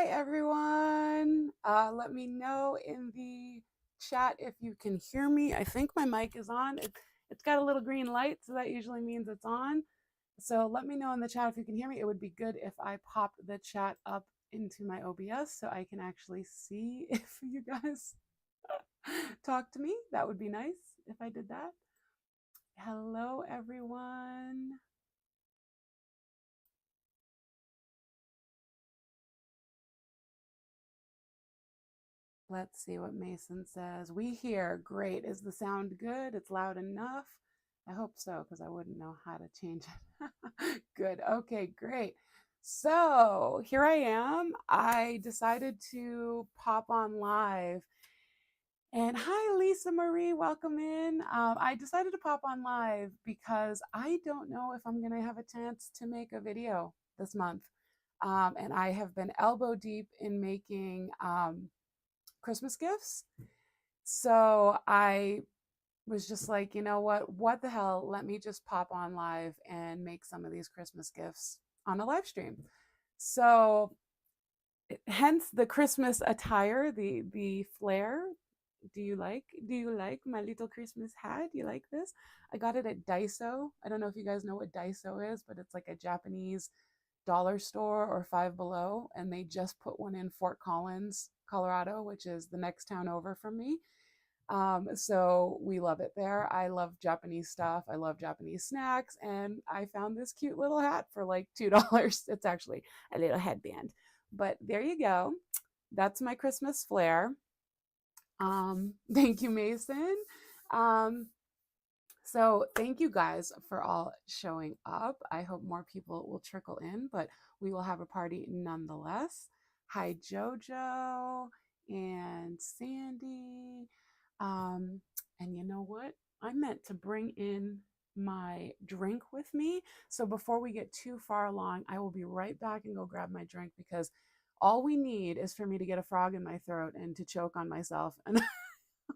Hi, everyone. Let me know in the chat if you can hear me. I think my mic is on. It's got a little green light, so that usually means it's on. So let me know in the chat if you can hear me. It would be good if I pop the chat up into my OBS so I can actually see if you guys talk to me. That would be nice if I did that. Hello, everyone. Let's see what Mason says. We hear. Great. Is the sound good? It's loud enough? I hope so, because I wouldn't know how to change it. Good. Okay, great. So here I am. I decided to pop on live. And hi, Lisa Marie. Welcome in. I decided to pop on live because I don't know if I'm going to have a chance to make a video this month. And I have been elbow deep in making Christmas gifts. So I was just like, you know what the hell? Let me just pop on live and make some of these Christmas gifts on a live stream. So hence the Christmas attire, the flair. Do you like my little Christmas hat? Do you like this? I got it at Daiso. I don't know if you guys know what Daiso is, but it's like a Japanese dollar store or Five Below, and they just put one in Fort Collins, Colorado, which is the next town over from me. So we love it there. I love Japanese stuff. I love Japanese snacks, and I found this cute little hat for like $2. It's actually a little headband, but there you go. That's my Christmas flair. Thank you, Mason. So thank you guys for all showing up. I hope more people will trickle in, but we will have a party nonetheless. Hi, Jojo and Sandy. And you know what? I meant to bring in my drink with me. So before we get too far along, I will be right back and go grab my drink, because all we need is for me to get a frog in my throat and to choke on myself and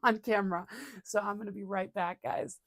on camera. So I'm going to be right back, guys.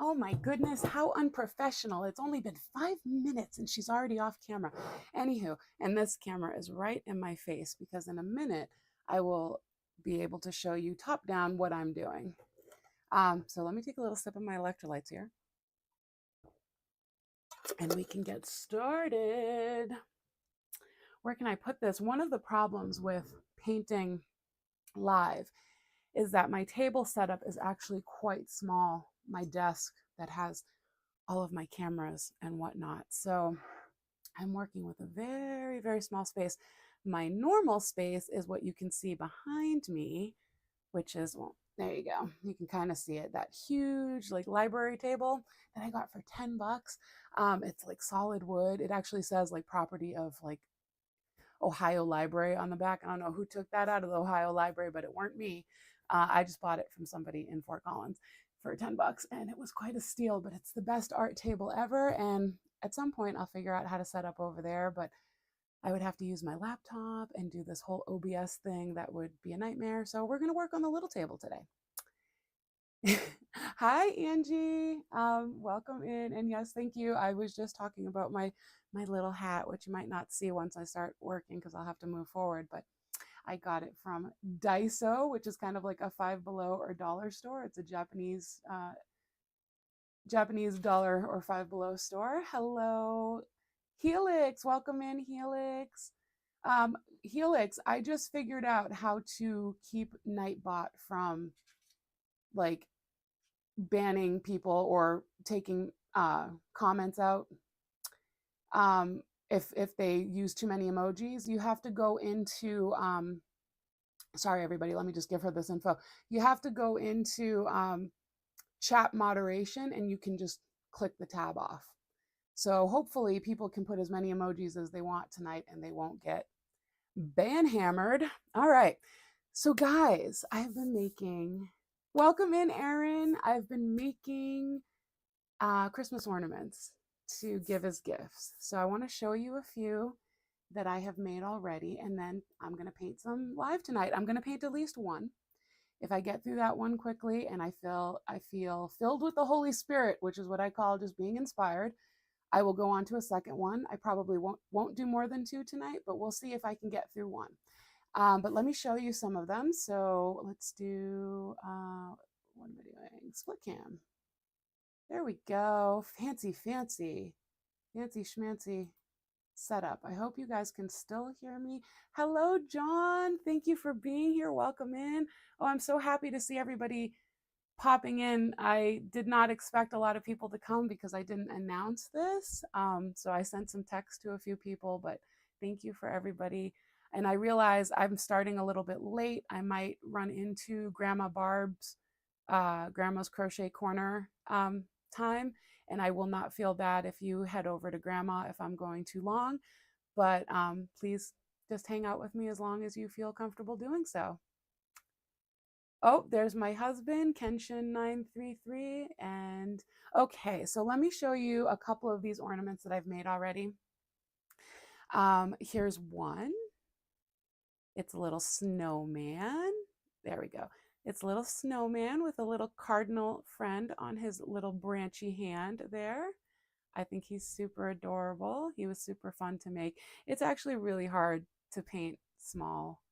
Oh my goodness, how unprofessional. It's only been 5 minutes and she's already off camera. Anywho, and this camera is right in my face, because in a minute I will be able to show you top down what I'm doing. So let me take a little sip of my electrolytes here and we can get started. Where can I put this? One of the problems with painting live is that my table setup is actually quite small. My desk that has all of my cameras and whatnot. So I'm working with a very, very small space. My normal space is what you can see behind me, which is, well, there you go. You can kind of see it, that huge like library table that I got for $10. It's like solid wood. It actually says like property of like Ohio Library on the back. I don't know who took that out of the Ohio Library, but it weren't me. I just bought it from somebody in Fort Collins for $10, and it was quite a steal, but it's the best art table ever. And at some point I'll figure out how to set up over there, but I would have to use my laptop and do this whole OBS thing. That would be a nightmare. So we're going to work on the little table today. Hi, Angie. Welcome in. And yes, thank you. I was just talking about my little hat, which you might not see once I start working because I'll have to move forward, but I got it from Daiso, which is kind of like a Five Below or dollar store. It's a Japanese dollar or Five Below store. Hello, Helix. Welcome in, Helix. Helix, I just figured out how to keep Nightbot from like banning people or taking comments out. If they use too many emojis, you have to go into sorry everybody, let me just give her this info. You have to go into chat moderation and you can just click the tab off. So hopefully people can put as many emojis as they want tonight and they won't get ban hammered. All right, so guys, I've been making, welcome in Erin, I've been making Christmas ornaments to give as gifts. So I want to show you a few that I have made already, and then I'm going to paint some live tonight. I'm going to paint at least one. If I get through that one quickly and I feel filled with the Holy Spirit, which is what I call just being inspired, I will go on to a second one. I probably won't do more than two tonight, but we'll see if I can get through one. But let me show you some of them. So let's do, what am I doing? Split cam. There we go. Fancy, fancy, fancy schmancy setup. I hope you guys can still hear me. Hello, John. Thank you for being here. Welcome in. Oh, I'm so happy to see everybody popping in. I did not expect a lot of people to come because I didn't announce this. So I sent some text to a few people, but thank you for everybody. And I realize I'm starting a little bit late. I might run into Grandma Barb's, Grandma's Crochet Corner time. And I will not feel bad if you head over to Grandma if I'm going too long. But please just hang out with me as long as you feel comfortable doing so. Oh, there's my husband, Kenshin933. And okay, so let me show you a couple of these ornaments that I've made already. Here's one. It's a little snowman. There we go. It's a little snowman with a little cardinal friend on his little branchy hand there. I think he's super adorable. He was super fun to make. It's actually really hard to paint small.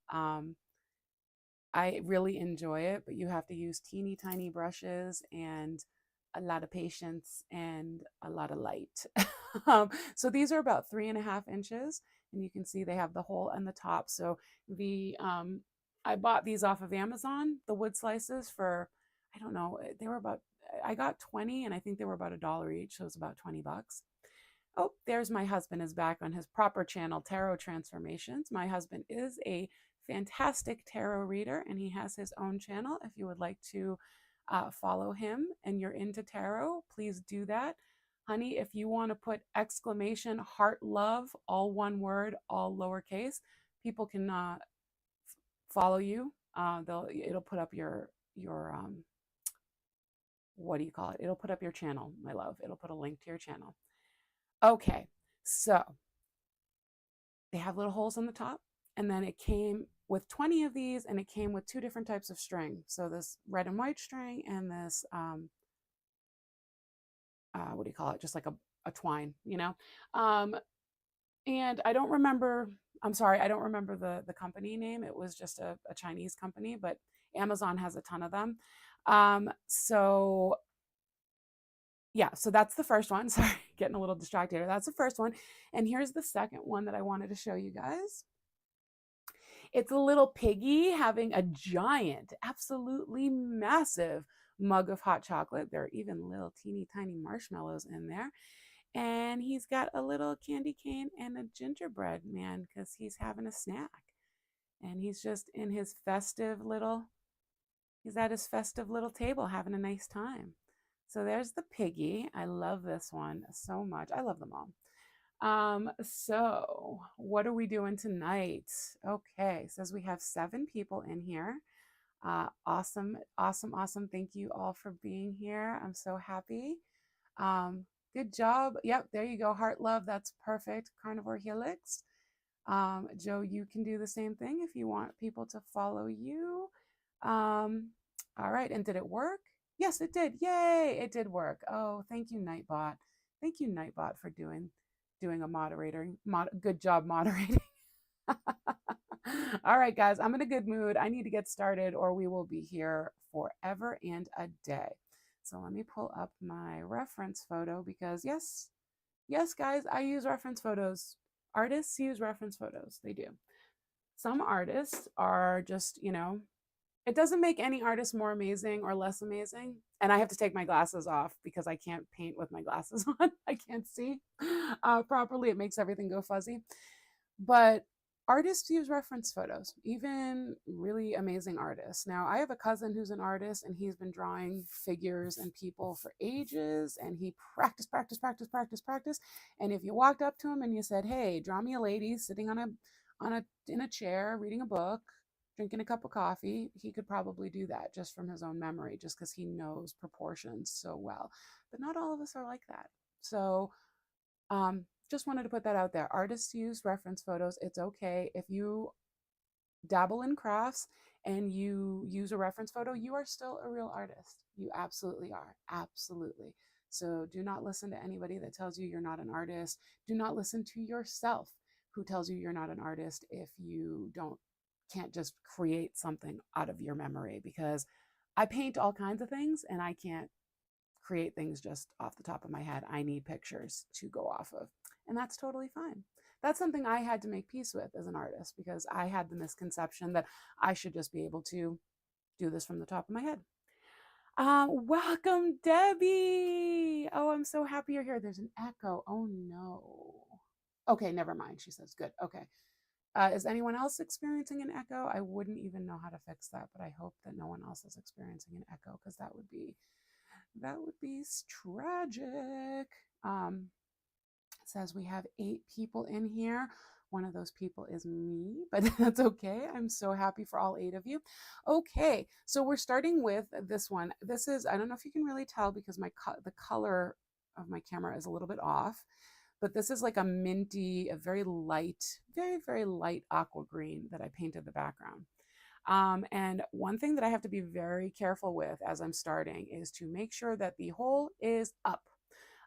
I really enjoy it, but you have to use teeny tiny brushes and a lot of patience and a lot of light. So these are about 3.5 inches, and you can see they have the hole and the top. So the I bought these off of Amazon, the wood slices for, I don't know, they were about, I got 20 and I think they were about $1 each, so it's about 20 bucks. Oh, there's my husband is back on his proper channel, Tarot Transformations. My husband is a fantastic tarot reader and he has his own channel. If you would like to follow him and you're into tarot, please do that. Honey, if you want to put exclamation heart love, all one word, all lowercase, people can follow you. It'll put up your what do you call it? It'll put up your channel, my love. It'll put a link to your channel. Okay, so they have little holes on the top, and then it came with 20 of these, and it came with 2 different types of string. So this red and white string and this, what do you call it? Just like a twine, you know? And I don't remember, I'm sorry, I don't remember the company name. It was just a Chinese company, but Amazon has a ton of them. So yeah, so that's the first one. Sorry, getting a little distracted here. That's the first one. And here's the second one that I wanted to show you guys. It's a little piggy having a giant, absolutely massive mug of hot chocolate. There are even little teeny tiny marshmallows in there. And he's got a little candy cane and a gingerbread man because he's having a snack. And he's just in his festive little, he's at his festive little table having a nice time. So there's the piggy. I love this one so much. I love them all. So what are we doing tonight? Okay, says we have 7 people in here. Awesome, awesome, awesome. Thank you all for being here. I'm so happy. Good job. Yep, there you go. Heart love. That's perfect. Carnivore helix. Joe, you can do the same thing if you want people to follow you. All right, and did it work? Yes, it did. Yay, it did work. Oh, thank you, Nightbot. Thank you, Nightbot, for doing a moderator. Good job moderating. All right, guys, I'm in a good mood. I need to get started or we will be here forever and a day. So let me pull up my reference photo because yes, guys, I use reference photos. Artists use reference photos. They do. Some artists are just, you know, it doesn't make any artist more amazing or less amazing. And I have to take my glasses off because I can't paint with my glasses on. I can't see properly. It makes everything go fuzzy. But artists use reference photos, even really amazing artists. Now, I have a cousin who's an artist and he's been drawing figures and people for ages and he practiced. And if you walked up to him and you said, hey, draw me a lady sitting in a chair, reading a book, drinking a cup of coffee, he could probably do that just from his own memory, just because he knows proportions so well. But not all of us are like that. So Just wanted to put that out there. Artists use reference photos. It's okay. If you dabble in crafts and you use a reference photo, you are still a real artist. You absolutely are. Absolutely. So do not listen to anybody that tells you you're not an artist. Do not listen to yourself who tells you you're not an artist if you can't just create something out of your memory, because I paint all kinds of things and I can't create things just off the top of my head. I need pictures to go off of, and that's totally fine. That's something I had to make peace with as an artist, because I had the misconception that I should just be able to do this from the top of my head. Welcome, Debbie. Oh, I'm so happy you're here. There's an echo. Oh no. Okay, never mind. She says, good. Okay. Is anyone else experiencing an echo? I wouldn't even know how to fix that, but I hope that no one else is experiencing an echo, because that would be tragic. It says we have 8 people in here. One of those people is me, but that's okay. I'm so happy for all 8 of you. Okay, so we're starting with this one. This is, I don't know if you can really tell because the color of my camera is a little bit off, but this is like a minty, a very light, very, very light aqua green that I painted the background. And one thing that I have to be very careful with as I'm starting is to make sure that the hole is up.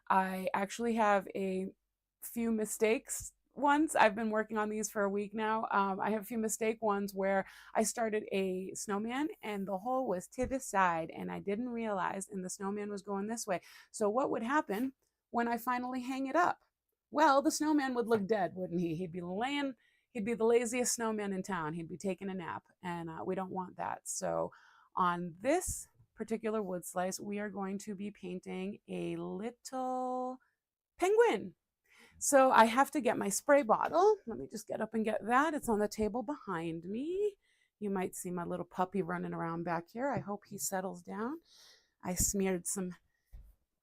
I actually have a few mistakes ones. I've been working on these for a week now. I have a few mistake ones where I started a snowman and the hole was to the side and I didn't realize, and the snowman was going this way. So what would happen when I finally hang it up? Well, the snowman would look dead, wouldn't he? He'd be the laziest snowman in town. He'd be taking a nap, and we don't want that. So on this particular wood slice, we are going to be painting a little penguin. So I have to get my spray bottle. Let me just get up and get that. It's on the table behind me. You might see my little puppy running around back here. I hope he settles down. I smeared some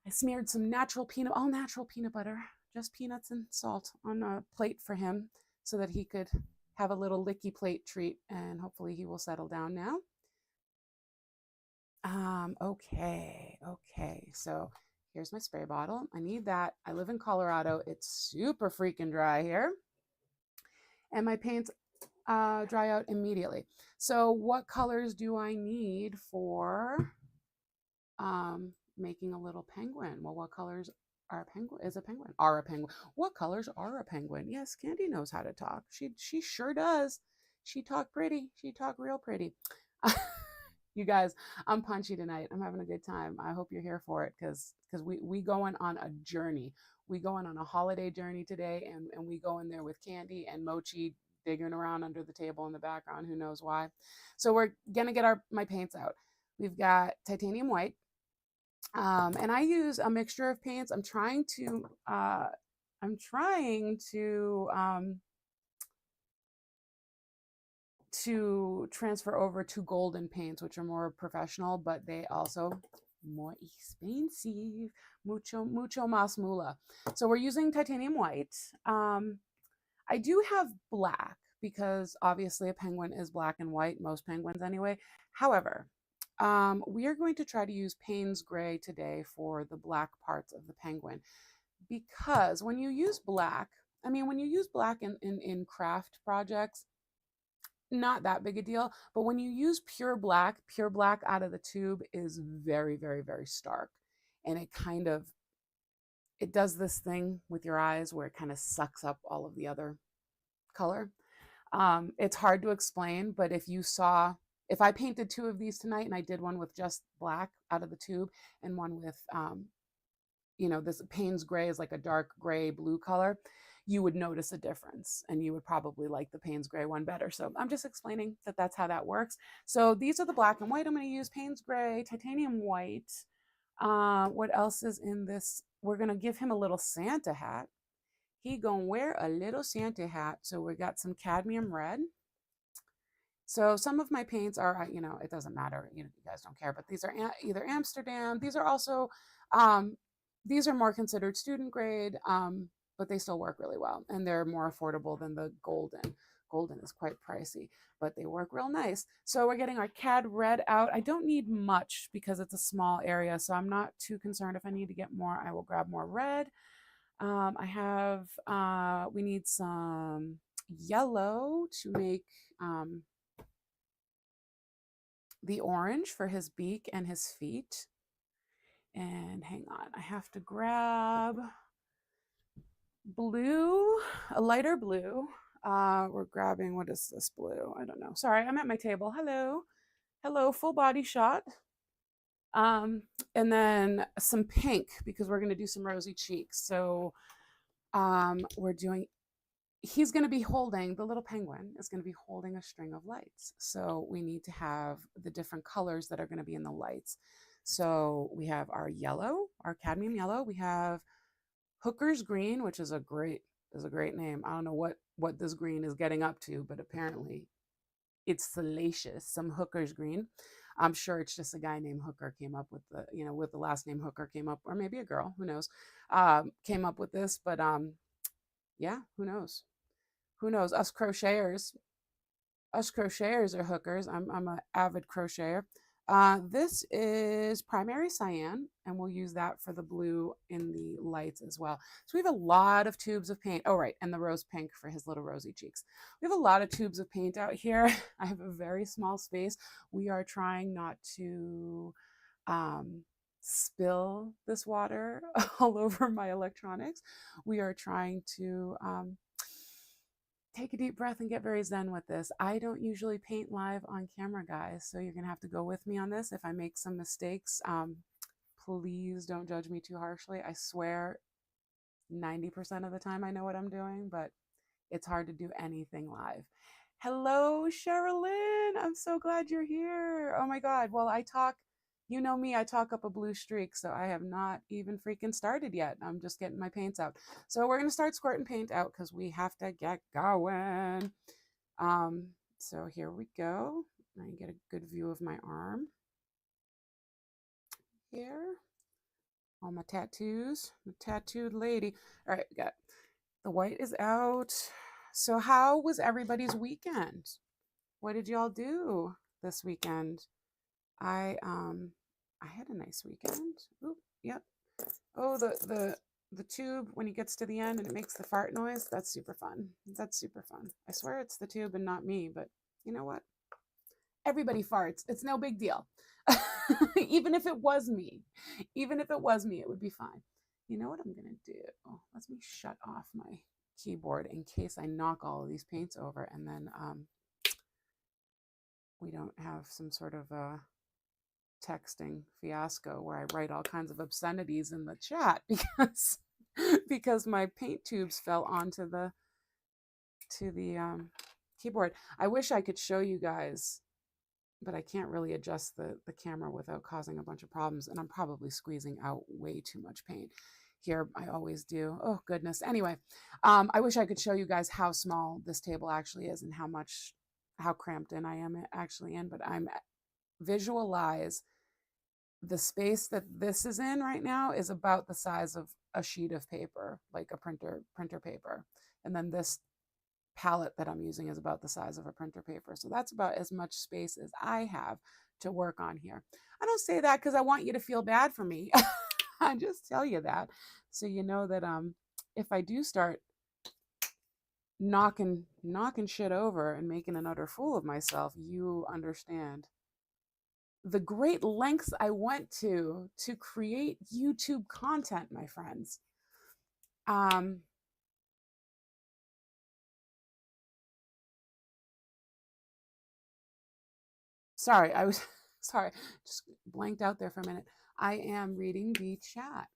all natural peanut butter, just peanuts and salt on a plate for him so that he could have a little licky plate treat, and hopefully he will settle down now. Okay, so here's my spray bottle. I need that. I live in Colorado. It's super freaking dry here. And my paints dry out immediately. So what colors do I need for making a little penguin? Well, what colors are a penguin? Are a penguin? What colors are a penguin? Yes, Candi knows how to talk. She sure does. She talk pretty. She talk real pretty. You guys, I'm punchy tonight. I'm having a good time. I hope you're here for it, because we going on a journey. We going on a holiday journey today, and we go in there with Candi and Mochi digging around under the table in the background. Who knows why? So we're gonna get my paints out. We've got titanium white, and I use a mixture of paints. I'm trying to transfer over to golden paints, which are more professional, but they also more expensive. Mucho más mula. So we're using titanium white. I do have black, because obviously a penguin is black and white, most penguins anyway. However, we are going to try to use Payne's gray today for the black parts of the penguin, because when you use black, in craft projects, not that big a deal, but when you use pure black out of the tube is very, very, very stark, and it does this thing with your eyes where it kind of sucks up all of the other color. It's hard to explain, but if I painted 2 of these tonight and I did one with just black out of the tube and one with this Payne's gray is like a dark gray blue color, you would notice a difference, and you would probably like the Payne's gray one better. So I'm just explaining that that's how that works. So these are the black and white. I'm going to use Payne's gray, titanium white. What else is in this? We're going to give him a little Santa hat. He gonna wear a little Santa hat. So we got some cadmium red. So some of my paints are, it doesn't matter. You guys don't care, but these are either Amsterdam. These are also, these are more considered student grade, but they still work really well, and they're more affordable than the golden. Golden is quite pricey, but they work real nice. So we're getting our cad red out. I don't need much because it's a small area, so I'm not too concerned. If I need to get more, I will grab more red. I have, we need some yellow to make the orange for his beak and his feet. And hang on, I have to grab blue, a lighter blue. We're grabbing, what is this blue? I don't know. Sorry, I'm at my table. Hello. Hello, full body shot. Um, and then some pink because we're going to do some rosy cheeks. So we're doing, he's going to be holding, the little penguin is going to be holding a string of lights. So we need to have the different colors that are going to be in the lights. So we have our yellow, our cadmium yellow. We have Hooker's green, which is a great name. I don't know what this green is getting up to, but apparently it's salacious. Some Hooker's green. I'm sure it's just a guy named Hooker came up with the, with the last name Hooker came up, or maybe a girl, who knows, came up with this. But yeah, who knows? Who knows? Us crocheters are hookers. I'm an avid crocheter. This is primary cyan, and we'll use that for the blue in the lights as well. So we have a lot of tubes of paint. Oh, right, and the rose pink for his little rosy cheeks. We have a lot of tubes of paint out here. I have a very small space. We are trying not to spill this water all over my electronics. We are trying to take a deep breath and get very zen with this. I don't usually paint live on camera, guys, so you're gonna have to go with me on this. If I make some mistakes, please don't judge me too harshly. I swear 90% of the time I know what I'm doing, but it's hard to do anything live. Hello, Sherilyn. I'm so glad you're here. Oh my God. Well, you know me, I talk up a blue streak, so I have not even freaking started yet. I'm just getting my paints out. So we're going to start squirting paint out because we have to get going. So here we go. I get a good view of my arm here. All my tattoos, the tattooed lady. All right, we got the white is out. So how was everybody's weekend? What did y'all do this weekend? I had a nice weekend. Oop, yep. Oh, the tube when he gets to the end and it makes the fart noise. That's super fun. That's super fun. I swear it's the tube and not me, but you know what? Everybody farts. It's no big deal. Even if it was me, it would be fine. You know what I'm gonna do? Let me shut off my keyboard in case I knock all of these paints over, and then we don't have some sort of a texting fiasco where I write all kinds of obscenities in the chat because my paint tubes fell onto the keyboard. I wish I could show you guys, but I can't really adjust the camera without causing a bunch of problems, and I'm probably squeezing out way too much paint here. I always do. Oh goodness. Anyway, I wish I could show you guys how small this table actually is and how cramped in I am actually in, but visualize the space that this is in right now is about the size of a sheet of paper, like a printer paper. And then this palette that I'm using is about the size of a printer paper. So that's about as much space as I have to work on here. I don't say that because I want you to feel bad for me. I just tell you that so you know that if I do start knocking shit over and making an utter fool of myself, you understand the great lengths I went to create YouTube content, my friends. Sorry, I was sorry, just blanked out there for a minute. I am reading the chat.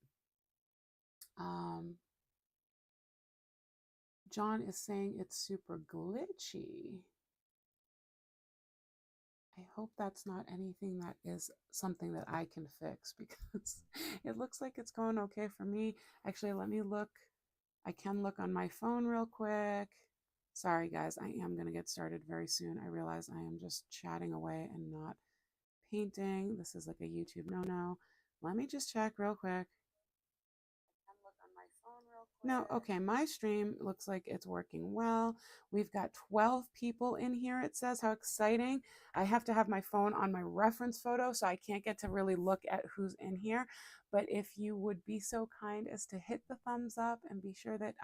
John is saying it's super glitchy. I hope that's not anything that is something that I can fix because it looks like it's going okay for me. Actually, let me look. I can look on my phone real quick. Sorry, guys, I am going to get started very soon. I realize I am just chatting away and not painting. This is like a YouTube no-no. Let me just check real quick. I can look on my phone real No, okay, my stream looks like it's working well. We've got 12 people in here, it says. How exciting. I have to have my phone on my reference photo, so I can't get to really look at who's in here. But if you would be so kind as to hit the thumbs up and be sure that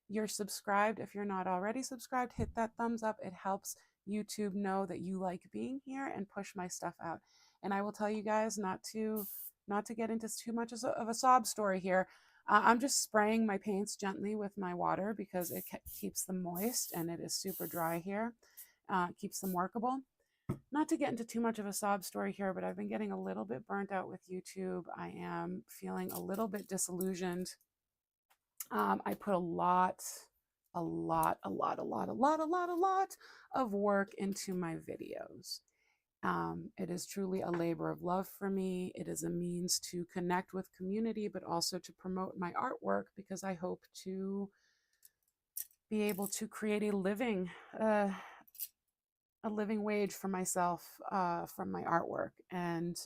you're subscribed. If you're not already subscribed, hit that thumbs up. It helps YouTube know that you like being here and push my stuff out. And I will tell you guys not to get into too much of a sob story here. I'm just spraying my paints gently with my water because it keeps them moist, and it is super dry here. Keeps them workable. Not to get into too much of a sob story here, but I've been getting a little bit burnt out with YouTube. I am feeling a little bit disillusioned. I put a lot of work into my videos. It is truly a labor of love for me. It is a means to connect with community, but also to promote my artwork because I hope to be able to create a living wage for myself from my artwork. And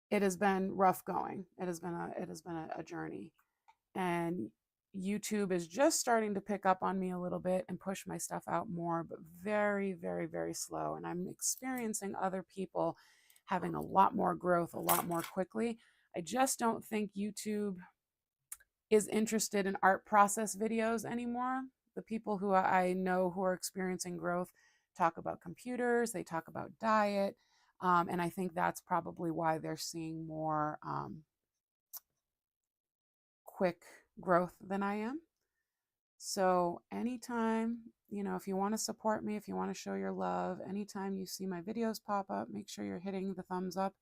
it has been rough going. It has been a journey. And YouTube is just starting to pick up on me a little bit and push my stuff out more, but very, very, very slow. And I'm experiencing other people having a lot more growth, a lot more quickly. I just don't think YouTube is interested in art process videos anymore. The people who I know who are experiencing growth talk about computers, they talk about diet. And I think that's probably why they're seeing more quick growth than I am. So anytime, if you want to support me, if you want to show your love, anytime you see my videos pop up, make sure you're hitting the thumbs up,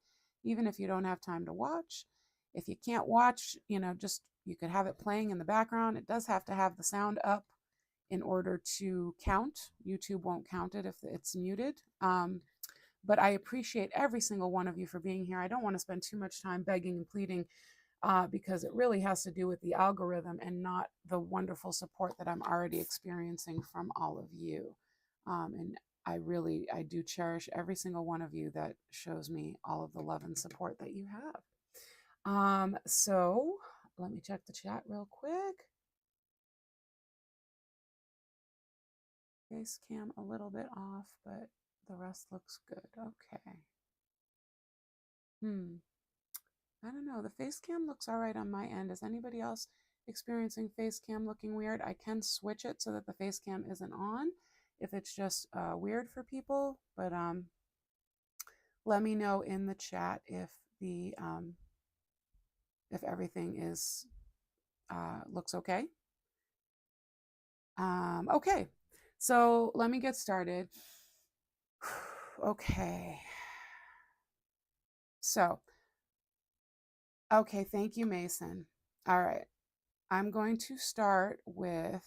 even if you don't have time to watch. If you can't watch, just you could have it playing in the background. It does have to have the sound up in order to count. YouTube won't count it if it's muted. But I appreciate every single one of you for being here. I don't want to spend too much time begging and pleading because it really has to do with the algorithm and not the wonderful support that I'm already experiencing from all of you. And I do cherish every single one of you that shows me all of the love and support that you have. So let me check the chat real quick. Face cam a little bit off, but the rest looks good. Okay. I don't know. The face cam looks all right on my end. Is anybody else experiencing face cam looking weird? I can switch it so that the face cam isn't on if it's just weird for people. But let me know in the chat if if everything is looks okay. Okay, so let me get started. Okay. So, okay, thank you, Mason. All right, I'm going to start with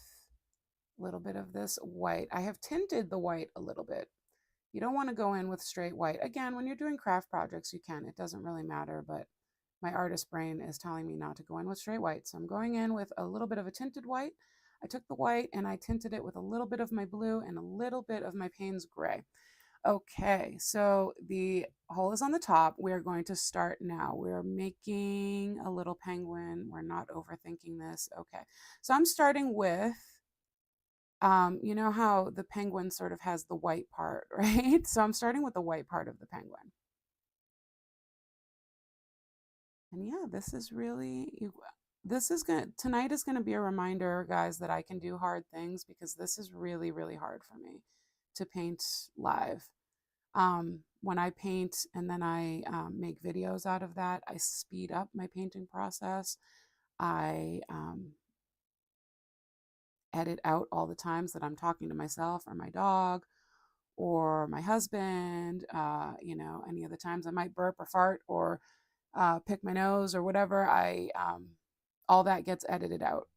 a little bit of this white. I have tinted the white a little bit. You don't want to go in with straight white. Again, when you're doing craft projects, you can. It doesn't really matter, but my artist brain is telling me not to go in with straight white. So I'm going in with a little bit of a tinted white. I took the white and I tinted it with a little bit of my blue and a little bit of my Payne's gray. Okay, so the hole is on the top. We're going to start now. We're making a little penguin. We're not overthinking this. Okay, so I'm starting with you know how the penguin sort of has the white part, right? So I'm starting with the white part of the penguin. And yeah, this is really, tonight is gonna be a reminder, guys, that I can do hard things because this is really, really hard for me to paint live. When I paint and then I make videos out of that, I speed up my painting process. I edit out all the times that I'm talking to myself or my dog or my husband, any of the times I might burp or fart or pick my nose or whatever, all that gets edited out.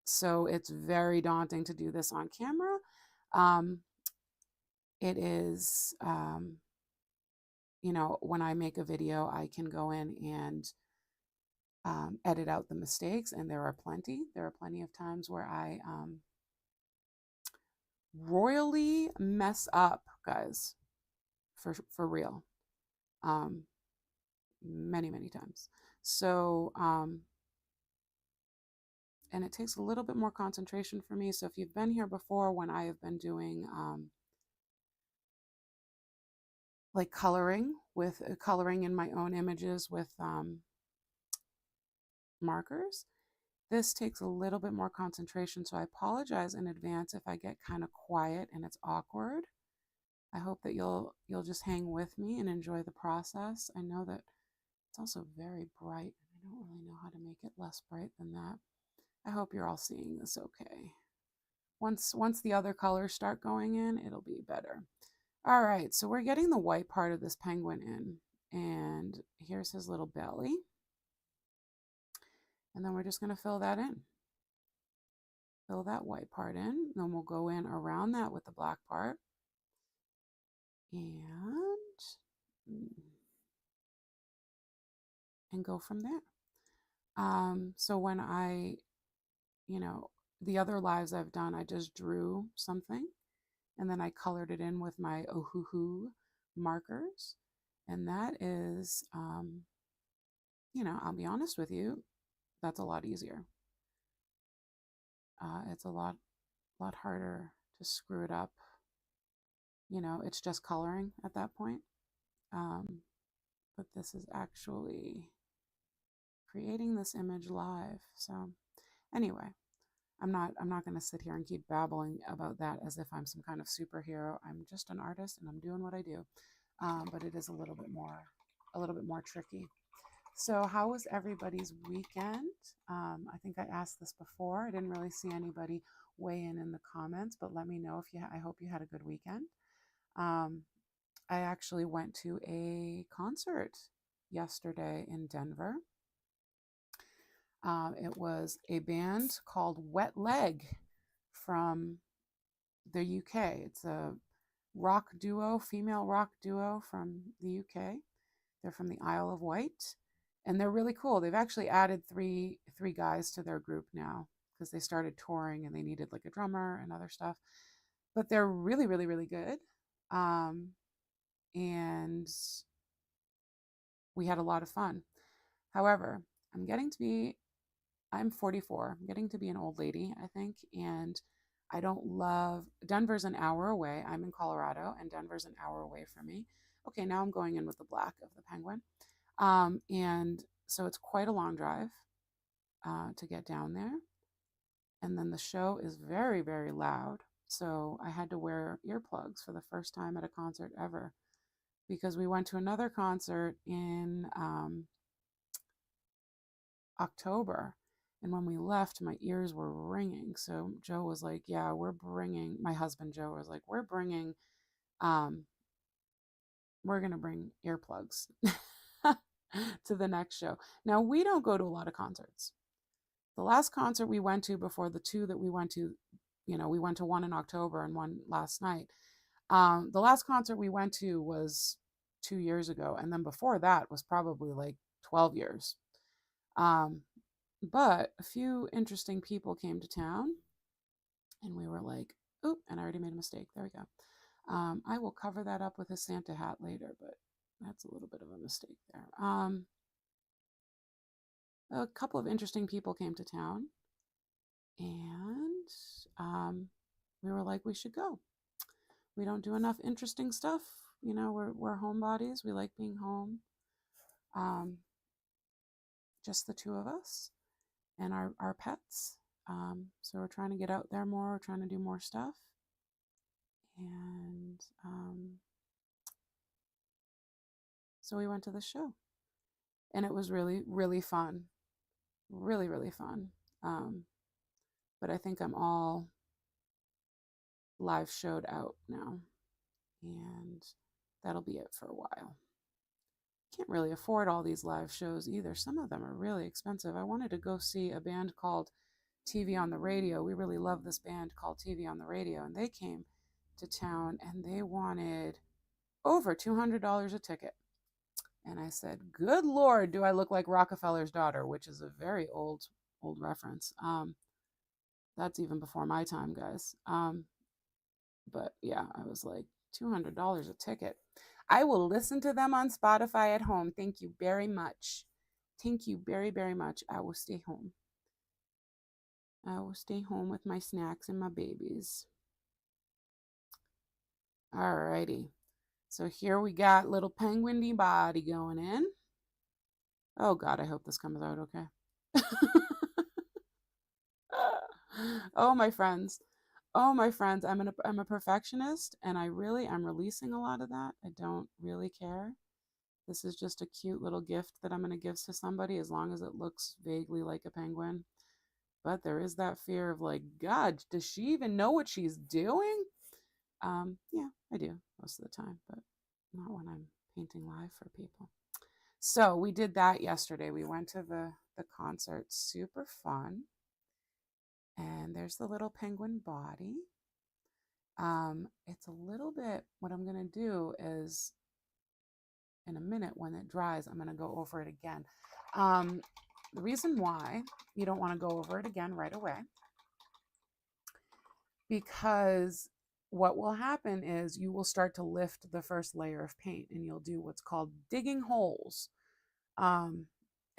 So it's very daunting to do this on camera. It is, when I make a video, I can go in and edit out the mistakes, and there are plenty. There are plenty of times where I royally mess up, guys, for real. Many times. So and it takes a little bit more concentration for me. So if you've been here before when I have been doing like coloring in my own images with markers, this takes a little bit more concentration. So I apologize in advance if I get kind of quiet and it's awkward. I hope that you'll just hang with me and enjoy the process. I know that it's also very bright, and I don't really know how to make it less bright than that. I hope you're all seeing this okay. Once the other colors start going in, it'll be better. All right, so we're getting the white part of this penguin in, and here's his little belly. And then we're just going to fill that in. Fill that white part in, then we'll go in around that with the black part. And go from there. So when the other lives I've done, I just drew something and then I colored it in with my Ohuhu markers. And that is, I'll be honest with you, that's a lot easier. It's a lot harder to screw it up. It's just coloring at that point. But this is actually creating this image live. So anyway, I'm not going to sit here and keep babbling about that as if I'm some kind of superhero. I'm just an artist and I'm doing what I do. But it is a little bit more tricky. So how was everybody's weekend? I think I asked this before. I didn't really see anybody weigh in the comments, but let me know I hope you had a good weekend. I actually went to a concert yesterday in Denver. It was a band called Wet Leg from the UK. It's a rock duo, female rock duo from the UK. They're from the Isle of Wight, and they're really cool. They've actually added three guys to their group now because they started touring and they needed like a drummer and other stuff. But they're really, really, really good. And we had a lot of fun. However, I'm 44. I'm getting to be an old lady, I think, and I don't love Denver's an hour away. I'm in Colorado, and Denver's an hour away from me. Okay, now I'm going in with the black of the penguin. And so it's quite a long drive to get down there. And then the show is very, very loud. So I had to wear earplugs for the first time at a concert ever because we went to another concert in October. And when we left, my ears were ringing. So Joe was like, yeah, my husband Joe was like, we're going to bring earplugs to the next show. Now, we don't go to a lot of concerts. The last concert we went to before the two that we went to, we went to one in October and one last night. The last concert we went to was 2 years ago. And then before that was probably like 12 years. But a few interesting people came to town and we were like, oop, and I already made a mistake. There we go. I will cover that up with a Santa hat later, but that's a little bit of a mistake there. A couple of interesting people came to town and we were like, we should go. We don't do enough interesting stuff. We're homebodies. We like being home. Just the two of us and our pets. So we're trying to get out there more, we're trying to do more stuff. And so we went to the show. And it was really, really fun. Really, really fun. But I think I'm all live showed out now. And that'll be it for a while. Can't really afford all these live shows either. Some of them are really expensive. I wanted to go see a band called TV on the Radio. We really love this band called TV on the Radio, and they came to town and they wanted over $200 a ticket. And I said, good Lord, do I look like Rockefeller's daughter, which is a very old reference. That's even before my time, guys. But yeah, I was like, $200 a ticket. I will listen to them on Spotify at home. Thank you very much. Thank you very, very much. I will stay home. I will stay home with my snacks and my babies. Alrighty. So here we got little penguin body going in. Oh God, I hope this comes out okay. Oh, my friends. Oh, my friends. I'm a perfectionist, and I'm releasing a lot of that. I don't really care. This is just a cute little gift that I'm going to give to somebody as long as it looks vaguely like a penguin. But there is that fear of like, God, does she even know what she's doing? Yeah, I do most of the time, but not when I'm painting live for people. So we did that yesterday. We went to the concert. Super fun. And there's the little penguin body. It's a little bit, what I'm going to do is in a minute when it dries, I'm going to go over it again. The reason why you don't want to go over it again right away, because what will happen is you will start to lift the first layer of paint and you'll do what's called digging holes.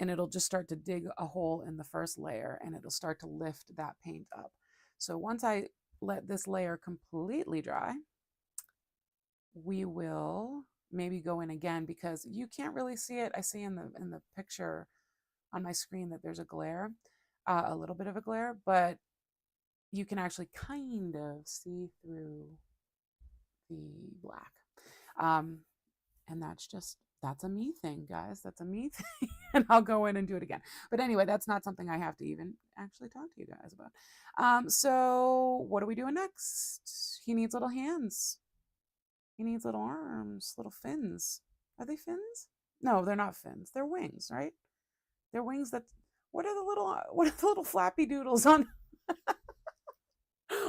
And it'll just start to dig a hole in the first layer and it'll start to lift that paint up. So once I let this layer completely dry, we will maybe go in again because you can't really see it. I see in the picture on my screen that there's a glare, a little bit of a glare, but you can actually kind of see through the black. And that's a me thing, guys. That's a me thing. And I'll go in and do it again. But anyway, that's not something I have to even actually talk to you guys about. So what are we doing next? He needs little hands. He needs little arms, little fins. Are they fins? No, they're not fins. They're wings, right? They're wings that what are the little flappy doodles on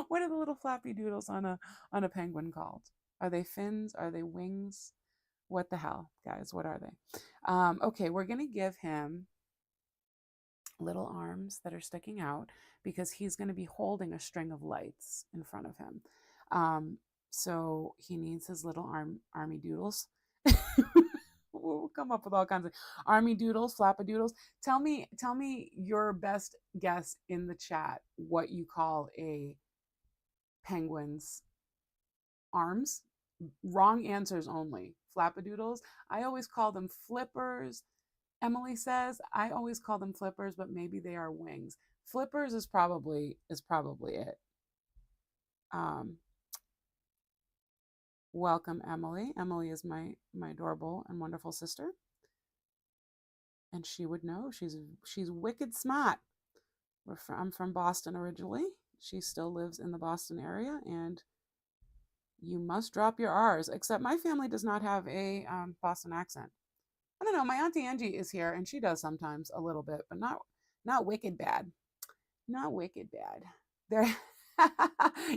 what are the little flappy doodles on a penguin called? Are they fins? Are they wings? What the hell, guys? What are they? Okay, we're gonna give him little arms that are sticking out because he's going to be holding a string of lights in front of him. So he needs his little army doodles. We'll come up with all kinds of army doodles, flappadoodles. Tell me your best guess in the chat what you call a penguin's arms. Wrong answers only. Flappadoodles. I always call them flippers. Emily says, I always call them flippers, but maybe they are wings. Flippers is probably it. Welcome, Emily. Emily is my adorable and wonderful sister, and she would know. She's wicked smart. I'm from Boston originally. She still lives in the Boston area, and you must drop your R's. Except my family does not have a Boston accent. I don't know. My auntie Angie is here, and she does sometimes a little bit, but not wicked bad. Not wicked bad. There.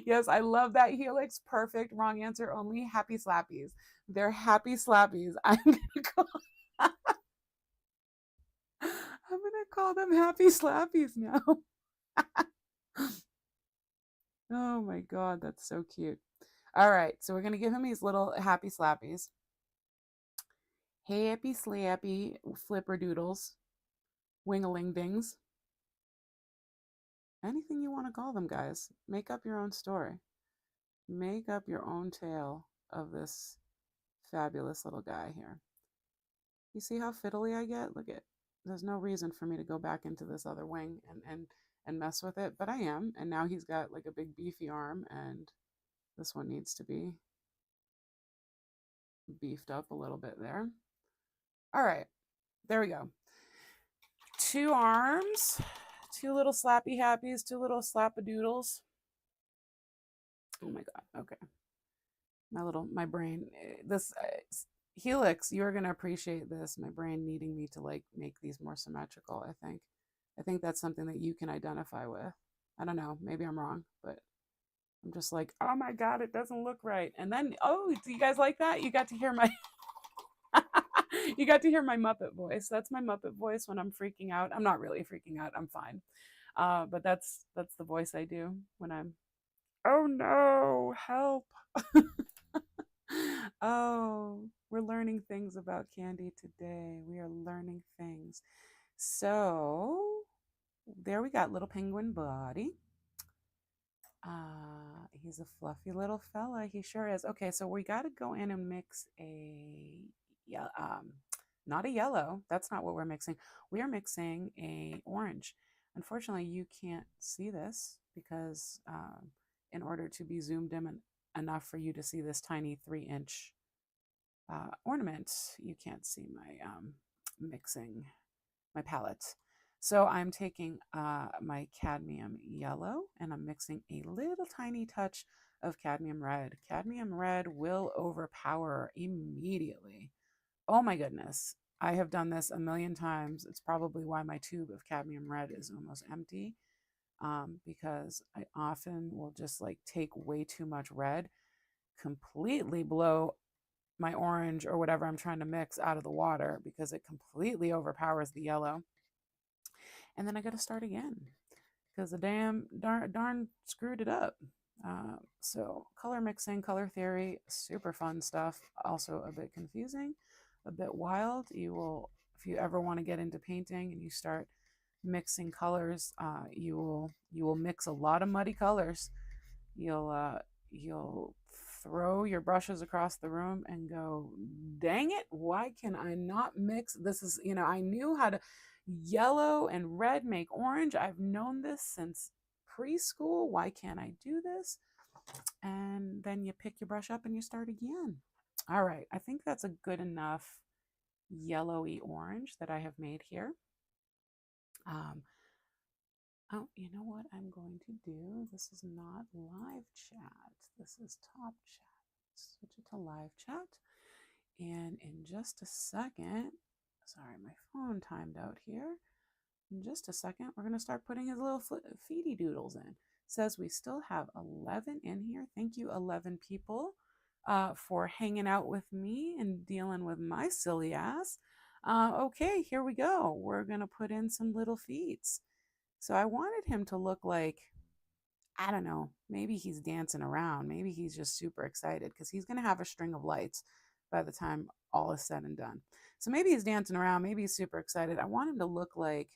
Yes, I love that helix. Perfect. Wrong answer only. Happy slappies. They're happy slappies. I'm gonna call them happy slappies now. Oh my god, that's so cute. All right, so we're gonna give him these little happy slappies. Happy slappy flipper doodles, wingaling dings. Anything you want to call them, guys. Make up your own story. Make up your own tale of this fabulous little guy here. You see how fiddly I get? Look at, there's no reason for me to go back into this other wing and mess with it, but I am. And now he's got like a big beefy arm, and this one needs to be beefed up a little bit there. All right, there we go. 2 arms, 2 little slappy happies, 2 little slappadoodles. Oh my god. Okay. My brain, this helix, you're gonna appreciate this. My brain needing me to like make these more symmetrical. I think that's something that you can identify with. I don't know, maybe I'm wrong, but I'm just like, oh my god, it doesn't look right. And then, oh, do you guys like that? You got to hear my you got to hear my Muppet voice. That's my Muppet voice when I'm freaking out. I'm not really freaking out. I'm fine. But that's the voice I do when I'm, oh no, help. Oh, we're learning things about Candi today. We are learning things. So there we got little penguin body. He's a fluffy little fella. He sure is. Okay, so we got to go in and mix a, yeah, not a yellow. That's not what we're mixing. We are mixing a orange. Unfortunately, you can't see this because in order to be zoomed in enough for you to see this tiny 3-inch ornament, you can't see my mixing my palette. So I'm taking my cadmium yellow and I'm mixing a little tiny touch of cadmium red. Cadmium red will overpower immediately. Oh my goodness. I have done this a million times. It's probably why my tube of cadmium red is almost empty, because I often will just like take way too much red, completely blow my orange or whatever I'm trying to mix out of the water because it completely overpowers the yellow. And then I got to start again because the darn screwed it up. So color mixing, color theory, super fun stuff. Also a bit confusing, a bit wild. You will, if you ever want to get into painting and you start mixing colors, you will mix a lot of muddy colors. You'll throw your brushes across the room and go, dang it, why can I not mix? This is, I knew how to yellow and red make orange. I've known this since preschool. Why can't I do this? And then you pick your brush up and you start again. All right, I think that's a good enough yellowy orange that I have made here. Oh, you know what I'm going to do? This is not live chat. This is top chat. Switch it to live chat. And in just a second, sorry, my phone timed out here. In just a second, we're going to start putting his little feety doodles in. It says we still have 11 in here. Thank you, 11 people, for hanging out with me and dealing with my silly ass. Okay, here we go. We're going to put in some little feets. So I wanted him to look like, I don't know, maybe he's dancing around. Maybe he's just super excited because he's going to have a string of lights by the time all is said and done. So maybe he's dancing around. Maybe he's super excited. I want him to look like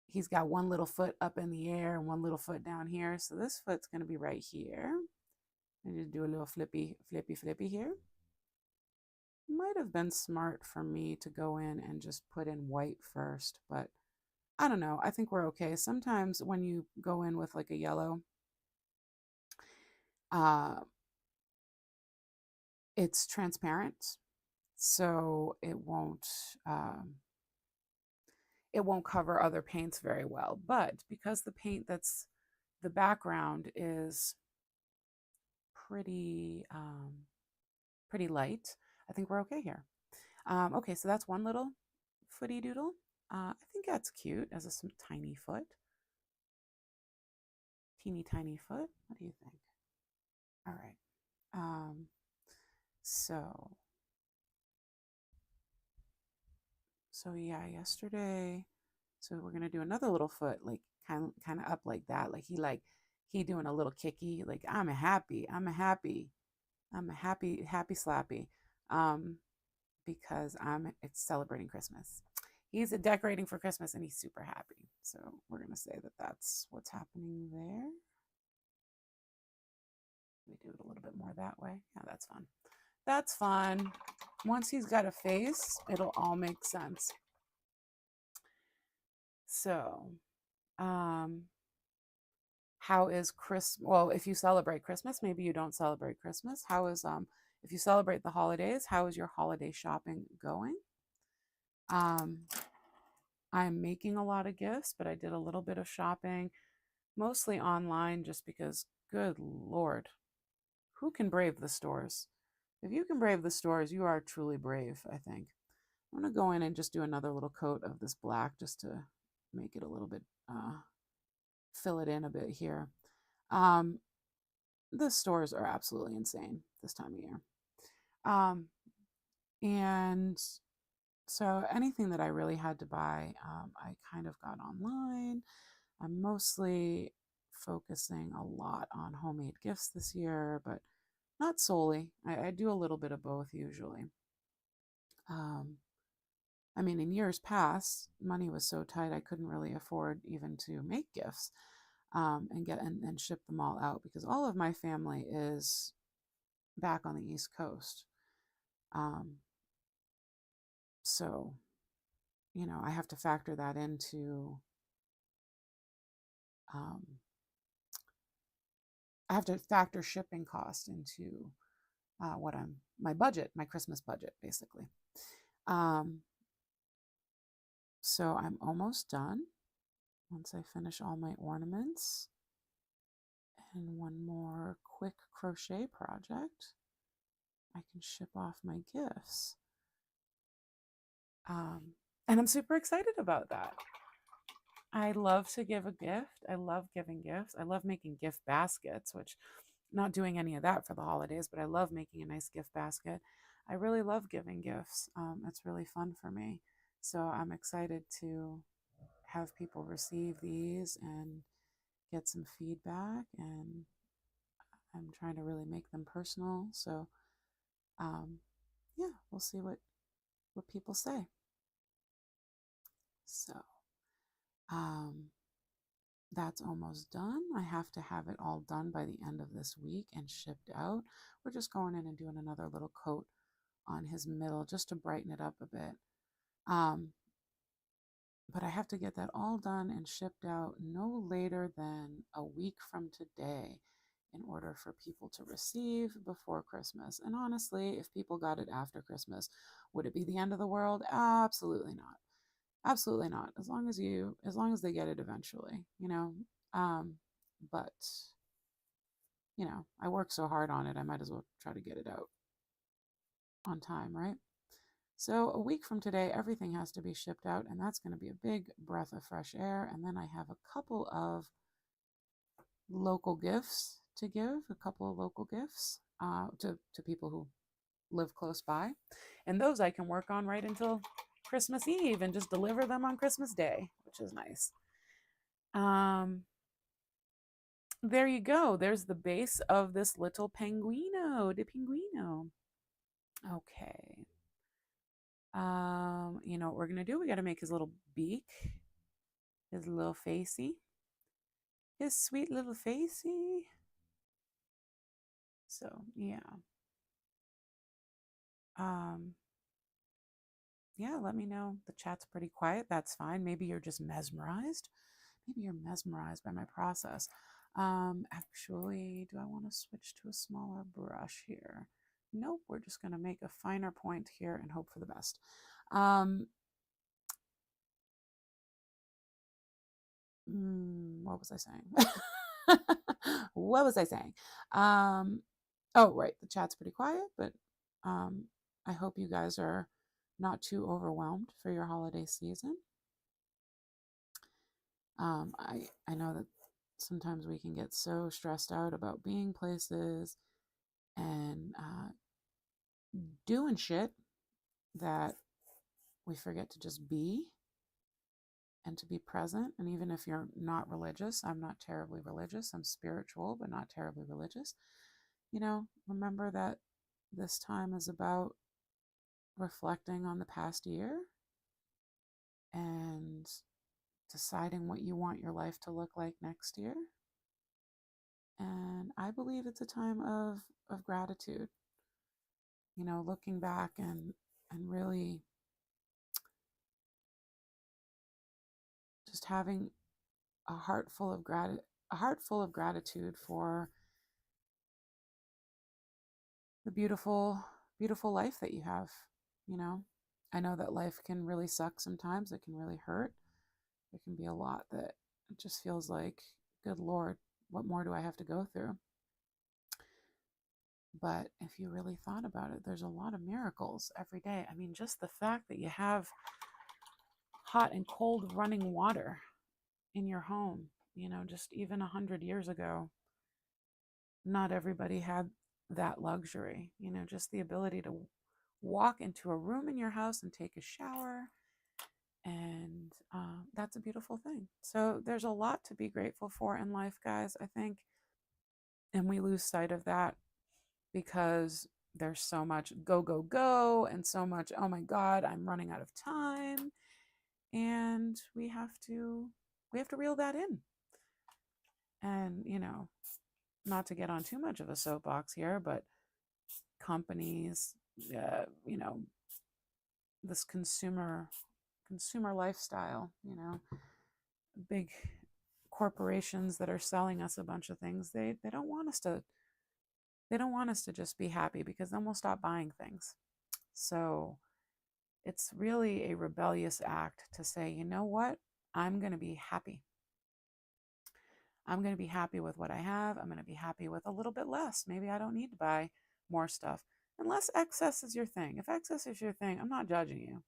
he's got one little foot up in the air and one little foot down here. So this foot's going to be right here. And just do a little flippy here. Might have been smart for me to go in and just put in white first, but I don't know. I think we're okay. Sometimes when you go in with like a yellow, it's transparent, so it won't cover other paints very well. But because the paint that's the background is pretty pretty light, I think we're okay here. Okay, so that's one little footy doodle. I think that's cute as a tiny foot. Teeny tiny foot. What do you think? All right. So yeah, yesterday. So we're gonna do another little foot, like kind of up like that. Like he doing a little kicky. Like I'm a happy slappy. Because it's celebrating Christmas. He's decorating for Christmas and he's super happy. So we're gonna say that that's what's happening there. We do it a little bit more that way. Yeah, that's fun. That's fun. Once he's got a face, it'll all make sense. So, how is Christmas? Well, if you celebrate Christmas, maybe you don't celebrate Christmas. How is if you celebrate the holidays, how is your holiday shopping going? I'm making a lot of gifts, but I did a little bit of shopping, mostly online, just because, good Lord, who can brave the stores? If you can brave the stores, you are truly brave, I think. I'm going to go in and just do another little coat of this black just to make it a little bit, fill it in a bit here. The stores are absolutely insane this time of year. And so anything that I really had to buy, I kind of got online. I'm mostly focusing a lot on homemade gifts this year, but not solely. I do a little bit of both usually. I mean, in years past, money was so tight I couldn't really afford even to make gifts, and get and ship them all out, because all of my family is back on the East Coast. Um, so, I have to factor that into, um, I have to factor shipping cost into my budget, my Christmas budget, basically. Um, so I'm almost done. Once I finish all my ornaments and one more quick crochet project, I can ship off my gifts. And I'm super excited about that. I love to give a gift. I love giving gifts. I love making gift baskets, which not doing any of that for the holidays, but I love making a nice gift basket. I really love giving gifts. It's really fun for me. So I'm excited to have people receive these and get some feedback. And I'm trying to really make them personal. So yeah, we'll see what people say. So that's almost done. I have to have it all done by the end of this week and shipped out. We're just going in and doing another little coat on his middle just to brighten it up a bit. But I have to get that all done and shipped out no later than a week from today in order for people to receive before Christmas. And honestly, if people got it after Christmas, would it be the end of the world? Absolutely not. Absolutely not. As long as they get it eventually, but I work so hard on it, I might as well try to get it out on time, right? So a week from today, everything has to be shipped out, and that's going to be a big breath of fresh air. And then I have a couple of local gifts to give, to people who live close by. And those I can work on right until Christmas Eve and just deliver them on Christmas Day, which is nice. There you go. There's the base of this little penguino, de pinguino. Okay. You know what we're gonna do? We gotta make his little beak, his little facey, his sweet little facey. So yeah. Yeah, let me know. The chat's pretty quiet. That's fine. Maybe you're just mesmerized. Maybe you're mesmerized by my process. Actually, do I want to switch to a smaller brush here? Nope, we're just going to make a finer point here and hope for the best. What was I saying? What was I saying? Oh, right, the chat's pretty quiet, but I hope you guys are not too overwhelmed for your holiday season. I know that sometimes we can get so stressed out about being places and doing shit that we forget to just be and to be present. And even if you're not religious, I'm not terribly religious, I'm spiritual, but not terribly religious. Remember that this time is about reflecting on the past year and deciding what you want your life to look like next year. And I believe it's a time of gratitude, looking back and really just having a heart full of gratitude for the beautiful life that you have. I know that life can really suck sometimes. It can really hurt. There can be a lot that it just feels like, good Lord, what more do I have to go through? But if you really thought about it, there's a lot of miracles every day. I mean, just the fact that you have hot and cold running water in your home, just even 100 years ago, not everybody had that luxury. Just the ability to walk into a room in your house and take a shower. And that's a beautiful thing. So there's a lot to be grateful for in life, guys, I think. And we lose sight of that because there's so much go, go, go, and so much, oh my God, I'm running out of time. And we have to reel that in. And, you know, not to get on too much of a soapbox here, but companies, you know, this consumer lifestyle, you know, big corporations that are selling us a bunch of things, they don't want us to just be happy, because then we'll stop buying things. So it's really a rebellious act to say, you know what, I'm going to be happy. I'm going to be happy with what I have. I'm going to be happy with a little bit less. Maybe I don't need to buy more stuff, unless excess is your thing. If excess is your thing, I'm not judging you.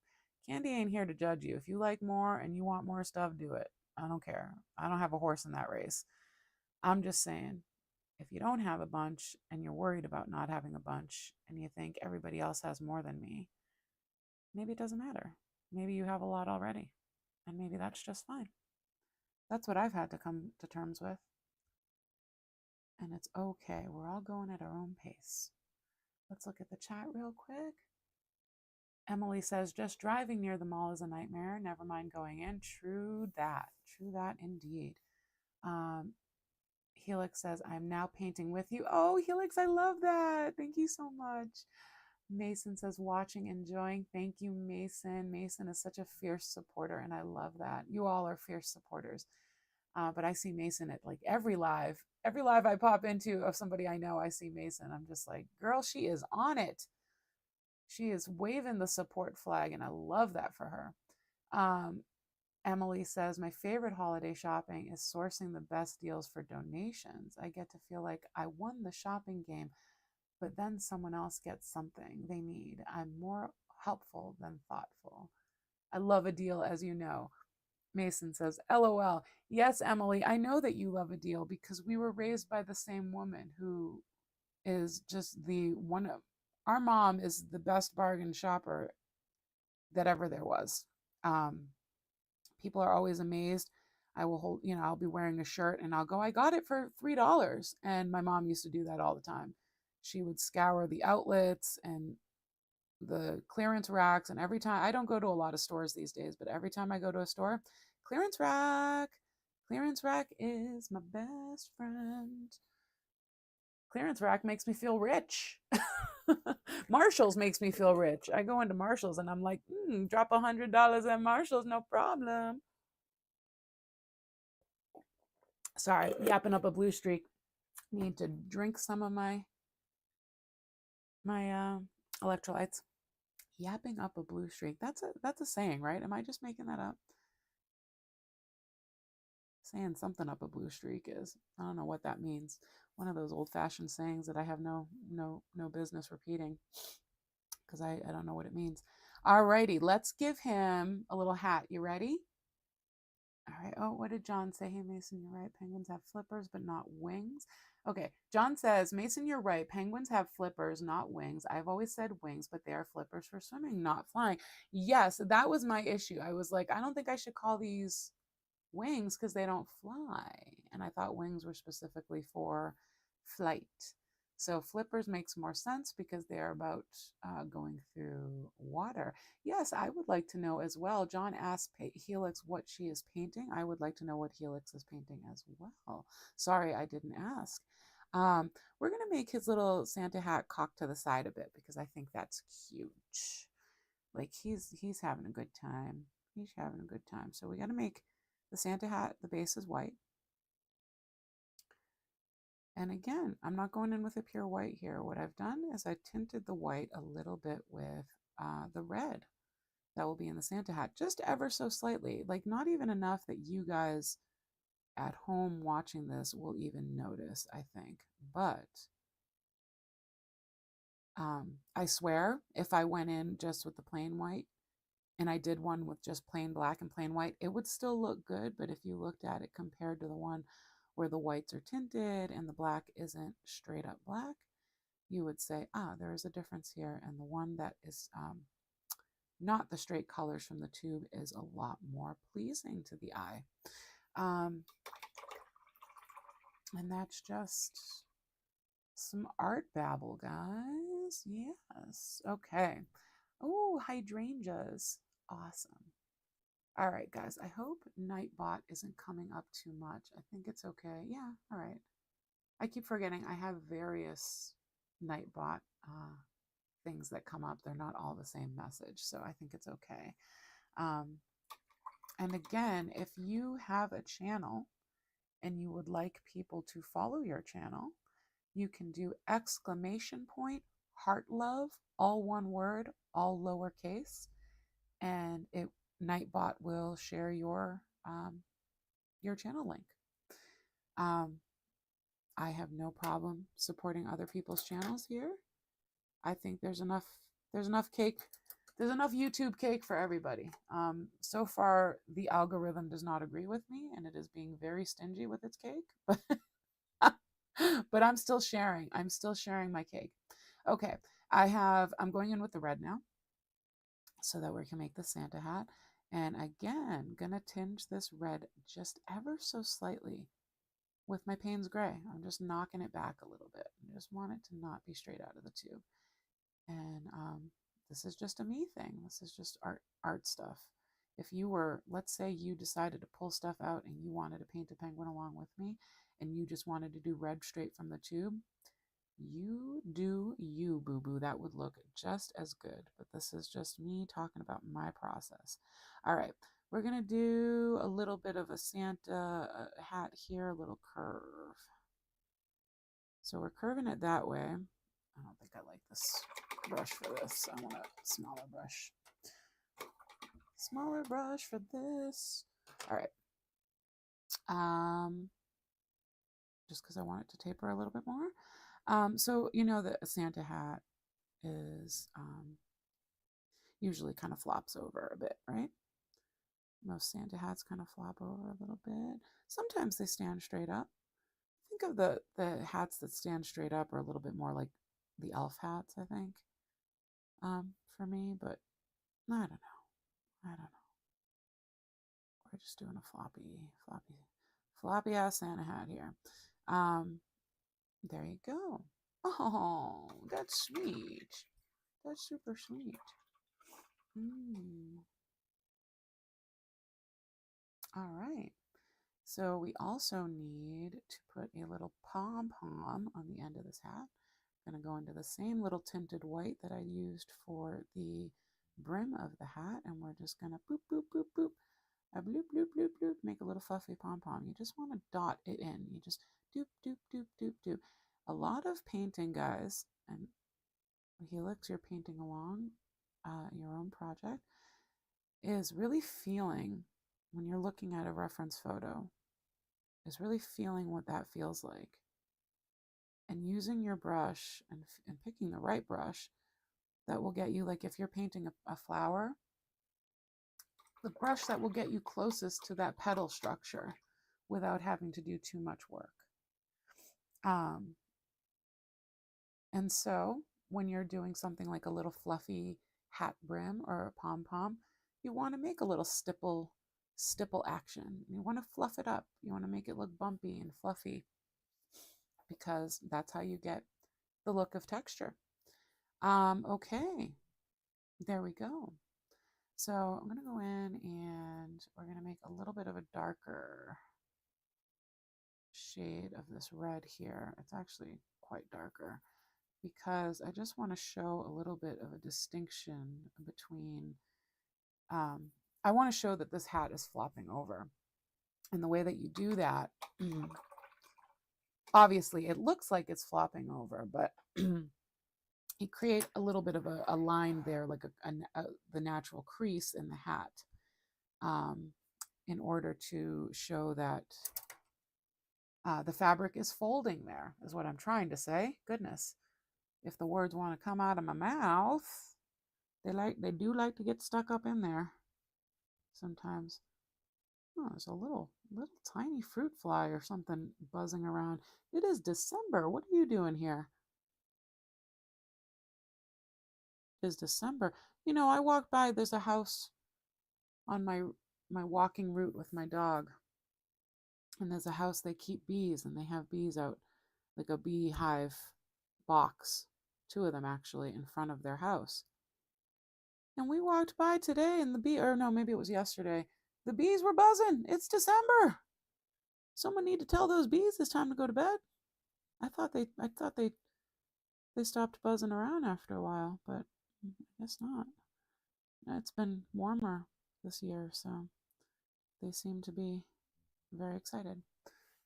Candi ain't here to judge you. If you like more and you want more stuff, do it. I don't care. I don't have a horse in that race. I'm just saying, if you don't have a bunch and you're worried about not having a bunch and you think everybody else has more than me, maybe it doesn't matter. Maybe you have a lot already, and maybe that's just fine. That's what I've had to come to terms with. And it's okay. We're all going at our own pace. Let's look at the chat real quick. Emily says, just driving near the mall is a nightmare. Never mind going in. True that. True that indeed. Helix says, I'm now painting with you. Oh, Helix, I love that. Thank you so much. Mason says, watching, enjoying. Thank you, Mason. Mason is such a fierce supporter, and I love that. You all are fierce supporters. But I see Mason at like every live I pop into of somebody I know, I see Mason. I'm just like, girl, she is on it. She is waving the support flag, and I love that for her. Emily says, my favorite holiday shopping is sourcing the best deals for donations. I get to feel like I won the shopping game, but then someone else gets something they need. I'm more helpful than thoughtful. I love a deal, as you know. Mason says, LOL. Yes, Emily, I know that you love a deal, because we were raised by the same woman who is just the one of our mom is the best bargain shopper that ever there was. People are always amazed. I will hold, you know, I'll be wearing a shirt and I'll go, I got it for $3. And my mom used to do that all the time. She would scour the outlets and the clearance racks, and every time, I don't go to a lot of stores these days, but every time I go to a store, clearance rack is my best friend. Clearance rack makes me feel rich. Marshall's makes me feel rich. I go into Marshall's and I'm like, drop $100 at Marshall's, no problem. Sorry, yapping up a blue streak. Need to drink some of my electrolytes. Yapping up a blue streak. That's a saying, right? Am I just making that up? Saying something up a blue streak is, I don't know what that means. One of those old-fashioned sayings that I have no business repeating, because I don't know what it means. Alrighty, let's give him a little hat. You ready? All right. Oh, what did John say? Hey, Mason, you're right. Penguins have flippers, but not wings. Okay. John says, Mason, you're right. Penguins have flippers, not wings. I've always said wings, but they are flippers for swimming, not flying. Yes, that was my issue. I was like, I don't think I should call these wings because they don't fly. And I thought wings were specifically for flight. So flippers makes more sense because they're about going through water. Yes, I would like to know as well. John asked Helix what she is painting. I would like to know what Helix is painting as well. Sorry, I didn't ask. We're going to make his little Santa hat cocked to the side a bit because I think that's cute. Like he's having a good time. He's having a good time. So we got to make the Santa hat, the base is white. And again, I'm not going in with a pure white here. What I've done is I tinted the white a little bit with the red that will be in the Santa hat, just ever so slightly, like not even enough that you guys at home watching this will even notice, I think. But I swear, if I went in just with the plain white and I did one with just plain black and plain white, it would still look good. But if you looked at it compared to the one where the whites are tinted and the black isn't straight up black, you would say, there is a difference here. And the one that is not the straight colors from the tube is a lot more pleasing to the eye. And that's just some art babble, guys. hydrangeas? Yes. Okay. Oh, hydrangeas. Awesome. All right, guys. I hope Nightbot isn't coming up too much. I think it's okay. Yeah. All right. I keep forgetting I have various Nightbot things that come up. They're not all the same message, so I think it's okay. And again, if you have a channel and you would like people to follow your channel, you can do exclamation point, heart love, all one word, all lowercase, and Nightbot will share your channel link. I have no problem supporting other people's channels here. I think there's enough cake. There's enough YouTube cake for everybody. So far, the algorithm does not agree with me, and it is being very stingy with its cake. But I'm still sharing. I'm still sharing my cake. Okay, I'm going in with the red now, so that we can make the Santa hat. And again, gonna tinge this red just ever so slightly with my Payne's Gray. I'm just knocking it back a little bit. I just want it to not be straight out of the tube. And this is just a me thing. This is just art stuff. If you were, let's say you decided to pull stuff out and you wanted to paint a penguin along with me, and you just wanted to do red straight from the tube, you do you, boo-boo. That would look just as good. But this is just me talking about my process. All right, we're going to do a little bit of a Santa hat here, a little curve. So we're curving it that way. I don't think I like this brush for this. I want a smaller brush. Smaller brush for this. All right. Just because I want it to taper a little bit more. So you know that a Santa hat is usually kind of flops over a bit, right? Most Santa hats kind of flop over a little bit. Sometimes they stand straight up. Think of the hats that stand straight up are a little bit more like the elf hats, I think, for me, but I don't know. We're just doing a floppy ass Santa hat here. There you go. Oh, that's sweet. That's super sweet. All right. So we also need to put a little pom-pom on the end of this hat. I'm going to go into the same little tinted white that I used for the brim of the hat, and we're just going to boop, boop, boop, boop, a bloop, bloop, bloop, bloop, make a little fluffy pom-pom. You just want to dot it in. You just doop, doop, doop, doop, doop. A lot of painting, guys, and Helix, you're painting along your own project, is really feeling, when you're looking at a reference photo, is really feeling what that feels like. And using your brush and picking the right brush that will get you, like if you're painting a flower, the brush that will get you closest to that petal structure without having to do too much work. And so when you're doing something like a little fluffy hat brim or a pom-pom, you want to make a little stipple action. You want to fluff it up. You want to make it look bumpy and fluffy, because that's how you get the look of texture. Okay, there we go. So I'm going to go in and we're going to make a little bit of a darker shade of this red here. It's actually quite darker, because I just want to show a little bit of a distinction between, I want to show that this hat is flopping over. And the way that you do that, obviously it looks like it's flopping over, but you create a little bit of a line there, like the natural crease in the hat, in order to show that the fabric is folding there, is what I'm trying to say. Goodness. If the words want to come out of my mouth, they do like to get stuck up in there sometimes. Oh, there's a little tiny fruit fly or something buzzing around. It is December. What are you doing here? It is December. You know, I walked by, there's a house on my walking route with my dog. And there's a house, they keep bees, and they have bees out, like a beehive box 2 of them actually, in front of their house. And we walked by today and the bee, or no, maybe it was yesterday. The bees were buzzing. It's December. Someone need to tell those bees it's time to go to bed. I thought they stopped buzzing around after a while, but I guess not. It's been warmer this year, so they seem to be very excited.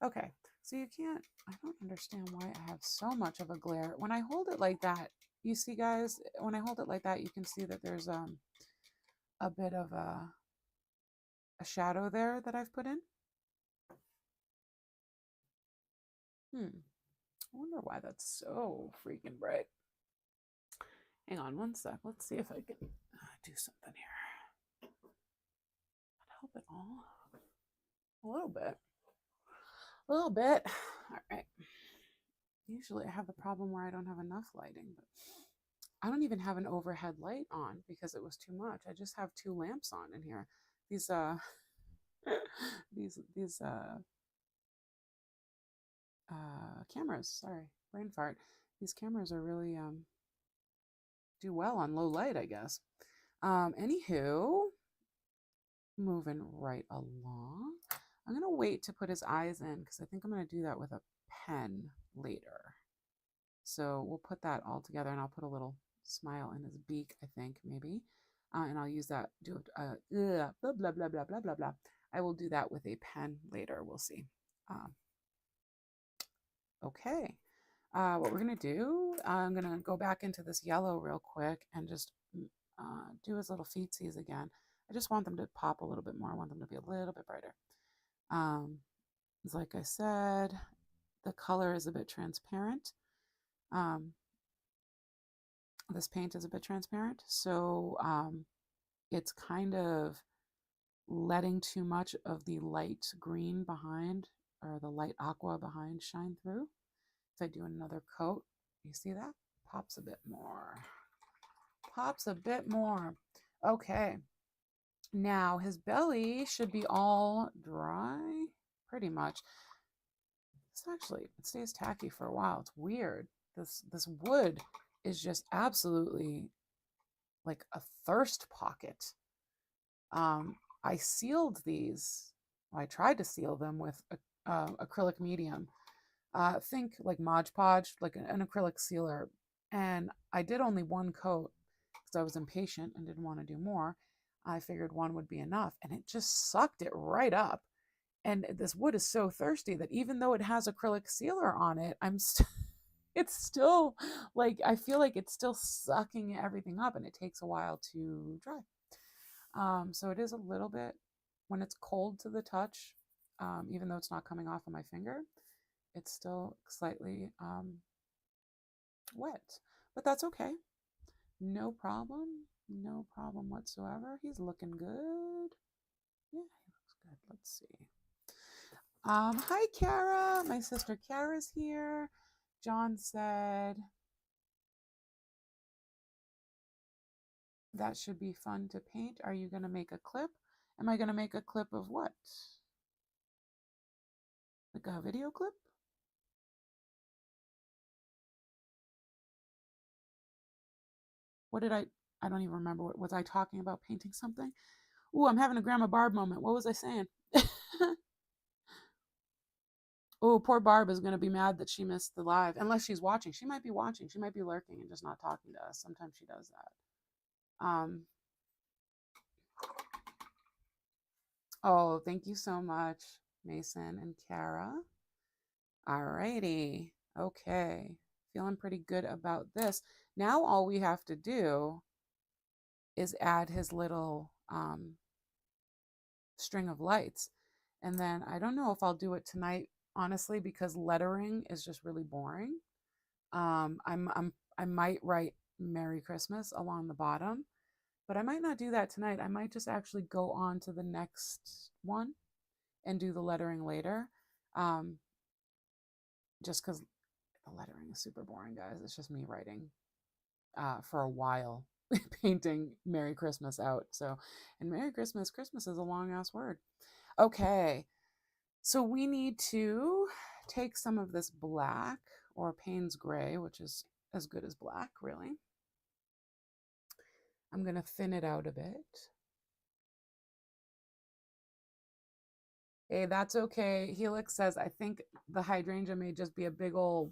Okay, so you can't, I don't understand why I have so much of a glare. When I hold it like that, you see guys, when I hold it like that, you can see that there's a bit of a shadow there that I've put in. I wonder why that's so freaking bright. Hang on one sec. Let's see if I can do something here. Help it all. A little bit. A little bit. All right. Usually I have the problem where I don't have enough lighting, but I don't even have an overhead light on because it was too much. I just have 2 lamps on in here. These these cameras, sorry, brain fart. These cameras are really do well on low light, I guess. Anywho, moving right along. I'm gonna wait to put his eyes in because I think I'm gonna do that with a pen later. So we'll put that all together and I'll put a little smile in his beak, I think, maybe. And I'll use that, do blah, blah, blah, blah, blah, blah, blah. I will do that with a pen later. We'll see. Okay. What we're going to do, I'm going to go back into this yellow real quick and just do his little feetsies again. I just want them to pop a little bit more. I want them to be a little bit brighter. Like I said, the color is a bit transparent. This paint is a bit transparent, so it's kind of letting too much of the light green behind or the light aqua behind shine through. If I do another coat, you see that? Pops a bit more. Pops a bit more. Okay. Now his belly should be all dry, pretty much. It's actually, it stays tacky for a while. It's weird. This wood is just absolutely like a thirst pocket. I sealed these. Well, I tried to seal them with acrylic medium. Think like Mod Podge, like an acrylic sealer. And I did only 1 coat because I was impatient and didn't want to do more. I figured 1 would be enough, and it just sucked it right up. And this wood is so thirsty that even though it has acrylic sealer on it, it's still like, I feel like it's still sucking everything up, and it takes a while to dry. So it is a little bit, when it's cold to the touch, even though it's not coming off of my finger, it's still slightly wet, but that's okay. No problem. No problem whatsoever. He's looking good. Yeah, he looks good. Let's see. Hi, Kara. My sister Kara's here. John said that should be fun to paint. Are you going to make a clip? Am I going to make a clip of what? Like a video clip? What did I don't even remember. What was I talking about? Painting something? Ooh, I'm having a Grandma Barb moment. What was I saying? Oh, poor Barb is going to be mad that she missed the live. Unless she's watching. She might be watching. She might be lurking and just not talking to us. Sometimes she does that. Oh, thank you so much, Mason and Kara. Alrighty. Okay. Feeling pretty good about this. Now all we have to do is add his little string of lights. And then I don't know if I'll do it tonight, honestly, because lettering is just really boring. I might write Merry Christmas along the bottom, but I might not do that tonight. I might just actually go on to the next one and do the lettering later. Just because the lettering is super boring, guys. It's just me writing for a while, painting Merry Christmas out. So, and Merry Christmas, Christmas is a long ass word. Okay, so we need to take some of this black or Payne's gray, which is as good as black, really. I'm going to thin it out a bit. Hey, that's okay. Helix says, I think the hydrangea may just be a big old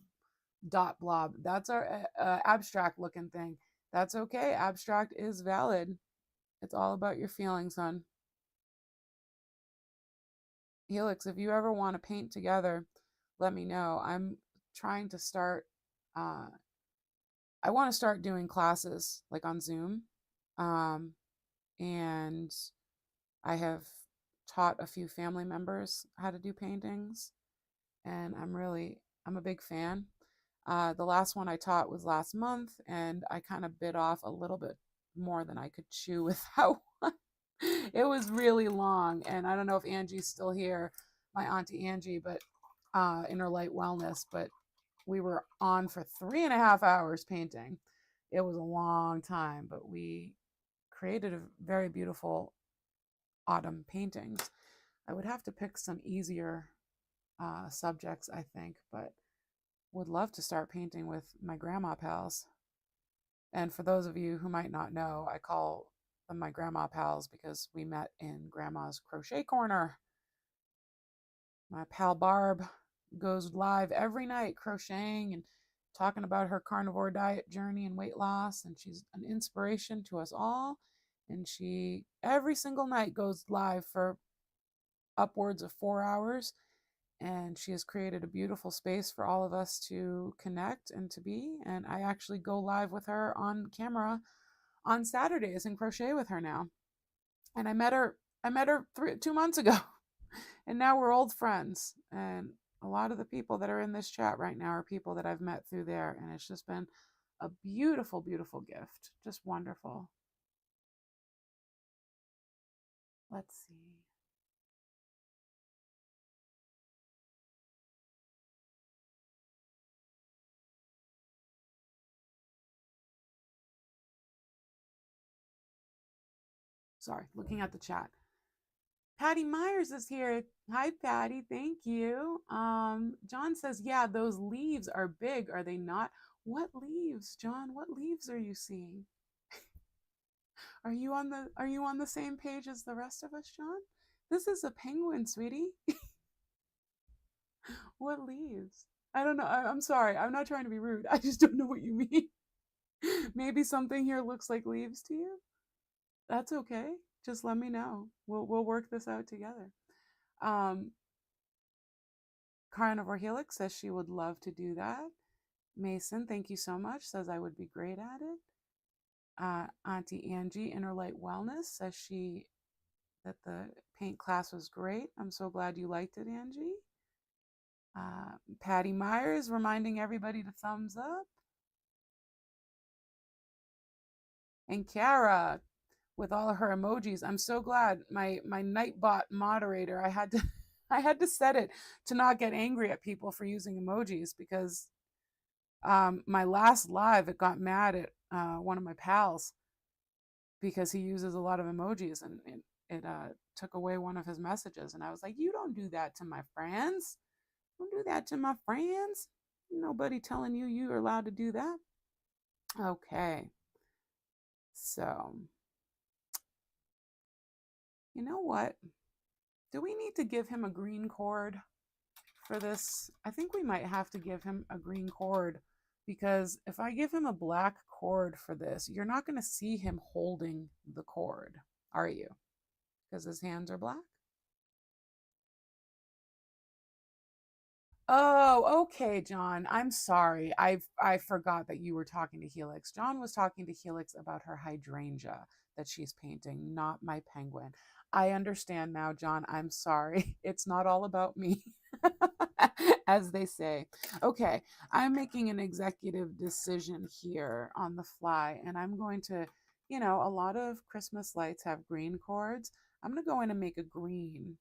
dot blob. That's our abstract looking thing. That's okay. Abstract is valid. It's all about your feelings, hon. Helix, if you ever want to paint together, let me know. I'm trying to start, I want to start doing classes like on Zoom. And I have taught a few family members how to do paintings, and I'm a big fan. The last one I taught was last month, and I kind of bit off a little bit more than I could chew with that one. It was really long, and I don't know if Angie's still here, my auntie Angie, but Inner Light Wellness, but we were on for 3.5 hours painting. It was a long time, but we created a very beautiful autumn paintings. I would have to pick some easier subjects, I think, but would love to start painting with my grandma pals. And for those of you who might not know, I call them my grandma pals because we met in Grandma's Crochet Corner. My pal Barb goes live every night crocheting and talking about her carnivore diet journey and weight loss, and she's an inspiration to us all. And she every single night goes live for upwards of 4 hours, and she has created a beautiful space for all of us to connect and to be. And I actually go live with her on camera on Saturdays and crochet with her now. And I met her 2 months ago, and now we're old friends. And a lot of the people that are in this chat right now are people that I've met through there, and it's just been a beautiful, beautiful gift. Just wonderful. Let's see. Sorry, looking at the chat. Patty Myers is here. Hi, Patty. Thank you. John says, yeah, those leaves are big, are they not? What leaves, John? What leaves are you seeing? Are you on the same page as the rest of us, John? This is a penguin, sweetie. What leaves? I don't know. I'm sorry. I'm not trying to be rude. I just don't know what you mean. Maybe something here looks like leaves to you. That's okay. Just let me know. We'll work this out together. Um, Carnivore Helix says she would love to do that. Mason, thank you so much, says I would be great at it. Auntie Angie, Inner Light Wellness, says that the paint class was great. I'm so glad you liked it, Angie. Patty Myers reminding everybody to thumbs up. And Kara with all of her emojis. I'm so glad my Nightbot moderator, I had to I had to set it to not get angry at people for using emojis, because my last live, it got mad at one of my pals because he uses a lot of emojis, and it took away one of his messages. And I was like, you don't do that to my friends. Don't do that to my friends. Nobody telling you you're allowed to do that. Okay. So, you know what? Do we need to give him a green cord for this? I think we might have to give him a green cord, because if I give him a black cord for this, you're not going to see him holding the cord, are you? Because his hands are black. Oh, okay, John. I'm sorry. I forgot that you were talking to Helix. John was talking to Helix about her hydrangea that she's painting, not my penguin. I understand now, John. I'm sorry. It's not all about me, as they say. Okay, I'm making an executive decision here on the fly, and I'm going to, a lot of Christmas lights have green cords. I'm going to go in and make a green.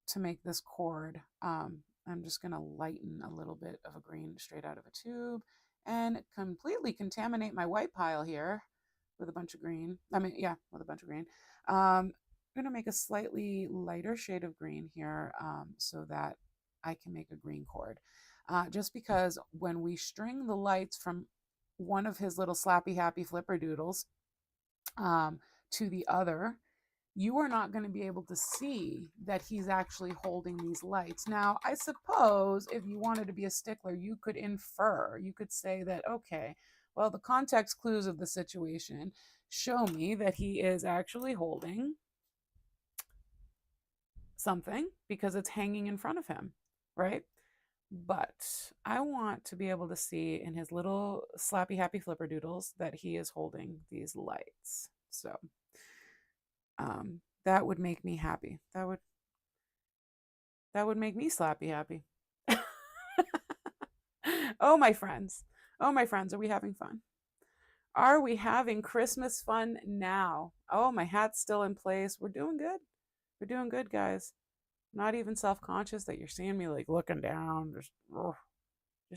To make this cord, I'm just going to lighten a little bit of a green straight out of a tube and completely contaminate my white pile here with a bunch of green. With a bunch of green. I'm going to make a slightly lighter shade of green here, so that I can make a green cord. Just because when we string the lights from one of his little slappy happy flipper doodles to the other, you are not going to be able to see that he's actually holding these lights. Now, I suppose if you wanted to be a stickler, you could infer, you could say that, okay, well, the context clues of the situation show me that he is actually holding something because it's hanging in front of him, right? But I want to be able to see in his little slappy happy flipper doodles that he is holding these lights. So that would make me happy. That would make me slappy happy. Oh, my friends. Oh, my friends, are we having fun? Are we having Christmas fun now? Oh, my hat's still in place. We're doing good. We're doing good, guys. Not even self-conscious that you're seeing me like looking down, just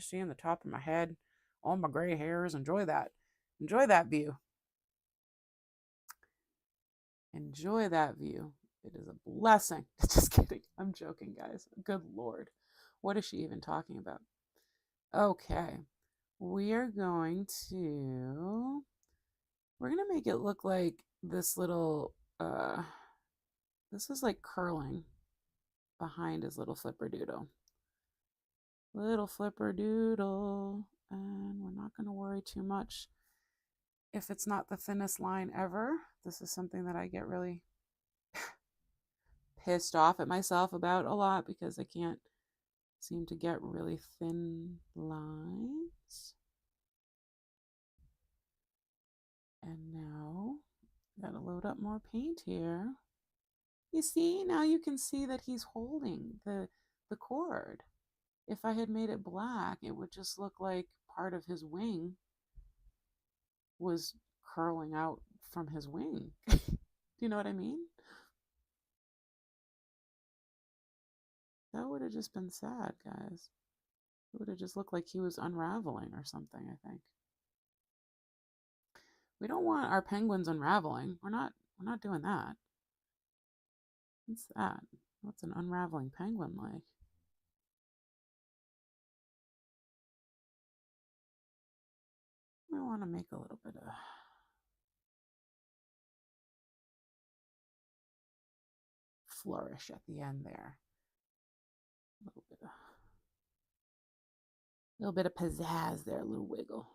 seeing the top of my head, all my gray hairs. Enjoy that. Enjoy that view. Enjoy that view. It is a blessing. Just kidding. I'm joking, guys. Good Lord. What is she even talking about? Okay. We're going to make it look like this little, this is like curling behind his little flipper doodle. Little flipper doodle. And we're not going to worry too much if it's not the thinnest line ever. This is something that I get really pissed off at myself about a lot because I can't seem to get really thin lines. And now, gotta load up more paint here. You see, now you can see that he's holding the cord. If I had made it black, it would just look like part of his wing was curling out from his wing. Do you know what I mean? That would have just been sad, guys. It would have just looked like he was unraveling or something, I think. We don't want our penguins unraveling. We're not doing that. What's that? What's an unraveling penguin like? We want to make a little bit of flourish at the end there. A little bit of pizzazz there, a little wiggle.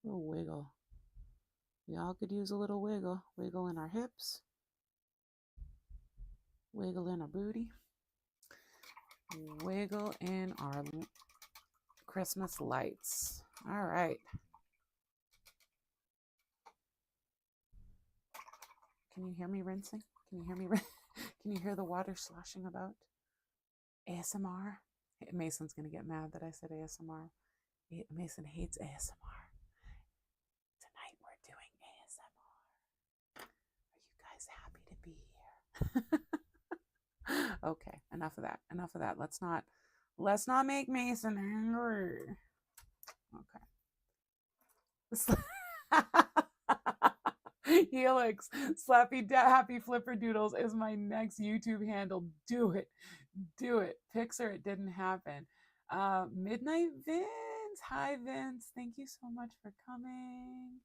A little wiggle. We all could use a little wiggle. Wiggle in our hips. Wiggle in our booty. Wiggle in our Christmas lights. All right. Can you hear me rinsing? Can you hear me? Can you hear the water sloshing about? ASMR? Mason's going to get mad that I said ASMR. Mason hates ASMR. Tonight we're doing ASMR. Are you guys happy to be here? Okay, enough of that. Enough of that. Let's not make Mason angry. Okay. Helix, Slappy Happy Flipper Doodles is my next YouTube handle. Do it. Do it. Pixar, it didn't happen. Midnight Vince. Hi, Vince. Thank you so much for coming.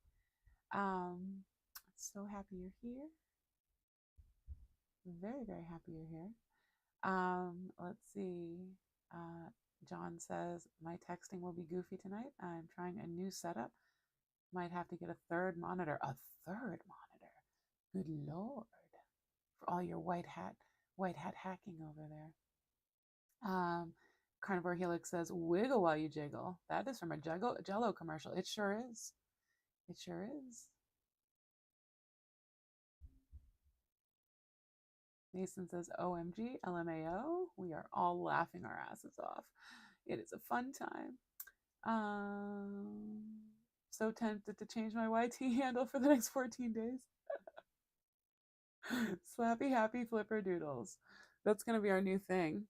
So happy you're here. Very, very happy you're here. Let's see. John says, my texting will be goofy tonight. I'm trying a new setup. Might have to get a third monitor. A third monitor. Good Lord. For all your white hat hacking over there. Carnivore Helix says, wiggle while you jiggle. That is from a Jello commercial. It sure is. It sure is. Mason says, OMG, LMAO. We are all laughing our asses off. It is a fun time. So tempted to change my YT handle for the next 14 days. Slappy Happy Flipper Doodles. That's going to be our new thing.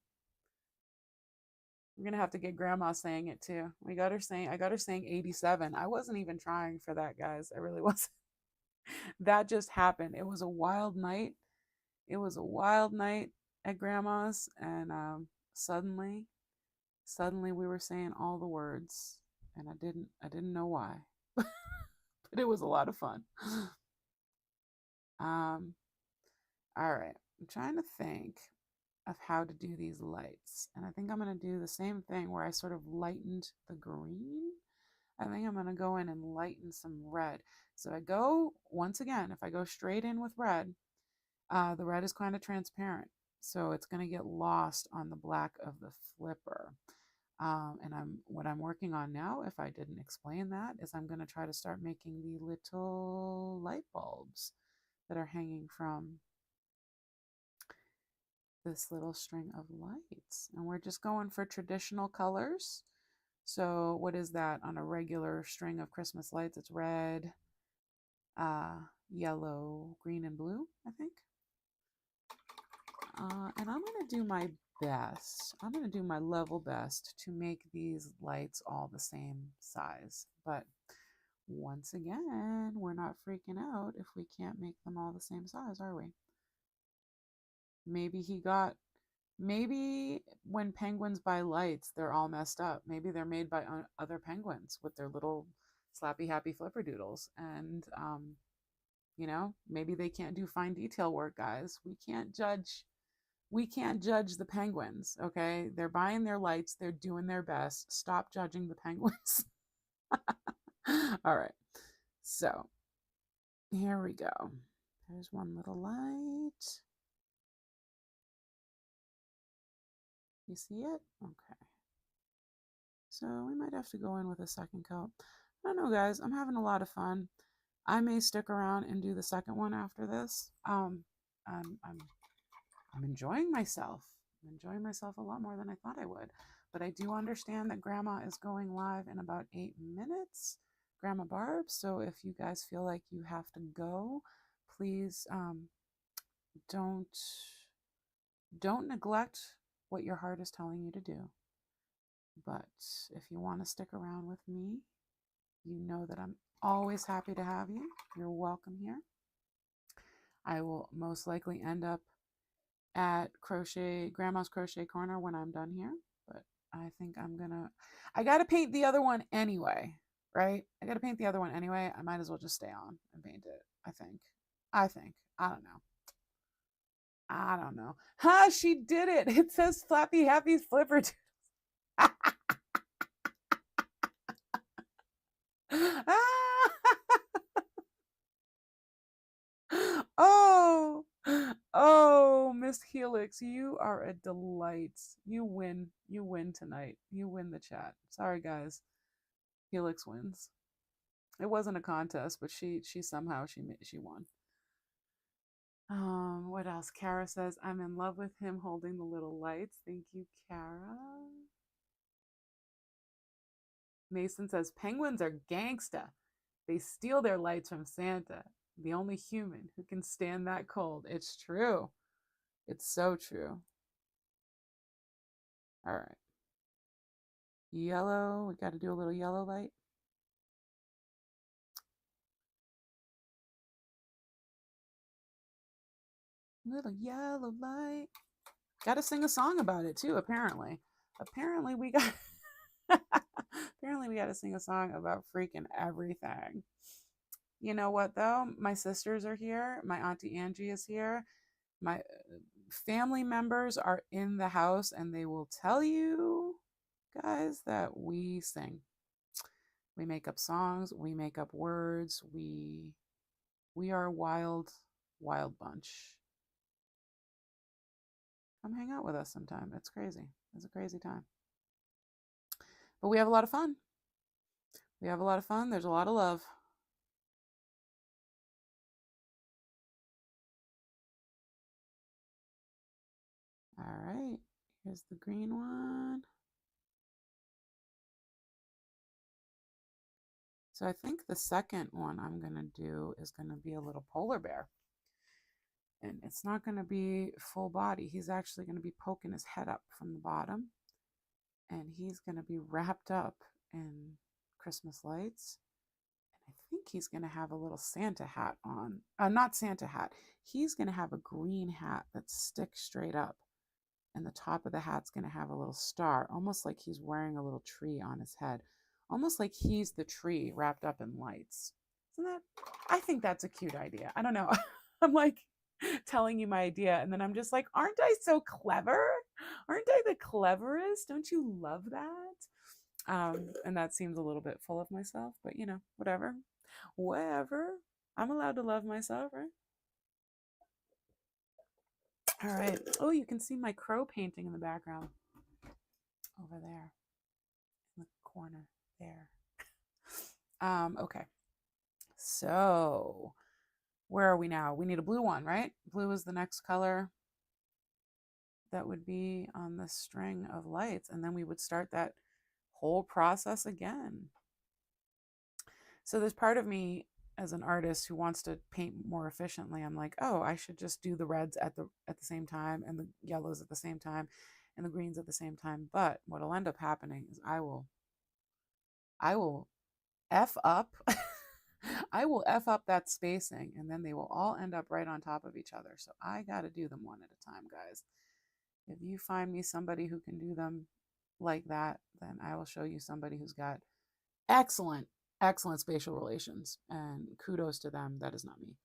We're going to have to get grandma saying it too. I got her saying 87. I wasn't even trying for that, guys. I really wasn't. That just happened. It was a wild night. It was a wild night at grandma's, and suddenly Suddenly we were saying all the words, and I didn't know why. But it was a lot of fun. Um, all right. I'm trying to think of how to do these lights. And I think I'm going to do the same thing where I sort of lightened the green. I think I'm going to go in and lighten some red. So I go, once again, if I go straight in with red, the red is kind of transparent. So it's going to get lost on the black of the flipper. And what I'm working on now, if I didn't explain that, is I'm going to try to start making the little light bulbs that are hanging from this little string of lights. And we're just going for traditional colors. So what is that on a regular string of Christmas lights? It's red, yellow, green, and blue, I think. And I'm going to do my best. I'm going to do my level best to make these lights all the same size. But once again, we're not freaking out if we can't make them all the same size, are we? Maybe when penguins buy lights, they're all messed up. Maybe they're made by other penguins with their little slappy happy flipperdoodles. And, you know, maybe they can't do fine detail work, guys. We can't judge the penguins, okay? They're buying their lights. They're doing their best. Stop judging the penguins. All right. So here we go. There's one little light. You see it? Okay. So we might have to go in with a second coat. I don't know, guys. I'm having a lot of fun. I may stick around and do the second one after this. I'm enjoying myself. I'm enjoying myself a lot more than I thought I would. But I do understand that Grandma is going live in about 8 minutes, Grandma Barb. So if you guys feel like you have to go, please don't neglect what your heart is telling you to do. But if you want to stick around with me, you know that I'm always happy to have you. You're welcome here. I will most likely end up at Grandma's Crochet Corner when I'm done here. But I think I got to paint the other one anyway, right? I got to paint the other one anyway. I might as well just stay on and paint it, I think. I don't know. I don't know. Ha, she did it. It says Flappy Happy Flipper. Oh, oh, Miss Helix, you are a delight. You win. You win tonight. You win the chat. Sorry, guys. Helix wins. It wasn't a contest, but she somehow she won. What else? Kara says, I'm in love with him holding the little lights. Thank you, Kara. Mason says, penguins are gangsta. They steal their lights from Santa, the only human who can stand that cold. It's true. It's so true. All right. Yellow. We got to do a little yellow light. Little yellow light. Got to sing a song about it too, apparently. Apparently we got apparently we got to sing a song about freaking everything. You know what though? My sisters are here. My Auntie Angie is here. My family members are in the house and they will tell you guys that we sing. We make up songs, we make up words, we are a wild bunch. Come hang out with us sometime. It's crazy. It's a crazy time. But we have a lot of fun. We have a lot of fun. There's a lot of love. All right. Here's the green one. So I think the second one I'm going to do is going to be a little polar bear. And it's not going to be full body. He's actually going to be poking his head up from the bottom. And he's going to be wrapped up in Christmas lights. And I think he's going to have a little Santa hat on. Not Santa hat. He's going to have a green hat that sticks straight up. And the top of the hat's going to have a little star, almost like he's wearing a little tree on his head, almost like he's the tree wrapped up in lights. Isn't that? I think that's a cute idea. I don't know. I'm like telling you my idea, and then I'm just like, aren't I so clever? Aren't I the cleverest? Don't you love that? And that seems a little bit full of myself, but you know, whatever. Whatever. I'm allowed to love myself, right? All right. Oh, you can see my crow painting in the background over there in the corner there. Okay. So where are we now? We need a blue one, right? Blue is the next color that would be on the string of lights. And then we would start that whole process again. So there's part of me as an artist who wants to paint more efficiently. I'm like, oh, I should just do the reds at the same time and the yellows at the same time and the greens at the same time. But what'll end up happening is I will F up. I will F up that spacing, and then they will all end up right on top of each other. So I got to do them one at a time, guys. If you find me somebody who can do them like that, then I will show you somebody who's got excellent, excellent spatial relations. And kudos to them. That is not me.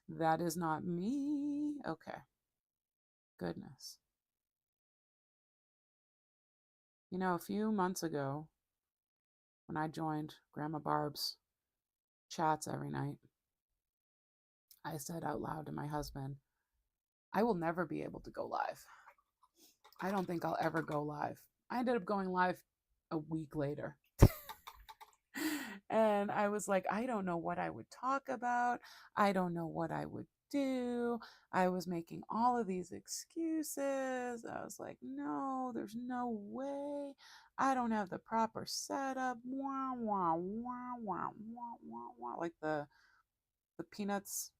That is not me. Okay. Goodness. You know, a few months ago, when I joined Grandma Barb's chats every night, I said out loud to my husband, I will never be able to go live. I don't think I'll ever go live. I ended up going live a week later. And I was like, I don't know what I would talk about. I don't know what I would do. I was making all of these excuses. I was like, no, there's no way. I don't have the proper setup. Wah, wah, wah, wah, wah, wah, wah. Like the Peanuts,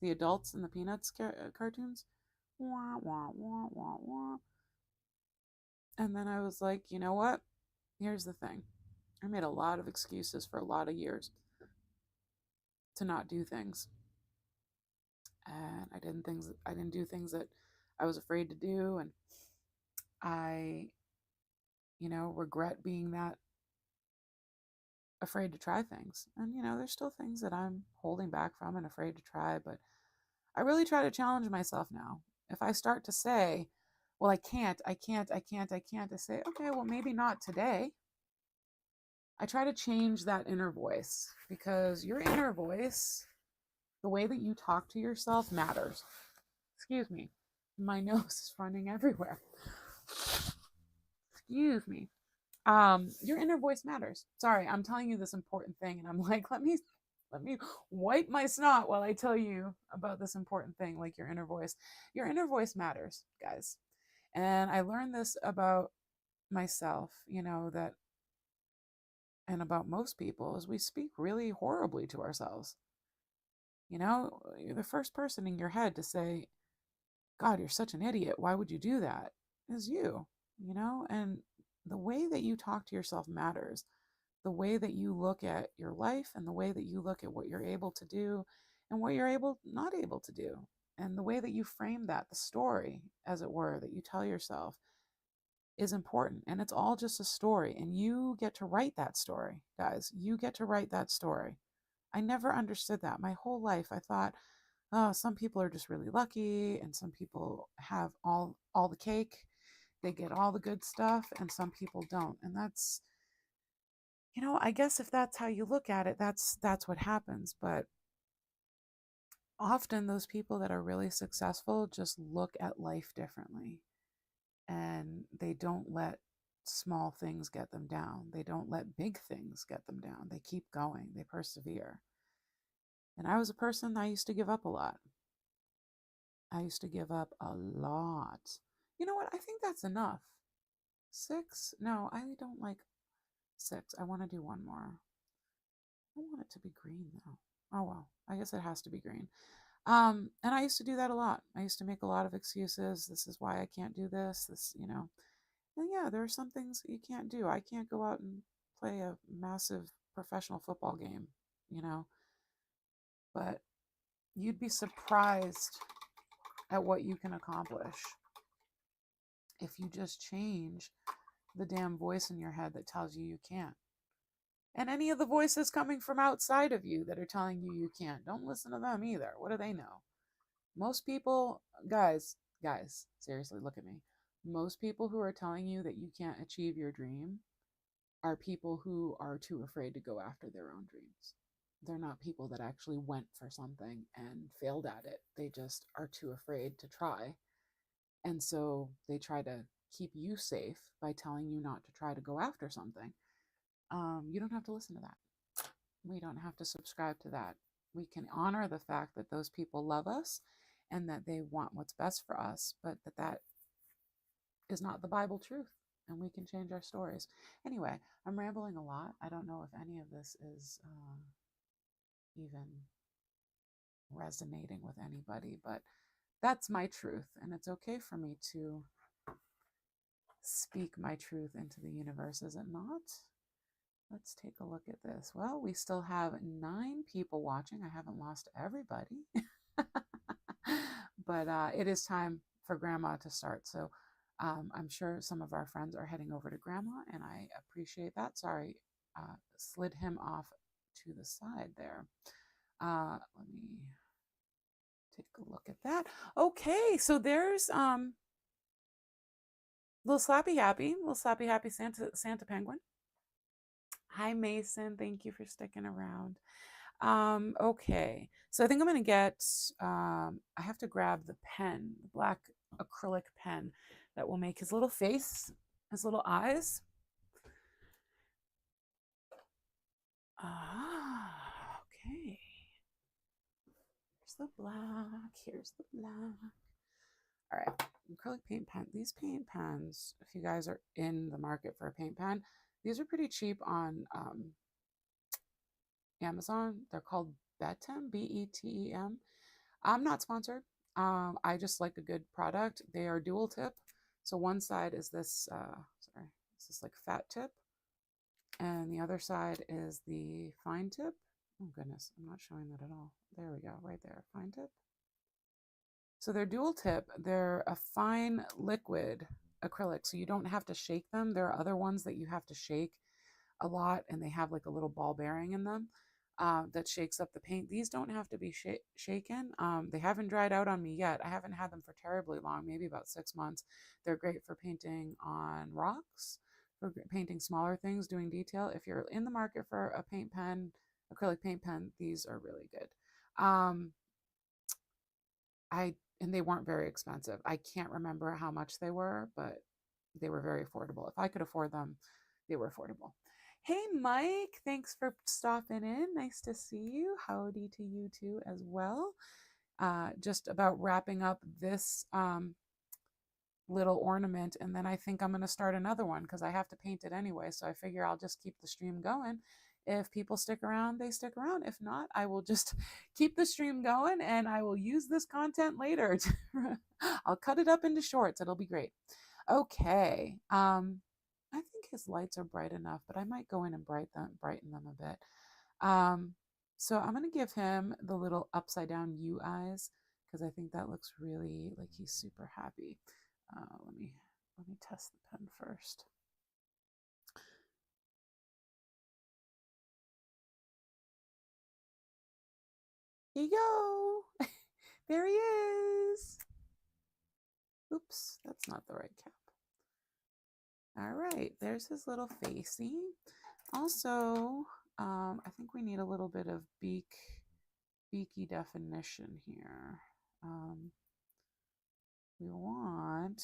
the adults in the Peanuts cartoons. Wah, wah, wah, wah, wah. And then I was like, you know what? Here's the thing. I made a lot of excuses for a lot of years to not do things. And I didn't do things that I was afraid to do, and I, you know, regret being that afraid to try things. And you know, there's still things that I'm holding back from and afraid to try, but I really try to challenge myself now. If I start to say, well, I can't, I say, okay, well, maybe not today. I try to change that inner voice, because your inner voice, the way that you talk to yourself, matters. Excuse me. My nose is running everywhere. Excuse me. Your inner voice matters. Sorry, I'm telling you this important thing, and I'm like, let me wipe my snot while I tell you about this important thing, like your inner voice. Your inner voice matters, guys. And I learned this about myself, you know, that, and about most people, is we speak really horribly to ourselves. You know, you're the first person in your head to say, God, you're such an idiot. Why would you do that? Is you, you know? And the way that you talk to yourself matters. The way that you look at your life, and the way that you look at what you're able to do and what you're not able to do. And the way that you frame that, the story, as it were, that you tell yourself, is important. And it's all just a story. And you get to write that story, guys. You get to write that story. I never understood that. My whole life, I thought, oh, some people are just really lucky, and some people have all the cake. They get all the good stuff, and some people don't. And that's, you know, I guess if that's how you look at it, that's what happens. But often those people that are really successful just look at life differently, and they don't let small things get them down. They don't let big things get them down. They keep going. They persevere. And I was a person, I used to give up a lot. I used to give up a lot. You know what? I think that's enough. 6? No, I don't like 6. I want to do one more. I want it to be green though. Oh well, I guess it has to be green. And I used to do that a lot. I used to make a lot of excuses. This is why I can't do this. This, you know. And yeah, there are some things that you can't do. I can't go out and play a massive professional football game, you know. But you'd be surprised at what you can accomplish if you just change the damn voice in your head that tells you you can't. And any of the voices coming from outside of you that are telling you you can't, don't listen to them either. What do they know? Most people, guys, seriously, look at me. Most people who are telling you that you can't achieve your dream are people who are too afraid to go after their own dreams. They're not people that actually went for something and failed at it. They just are too afraid to try. And so they try to keep you safe by telling you not to try to go after something. You don't have to listen to that. We don't have to subscribe to that. We can honor the fact that those people love us and that they want what's best for us, but that is not the Bible truth, and we can change our stories. Anyway, I'm rambling a lot. I don't know if any of this is even resonating with anybody, but that's my truth, and it's okay for me to speak my truth into the universe, is it not? Let's take a look at this. Well, we still have 9 people watching. I haven't lost everybody. But it is time for Grandma to start. So I'm sure some of our friends are heading over to Grandma, and I appreciate that. Sorry, slid him off to the side there. Let me take a look at that. Okay, so there's little Slappy Happy Santa Penguin. Hi, Mason. Thank you for sticking around. Okay, so I think I'm going to get, I have to grab the pen, the black acrylic pen that will make his little face, his little eyes. Okay. Here's the black, here's the black. All right, acrylic paint pen. These paint pens, if you guys are in the market for a paint pen, these are pretty cheap on Amazon. They're called Betem, Betem. I'm not sponsored. I just like a good product. They are dual tip. So one side is this, this is like fat tip. And the other side is the fine tip. Oh goodness, I'm not showing that at all. There we go, right there, fine tip. So they're dual tip. They're a fine liquid acrylic, so you don't have to shake them. There are other ones that you have to shake a lot, and they have like a little ball bearing in them that shakes up the paint. These don't have to be shaken. They haven't dried out on me yet. I haven't had them for terribly long, maybe about 6 months. They're great for painting on rocks, for painting smaller things, doing detail. If you're in the market for a paint pen, acrylic paint pen, these are really good. And they weren't very expensive. I can't remember how much they were, but they were very affordable. If I could afford them, they were affordable. Hey, Mike, thanks for stopping in. Nice to see you. Howdy to you too as well. Just about wrapping up this little ornament, and then I think I'm going to start another one because I have to paint it anyway. So I figure I'll just keep the stream going. If people stick around, they stick around. If not, I will just keep the stream going, and I will use this content later. I'll cut it up into shorts. It'll be great. Okay. I think his lights are bright enough, but I might go in and brighten them a bit. So I'm going to give him the little upside down U eyes because I think that looks really like he's super happy. Let me test the pen first. Here you go. There he is. Oops, that's not the right cap. All right, there's his little facey. Also, I think we need a little bit of beaky definition here. We want,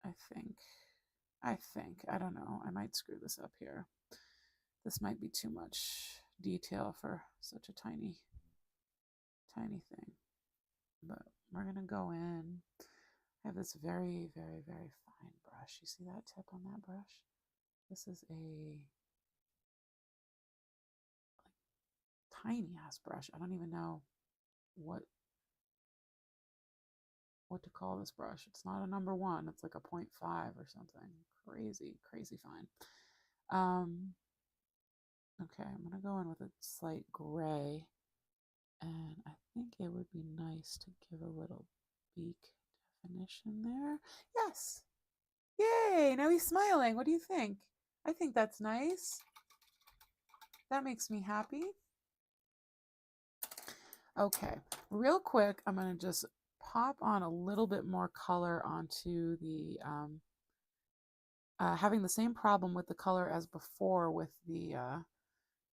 I think, I don't know, I might screw this up here. This might be too much detail for such a tiny thing. But we're gonna go in. I have this very, very, very fine brush. You see that tip on that brush? This is a tiny ass brush. I don't even know what to call this brush. It's not a number 1. It's like a 0.5 or something. Crazy fine. Okay, I'm gonna go in with a slight gray, and I think it would be nice to give a little beak finish in there. Yes. Yay, now he's smiling. What do you think? I think that's nice. That makes me happy. Okay, real quick, I'm going to just pop on a little bit more color onto the, having the same problem with the color as before with the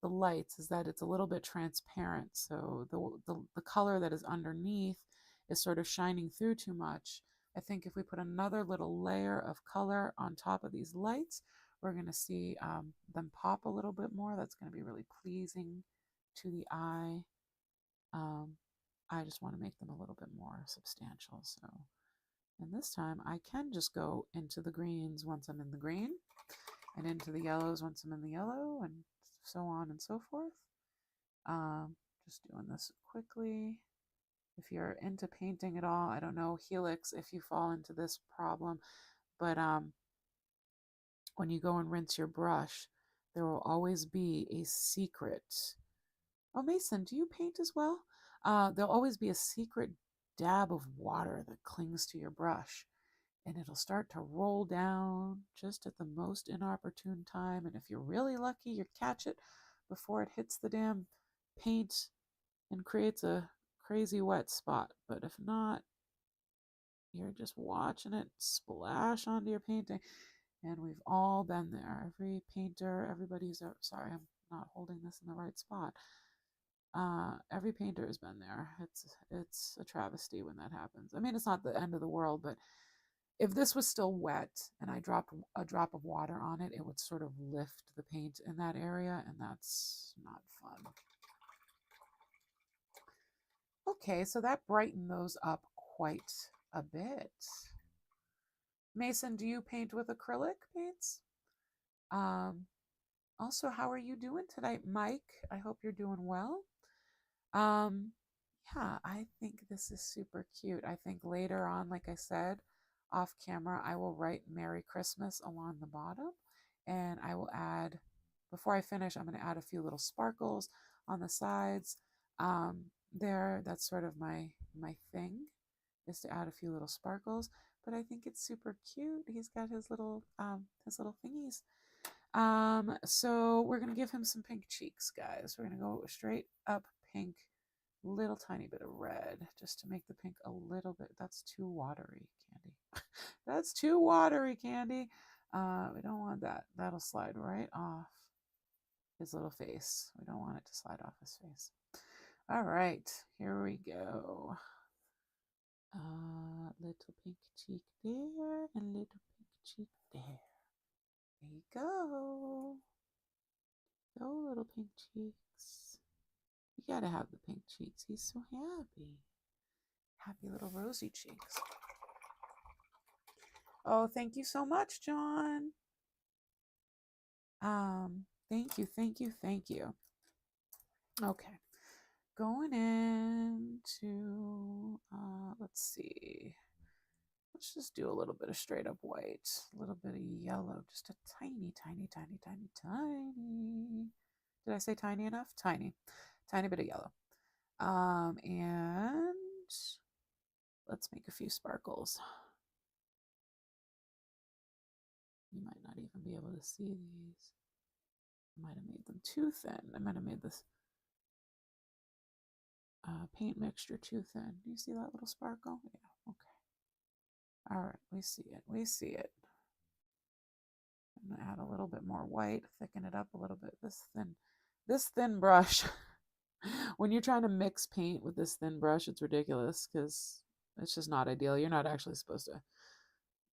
lights is that it's a little bit transparent. So the color that is underneath is sort of shining through too much. I think if we put another little layer of color on top of these lights, we're going to see them pop a little bit more. That's going to be really pleasing to the eye. I just want to make them a little bit more substantial. So, and this time I can just go into the greens once I'm in the green and into the yellows once I'm in the yellow and so on and so forth. Just doing this quickly. If you're into painting at all, I don't know, Helix, if you fall into this problem, but when you go and rinse your brush, there will always be a secret. Oh, Mason, do you paint as well? There'll always be a secret dab of water that clings to your brush, and it'll start to roll down just at the most inopportune time. And if you're really lucky, you catch it before it hits the damn paint and creates a crazy wet spot. But if not, you're just watching it splash onto your painting. And we've all been there. Every painter, everybody's, sorry, I'm not holding this in the right spot. Every painter has been there. It's a travesty when that happens. I mean, it's not the end of the world, but if this was still wet and I dropped a drop of water on it, it would sort of lift the paint in that area, and that's not fun. Okay, so that brightened those up quite a bit. Mason, do you paint with acrylic paints? Also, how are you doing tonight, Mike? I hope you're doing well. Um, yeah, I think this is super cute. I think later on, like I said, off camera, I will write Merry Christmas along the bottom, and I will add, before I finish, I'm going to add a few little sparkles on the sides. There, that's sort of my thing, is to add a few little sparkles. But I think it's super cute. He's got his little thingies. So we're gonna give him some pink cheeks, guys. We're gonna go straight up pink, little tiny bit of red, just to make the pink a little bit. That's too watery, Candy. That's too watery, Candy. We don't want that. That'll slide right off his little face. We don't want it to slide off his face. All right, here we go. Little pink cheek there and little pink cheek there. There you go. Go, little pink cheeks. You gotta have the pink cheeks. He's so happy. Happy little rosy cheeks. Oh, thank you so much, John. Thank you, thank you, thank you. Okay. Going into, let's see. Let's just do a little bit of straight up white, a little bit of yellow, just a tiny, tiny, tiny, tiny, tiny. Did I say tiny enough? Tiny. Tiny bit of yellow. And let's make a few sparkles. You might not even be able to see these. I might have made them too thin. I might have made this paint mixture too thin. Do you see that little sparkle? Yeah, okay. All right, we see it. We see it. I'm gonna add a little bit more white, thicken it up a little bit. This thin brush, when you're trying to mix paint with this thin brush, it's ridiculous because it's just not ideal. You're not actually supposed to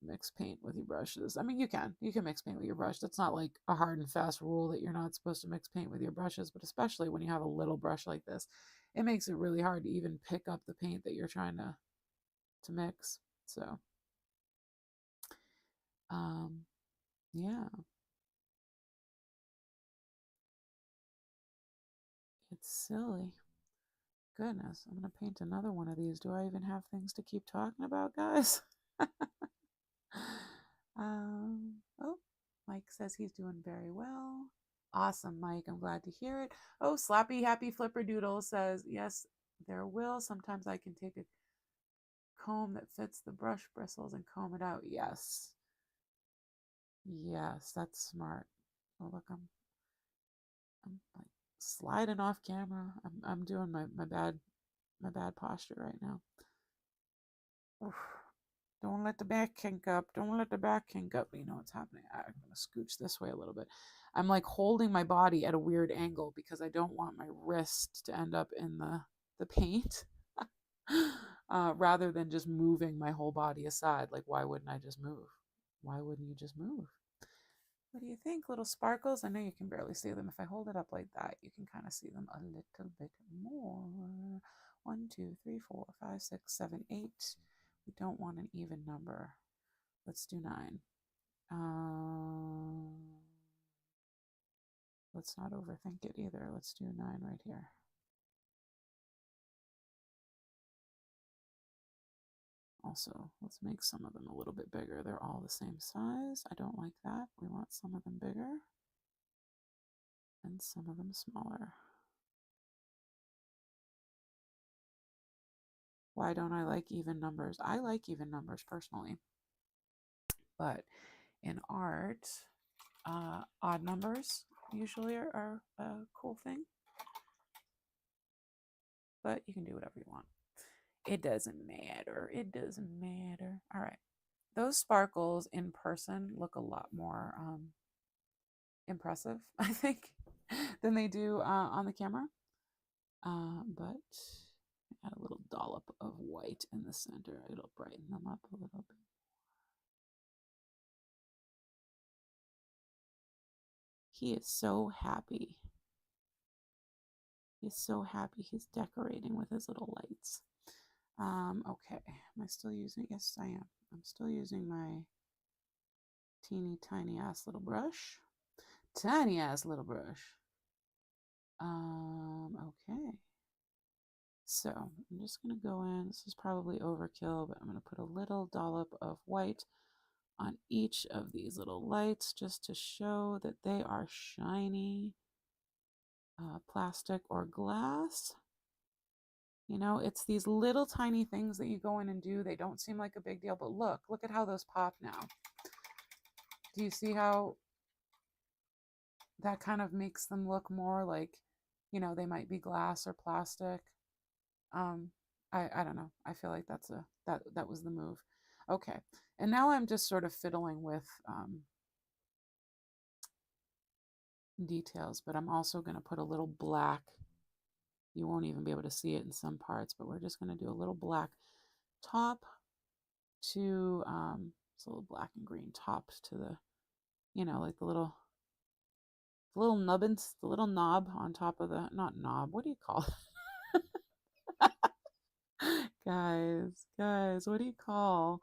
mix paint with your brushes. I mean, you can mix paint with your brush. That's not like a hard and fast rule that you're not supposed to mix paint with your brushes, but especially when you have a little brush like this, it makes it really hard to even pick up the paint that you're trying to mix. So, yeah, it's silly. Goodness, I'm gonna paint another one of these. Do I even have things to keep talking about, guys? Oh, Mike says he's doing very well. Awesome, Mike. I'm glad to hear it. Oh, Slappy Happy Flipper Doodle says, yes, there will. Sometimes I can take a comb that fits the brush bristles and comb it out. Yes. Yes, that's smart. Oh, look, I'm like sliding off camera. I'm doing my bad posture right now. Oof. Don't let the back kink up. Don't let the back kink up. You know what's happening. I'm gonna scooch this way a little bit. I'm like holding my body at a weird angle because I don't want my wrist to end up in the paint. Rather than just moving my whole body aside. Like, why wouldn't I just move? Why wouldn't you just move? What do you think, little sparkles? I know you can barely see them. If I hold it up like that, you can kind of see them a little bit more. 1, 2, 3, 4, 5, 6, 7, 8. We don't want an even number. Let's do 9. Let's not overthink it either. Let's do 9 right here. Also, let's make some of them a little bit bigger. They're all the same size. I don't like that. We want some of them bigger and some of them smaller. Why don't I like even numbers? I like even numbers personally. But in art, odd numbers usually are a cool thing. But you can do whatever you want. It doesn't matter. It doesn't matter. All right. Those sparkles in person look a lot more impressive, I think, than they do on the camera. But add a little dollop of white in the center. It'll brighten them up a little bit. He is so happy. He's so happy. He's decorating with his little lights. Okay. Am I still using? Yes, I am. I'm still using my teeny tiny ass little brush. Tiny ass little brush. Okay. So I'm just going to go in. This is probably overkill, but I'm going to put a little dollop of white on each of these little lights just to show that they are shiny plastic or glass. You know, it's these little tiny things that you go in and do. They don't seem like a big deal, but look at how those pop now. Do you see how that kind of makes them look more like, you know, they might be glass or plastic? I don't know. I feel like that was the move. Okay. And now I'm just sort of fiddling with details, but I'm also going to put a little black. You won't even be able to see it in some parts, but we're just going to do a little black top to, it's a little black and green top to the, you know, like the little nubbins, the little knob on top of the, not knob, what do you call it? Guys, what do you call?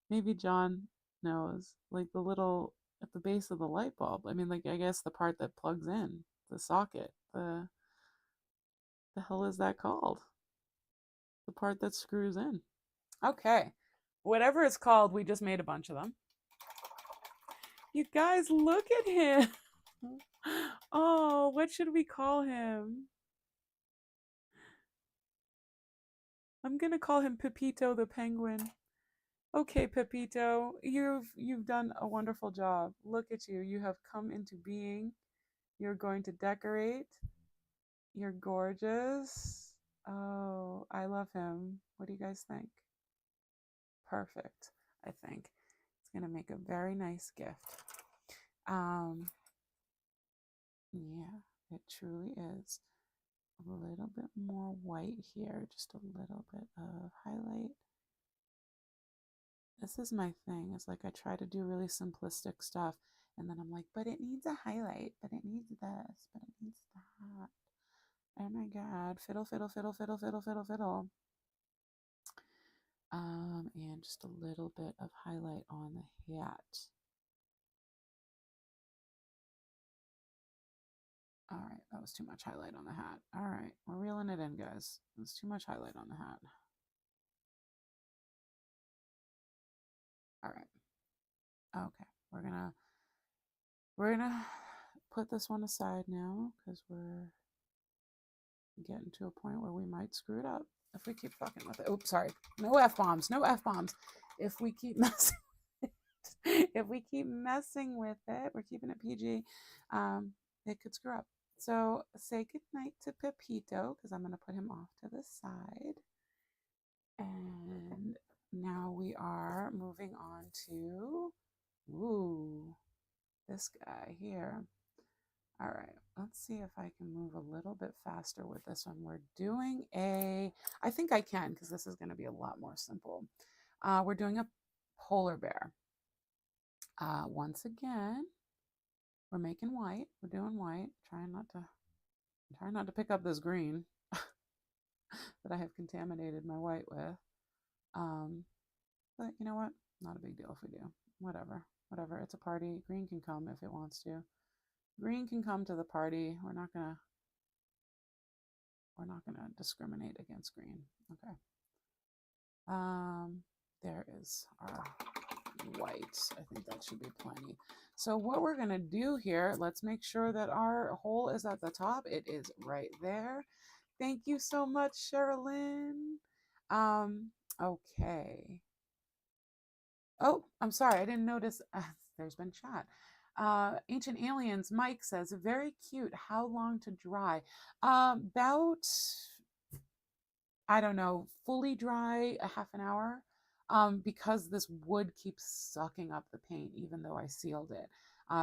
Maybe John knows. Like the little, at the base of the light bulb. I mean, like, I guess the part that plugs in, the socket. The hell is that called? The part that screws in. Okay. Whatever it's called, we just made a bunch of them. You guys, look at him. Oh, what should we call him? I'm gonna call him Pepito the Penguin. Okay, Pepito, you've done a wonderful job. Look at you. You have come into being. You're going to decorate. You're gorgeous. Oh, I love him. What do you guys think? Perfect, I think. It's going to make a very nice gift. Yeah, it truly is. A little bit more white here, just a little bit of highlight. This is my thing. It's like I try to do really simplistic stuff, and then I'm like, but it needs a highlight, but it needs this, but it needs that. Oh my God, fiddle, fiddle, fiddle, fiddle, fiddle, fiddle, fiddle. And just a little bit of highlight on the hat. All right, that was too much highlight on the hat. All right, we're reeling it in, guys. There's too much highlight on the hat. All right. Okay, we're gonna put this one aside now because we're getting to a point where we might screw it up. if we keep fucking with it. Oops, sorry. No F-bombs. No F-bombs. If we keep messing if we keep messing with it, we're keeping it PG, it could screw up. So say goodnight to Pepito, because I'm going to put him off to the side. And now we are moving on to, ooh, this guy here. All right, let's see if I can move a little bit faster with this one. We're doing I think I can, because this is going to be a lot more simple. We're doing a polar bear. Once again, we're making white. We're doing white. Trying not to pick up this green that I have contaminated my white with. But you know what? Not a big deal if we do. Whatever. It's a party. Green can come if it wants to. Green can come to the party. We're not gonna discriminate against green. Okay. There is our white. I think that should be plenty. So what we're gonna do here, let's make sure that our hole is at the top. It is right there. Thank you so much, Sherilyn. Okay. Oh, I'm sorry. I didn't notice. There's been chat. Ancient Aliens, Mike says, very cute. How long to dry? About, I don't know, fully dry, a half an hour. Because this wood keeps sucking up the paint, even though I sealed it.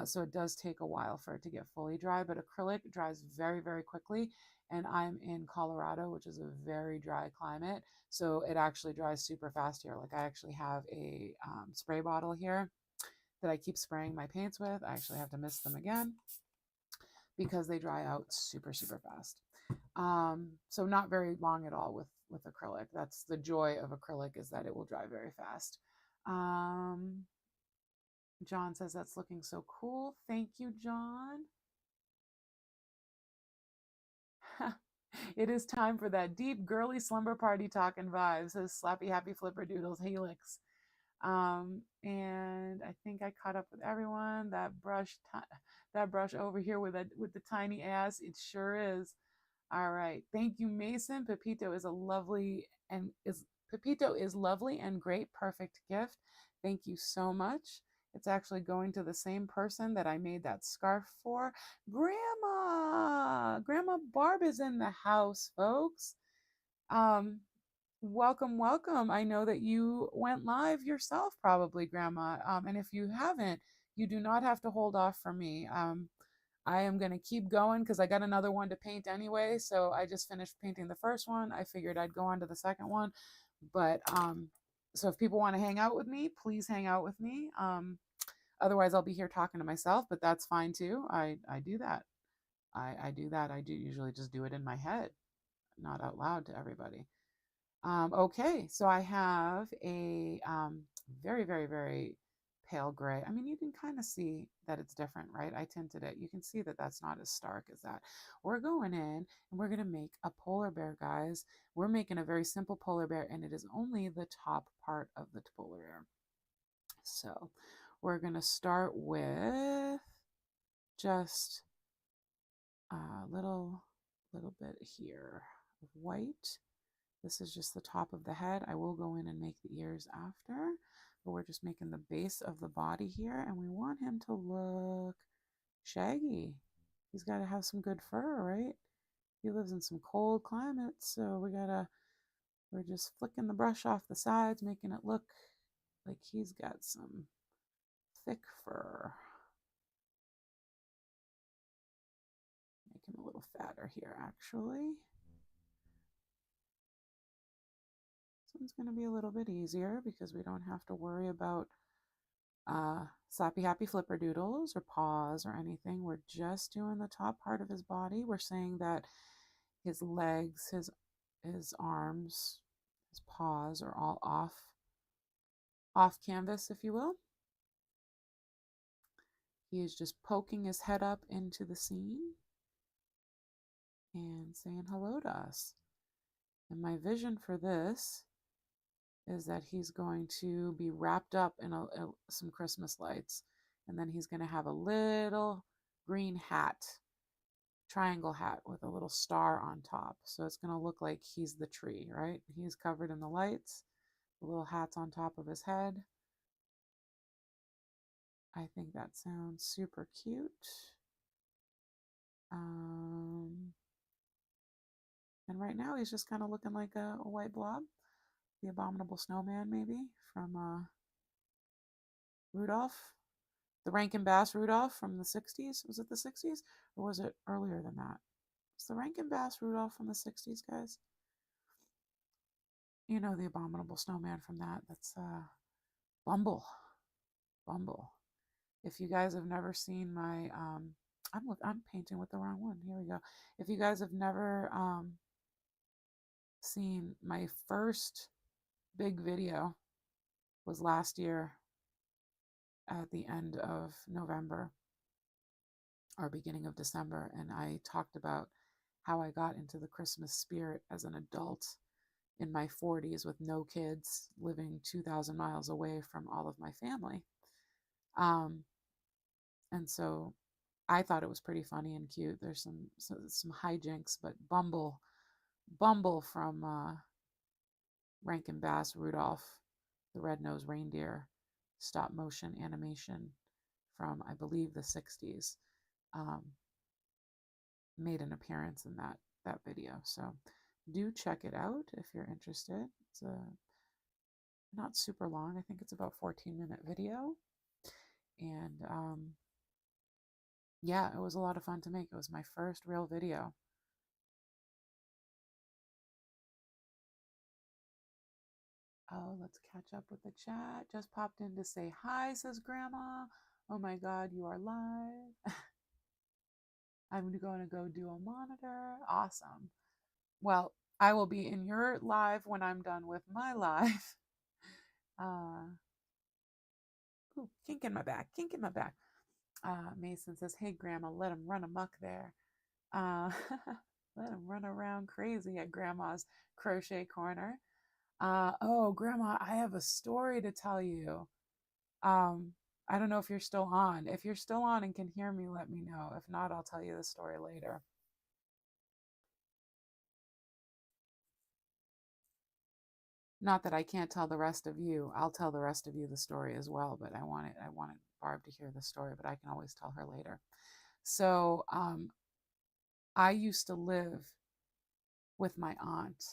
So it does take a while for it to get fully dry, but acrylic dries very, very quickly. And I'm in Colorado, which is a very dry climate. So it actually dries super fast here. Like I actually have a spray bottle here that I keep spraying my paints with. I actually have to mist them again because they dry out super, super fast. So not very long at all with acrylic. That's the joy of acrylic, is that it will dry very fast. John says that's looking so cool. Thank you, John. It is time for that deep girly slumber party talking vibes, says Slappy Happy Flipper Doodles Helix. And I think I caught up with everyone. That brush over here with the tiny ass, it sure is. All right, thank you, Mason. Pepito is lovely and great, perfect gift. Thank you so much. It's actually going to the same person that I made that scarf for. Grandma Barb is in the house, folks. Welcome, welcome. I know that you went live yourself, probably, Grandma. And if you haven't, you do not have to hold off for me. I am going to keep going because I got another one to paint anyway. So I just finished painting the first one. I figured I'd go on to the second one. But so if people want to hang out with me, please hang out with me. Otherwise, I'll be here talking to myself, but that's fine too. I do that. I do that. I do usually just do it in my head, not out loud to everybody. Okay, so I have a very, very, very pale gray. I mean, you can kind of see that it's different, right? I tinted it. You can see that that's not as stark as that. We're going in and we're going to make a polar bear, guys. We're making a very simple polar bear, and it is only the top part of the polar bear. So we're going to start with just a little bit here of white. This is just the top of the head. I will go in and make the ears after, but we're just making the base of the body here, and we want him to look shaggy. He's got to have some good fur, right? He lives in some cold climates, so we're just flicking the brush off the sides, making it look like he's got some thick fur. Make him a little fatter here, actually. This one's going to be a little bit easier because we don't have to worry about Slappy Happy Flipper Doodles or paws or anything. We're just doing the top part of his body. We're saying that his legs, his arms, his paws are all off canvas, if you will. He is just poking his head up into the scene and saying hello to us. And my vision for this is that he's going to be wrapped up in some Christmas lights, and then he's going to have a little green hat triangle hat with a little star on top. So it's going to look like he's the tree, right? He's covered in the lights. The little hat's on top of his head. I think that sounds super cute. And right now he's just kind of looking like a white blob. The abominable snowman, maybe, from Rudolph. The Rankin Bass Rudolph from the 60s. Was it the 60s? Or was it earlier than that? Was the Rankin Bass Rudolph from the 60s, guys? You know the abominable snowman from that. That's Bumble. Bumble. If you guys have never seen my I'm painting with the wrong one. Here we go. If you guys have never seen my first big video, was last year at the end of November or beginning of December, and I talked about how I got into the Christmas spirit as an adult in my 40s with no kids, living 2,000 miles away from all of my family. And so I thought it was pretty funny and cute. There's some hijinks, but Bumble from Rankin Bass Rudolph, the Red-Nosed Reindeer, stop motion animation from, I believe, the 60s, made an appearance in that video. So do check it out if you're interested. It's not super long. I think it's about 14-minute video. And yeah, it was a lot of fun to make. It was my first real video. Oh, let's catch up with the chat. Just popped in to say hi, says Grandma. Oh my God, you are live. I'm going to go do a monitor. Awesome. Well, I will be in your live when I'm done with my live. Ooh, kink in my back, kink in my back. Mason says, hey, Grandma, let him run amok there. Let him run around crazy at Grandma's crochet corner. Oh, Grandma, I have a story to tell you. I don't know if you're still on. If you're still on and can hear me, let me know. If not, I'll tell you the story later. Not that I can't tell the rest of you. I'll tell the rest of you the story as well, but I wanted Barb to hear the story, but I can always tell her later. So I used to live with my aunt.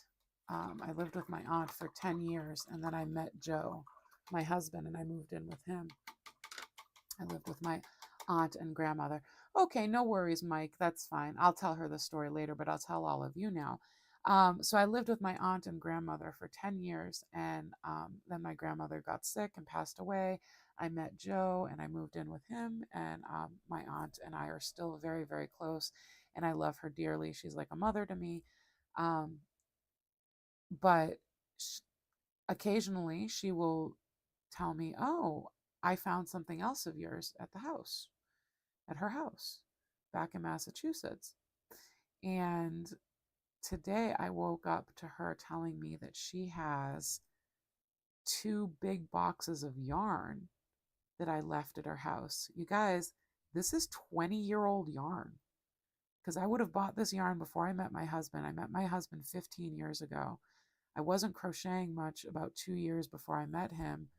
I lived with my aunt for 10 years, and then I met Joe, my husband, and I moved in with him. I lived with my aunt and grandmother. Okay, no worries, Mike. That's fine. I'll tell her the story later, but I'll tell all of you now. So I lived with my aunt and grandmother for 10 years, and then my grandmother got sick and passed away. I met Joe, and I moved in with him, and my aunt and I are still very, very close, and I love her dearly. She's like a mother to me. But occasionally she will tell me, oh, I found something else of yours at the house, at her house back in Massachusetts. And today I woke up to her telling me that she has 2 big boxes of yarn that I left at her house. You guys, this is 20-year-old yarn, because I would have bought this yarn before I met my husband. I met my husband 15 years ago. I wasn't crocheting much about 2 years before I met him.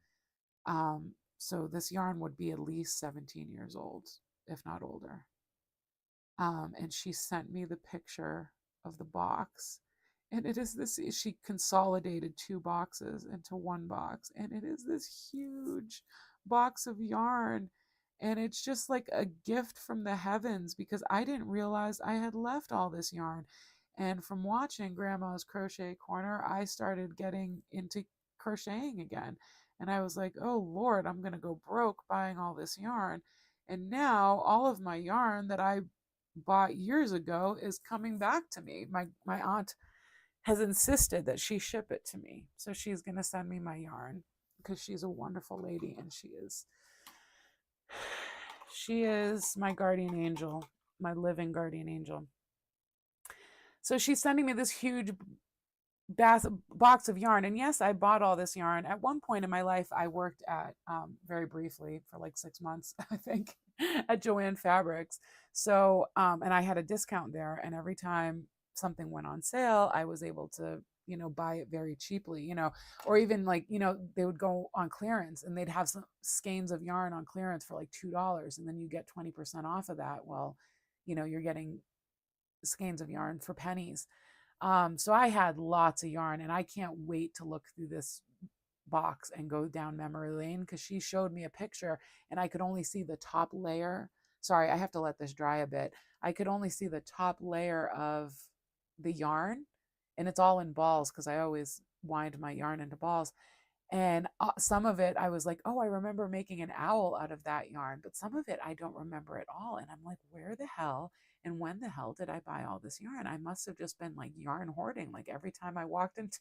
So this yarn would be at least 17 years old, if not older. And she sent me the picture of the box. And it is this, she consolidated 2 boxes into 1 box. And it is this huge box of yarn. And it's just like a gift from the heavens, because I didn't realize I had left all this yarn. And from watching Grandma's Crochet Corner, I started getting into crocheting again. And I was like, oh Lord, I'm going to go broke buying all this yarn. And now all of my yarn that I bought years ago is coming back to me. My aunt has insisted that she ship it to me. So she's going to send me my yarn, because she's a wonderful lady, and she is my guardian angel, my living guardian angel. So she's sending me this huge box of yarn. And yes, I bought all this yarn. At one point in my life, I worked at, very briefly for like 6 months, I think, at Joann Fabrics. So, and I had a discount there, and every time something went on sale, I was able to, buy it very cheaply, or even like, they would go on clearance and they'd have some skeins of yarn on clearance for like $2, and then you get 20% off of that. Well, you're getting skeins of yarn for pennies. So I had lots of yarn, and I can't wait to look through this box and go down memory lane, because she showed me a picture and I could only see the top layer. Sorry, I have to let this dry a bit. I could only see the top layer of the yarn, and it's all in balls because I always wind my yarn into balls. And some of it, I was like, oh, I remember making an owl out of that yarn, but some of it, I don't remember at all. And I'm like, where the hell and when the hell did I buy all this yarn? I must have just been like yarn hoarding. Like every time I walked into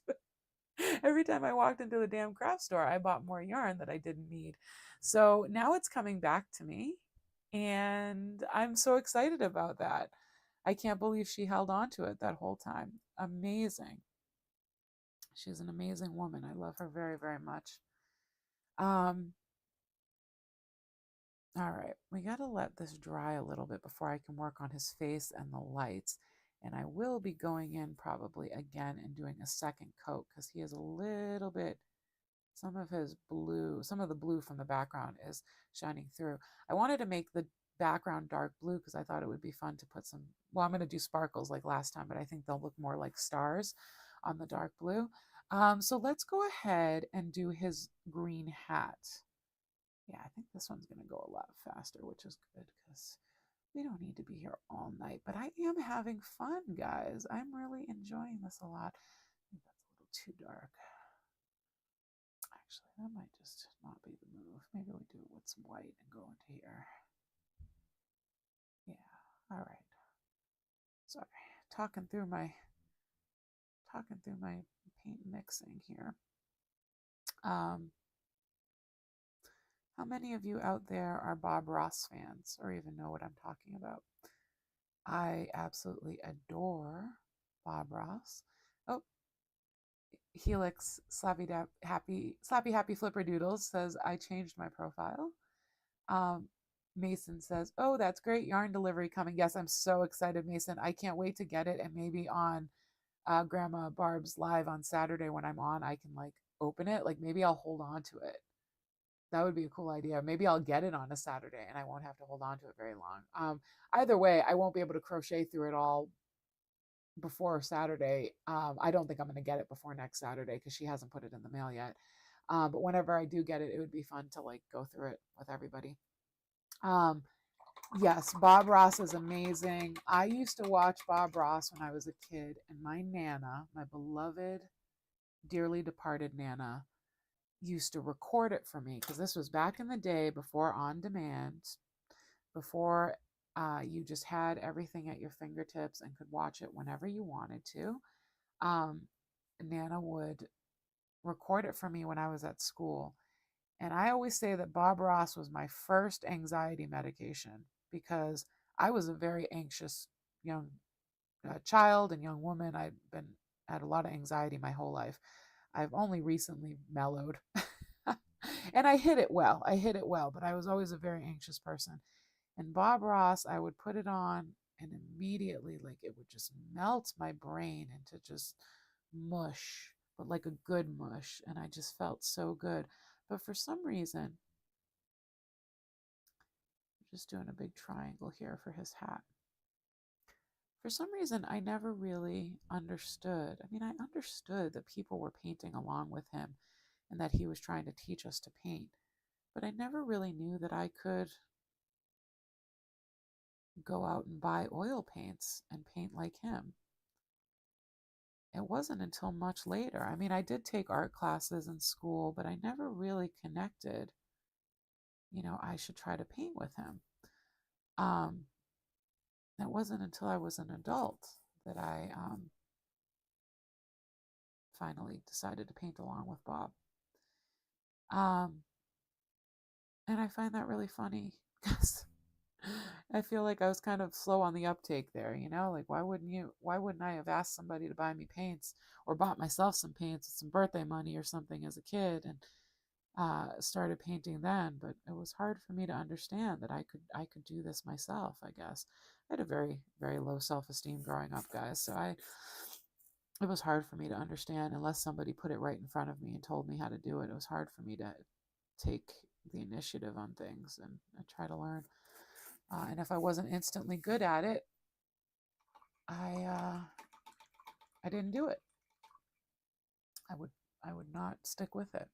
the damn craft store, I bought more yarn that I didn't need. So now it's coming back to me, and I'm so excited about that. I can't believe she held on to it that whole time. Amazing. She's an amazing woman. I love her very, very much. Um, all right, we got to let this dry a little bit before I can work on his face and the lights. And I will be going in probably again and doing a second coat, because he is a little bit, some of the blue from the background is shining through. I wanted to make the background dark blue because I thought it would be fun to put some, well, I'm going to do sparkles like last time, but I think they'll look more like stars on the dark blue. So let's go ahead and do his green hat. Yeah, I think this one's going to go a lot faster, which is good because we don't need to be here all night. But I am having fun, guys. I'm really enjoying this a lot. I think that's a little too dark. Actually, that might just not be the move. Maybe we do it with some white and go into here. Yeah, all right. Sorry, talking through my paint mixing here. How many of you out there are Bob Ross fans or even know what I'm talking about? I absolutely adore Bob Ross. Oh, Helix Slappy Happy Flipper Doodles says, I changed my profile. Mason says, oh, that's great. Yarn delivery coming. Yes, I'm so excited, Mason. I can't wait to get it. And maybe on Grandma Barb's live on Saturday when I'm on, I can like open it. Like maybe I'll hold on to it. That would be a cool idea. Maybe I'll get it on a Saturday and I won't have to hold on to it very long. Either way, I won't be able to crochet through it all before Saturday. I don't think I'm going to get it before next Saturday because she hasn't put it in the mail yet. But whenever I do get it, it would be fun to like go through it with everybody. Yes, Bob Ross is amazing. I used to watch Bob Ross when I was a kid, and my Nana, my beloved, dearly departed Nana, used to record it for me because this was back in the day before on demand, before you just had everything at your fingertips and could watch it whenever you wanted to. Nana would record it for me when I was at school. And I always say that Bob Ross was my first anxiety medication because I was a very anxious young child and young woman. I've had a lot of anxiety my whole life. I've only recently mellowed. And I hid it well. But I was always a very anxious person. And Bob Ross, I would put it on and immediately like it would just melt my brain into just mush, but like a good mush. And I just felt so good. But for some reason, just doing a big triangle here for his hat. For some reason, I never really understood. I mean, I understood that people were painting along with him and that he was trying to teach us to paint, but I never really knew that I could go out and buy oil paints and paint like him. It wasn't until much later. I mean, I did take art classes in school, but I never really connected, I should try to paint with him. It wasn't until I was an adult that I finally decided to paint along with Bob. And I find that really funny because I feel like I was kind of slow on the uptake there, like why wouldn't I have asked somebody to buy me paints or bought myself some paints with some birthday money or something as a kid? And started painting then, but it was hard for me to understand that I could do this myself, I guess. I had a very, very low self-esteem growing up, guys. So it was hard for me to understand unless somebody put it right in front of me and told me how to do it. It was hard for me to take the initiative on things and try to learn. And if I wasn't instantly good at it, I didn't do it. I would not stick with it.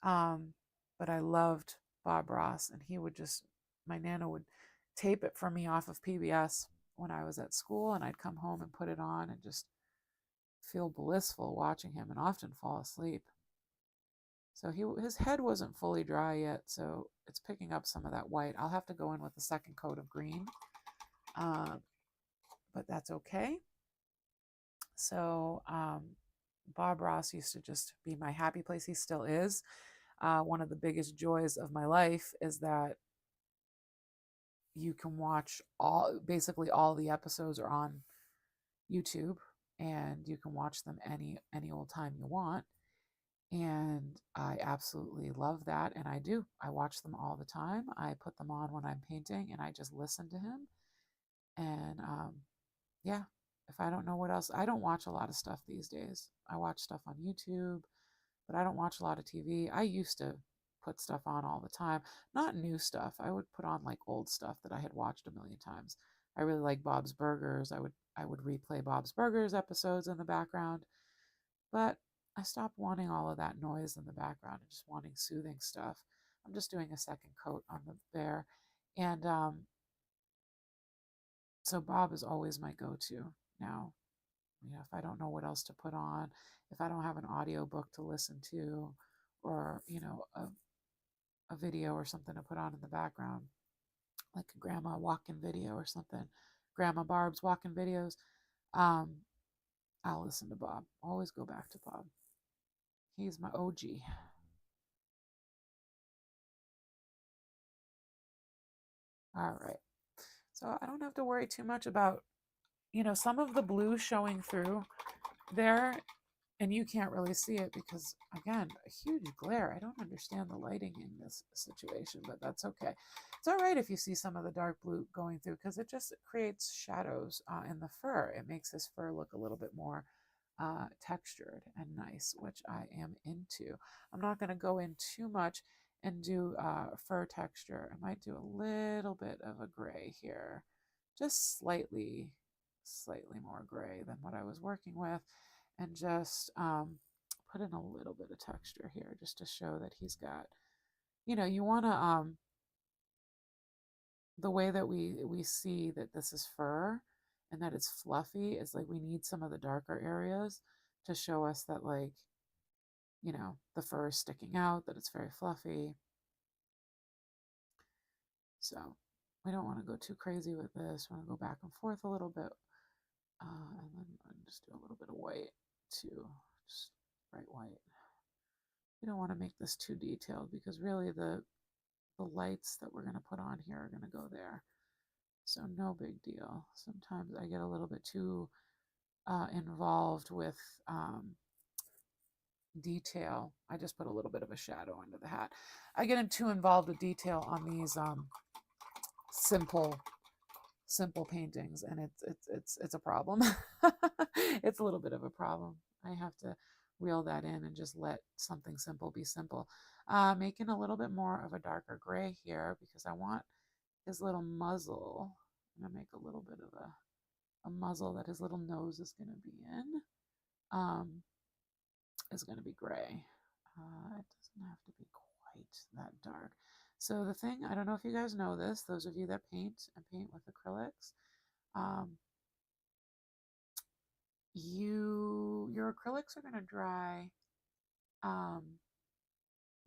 But I loved Bob Ross, and he would just, my Nana would tape it for me off of PBS when I was at school, and I'd come home and put it on and just feel blissful watching him and often fall asleep. So his head wasn't fully dry yet, so it's picking up some of that white. I'll have to go in with a second coat of green, but that's okay. So Bob Ross used to just be my happy place. He still is. One of the biggest joys of my life is that you can watch basically all the episodes are on YouTube, and you can watch them any old time you want. And I absolutely love that. And I watch them all the time. I put them on when I'm painting and I just listen to him. And yeah, if I don't know what else, I don't watch a lot of stuff these days. I watch stuff on YouTube, but I don't watch a lot of TV. I used to put stuff on all the time, not new stuff. I would put on like old stuff that I had watched a million times. I really like Bob's Burgers. I would replay Bob's Burgers episodes in the background, but I stopped wanting all of that noise in the background and just wanting soothing stuff. I'm just doing a second coat on the bear, and so Bob is always my go-to now. If I don't know what else to put on, if I don't have an audio book to listen to, or a video or something to put on in the background, like a grandma walking video or something, Grandma Barb's walking videos, I'll listen to Bob. Always go back to Bob. He's my OG. All right. So I don't have to worry too much about, some of the blue showing through there, and you can't really see it because, again, a huge glare. I don't understand the lighting in this situation, but that's okay. It's all right if you see some of the dark blue going through because it just creates shadows in the fur. It makes his fur look a little bit more textured and nice, which I am into. I'm not going to go in too much and do fur texture. I might do a little bit of a gray here, just slightly more gray than what I was working with, and just put in a little bit of texture here just to show that he's got, you want to, the way that we see that this is fur and that it's fluffy is like we need some of the darker areas to show us that, like, the fur is sticking out, that it's very fluffy. So we don't want to go too crazy with this. We want to go back and forth a little bit. And then just do a little bit of white too, just bright white. You don't want to make this too detailed because really the lights that we're going to put on here are going to go there. So no big deal. Sometimes I get a little bit too involved with detail. I just put a little bit of a shadow under the hat. I get too involved with detail on these simple paintings, and it's a problem. It's a little bit of a problem. I have to reel that in and just let something simple be simple. Making a little bit more of a darker gray here because I want his little muzzle. I'm gonna make a little bit of a muzzle that his little nose is gonna be in. Is gonna be gray. It doesn't have to be quite that dark. So the thing, I don't know if you guys know this, those of you that paint with acrylics, your acrylics are going to dry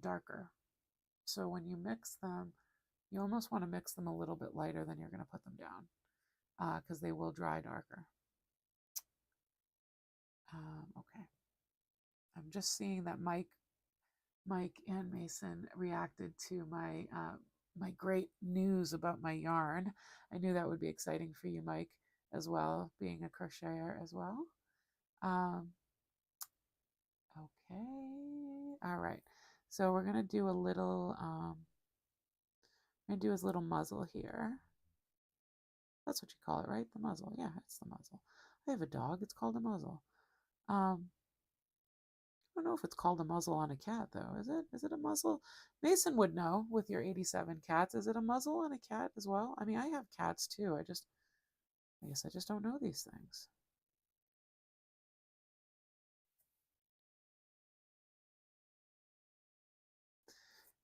darker. So when you mix them, you almost want to mix them a little bit lighter than you're going to put them down because they will dry darker. Okay. I'm just seeing that Mike and Mason reacted to my my great news about my yarn. I knew that would be exciting for you, Mike, as well, being a crocheter as well. Okay. All right. So we're gonna do a little, we're gonna do his little muzzle here. That's what you call it, right? The muzzle. Yeah, it's the muzzle. I have a dog. It's called a muzzle. I don't know if it's called a muzzle on a cat, though. Is it? Is it a muzzle? Mason would know with your 87 cats. Is it a muzzle on a cat as well? I mean, I have cats too. I guess I just don't know these things.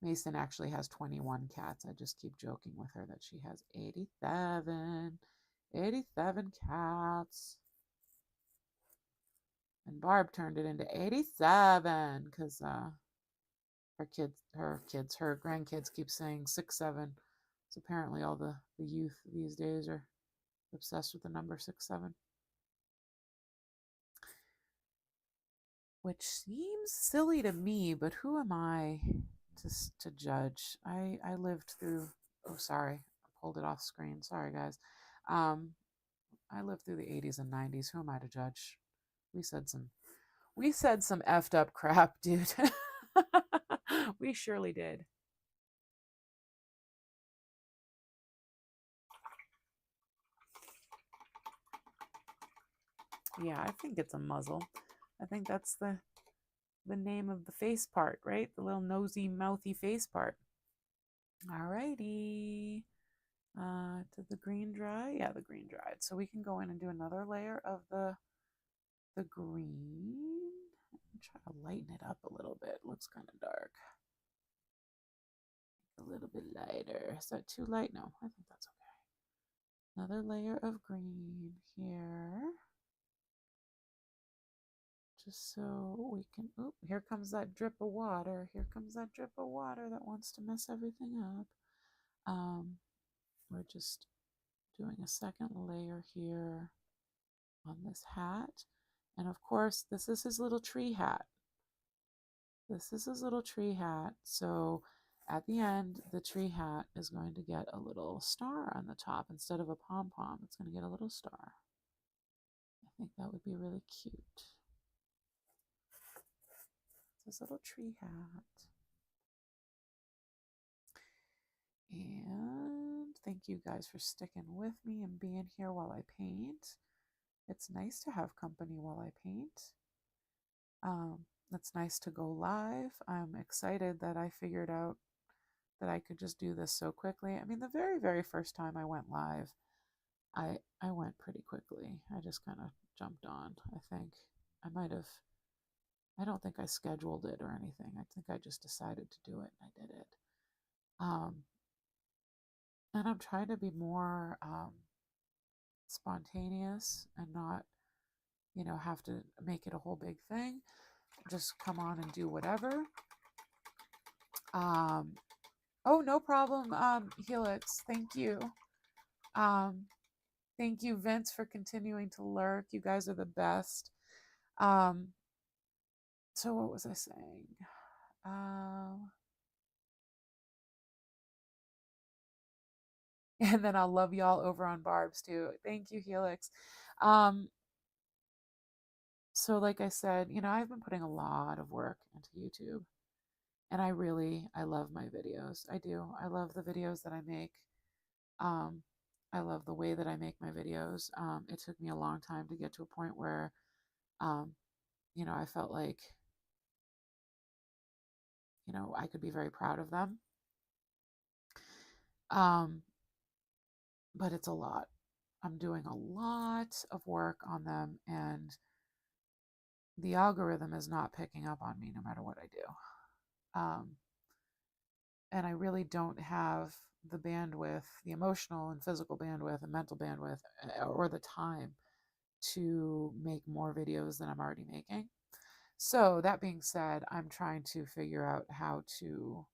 Mason actually has 21 cats. I just keep joking with her that she has 87. 87 cats. And Barb turned it into 87 because her grandkids keep saying 6-7. So apparently all the youth these days are obsessed with the number 6-7. Which seems silly to me, but who am I to judge? I lived through, oh, sorry, I pulled it off screen. Sorry, guys. I lived through the 80s and 90s. Who am I to judge? We said some effed up crap, dude. We surely did. Yeah, I think it's a muzzle. I think that's the name of the face part, right? The little nosy, mouthy face part. Alrighty. Did the green dry? Yeah, the green dried. So we can go in and do another layer of the green. Try to lighten it up a little bit. Looks kind of dark. A little bit lighter. Is that too light? No, I think that's okay. Another layer of green here. Just so we can, oh, here comes that drip of water. Here comes that drip of water that wants to mess everything up. We're just doing a second layer here on this hat. And of course, this is his little tree hat. This is his little tree hat. So at the end, the tree hat is going to get a little star on the top. Instead of a pom-pom, it's going to get a little star. I think that would be really cute. It's his little tree hat. And thank you guys for sticking with me and being here while I paint. It's nice to have company while I paint. It's nice to go live. I'm excited that I figured out that I could just do this so quickly. I mean, the very, very first time I went live, I went pretty quickly. I just kind of jumped on. I think I might have, I don't think I scheduled it or anything. I think I just decided to do it and I did it. And I'm trying to be more spontaneous and not, have to make it a whole big thing. Just come on and do whatever. Oh, no problem, Helix. Thank you. Thank you, Vince, for continuing to lurk. You guys are the best. So what was I saying? And then I'll love y'all over on Barb's too. Thank you, Helix. So like I said, I've been putting a lot of work into YouTube. And I love my videos. I do. I love the videos that I make. I love the way that I make my videos. It took me a long time to get to a point where, I felt like, I could be very proud of them. But it's a lot. I'm doing a lot of work on them, and the algorithm is not picking up on me no matter what I do. And I really don't have the bandwidth, the emotional and physical bandwidth and mental bandwidth, or the time to make more videos than I'm already making. So that being said, I'm trying to figure out how to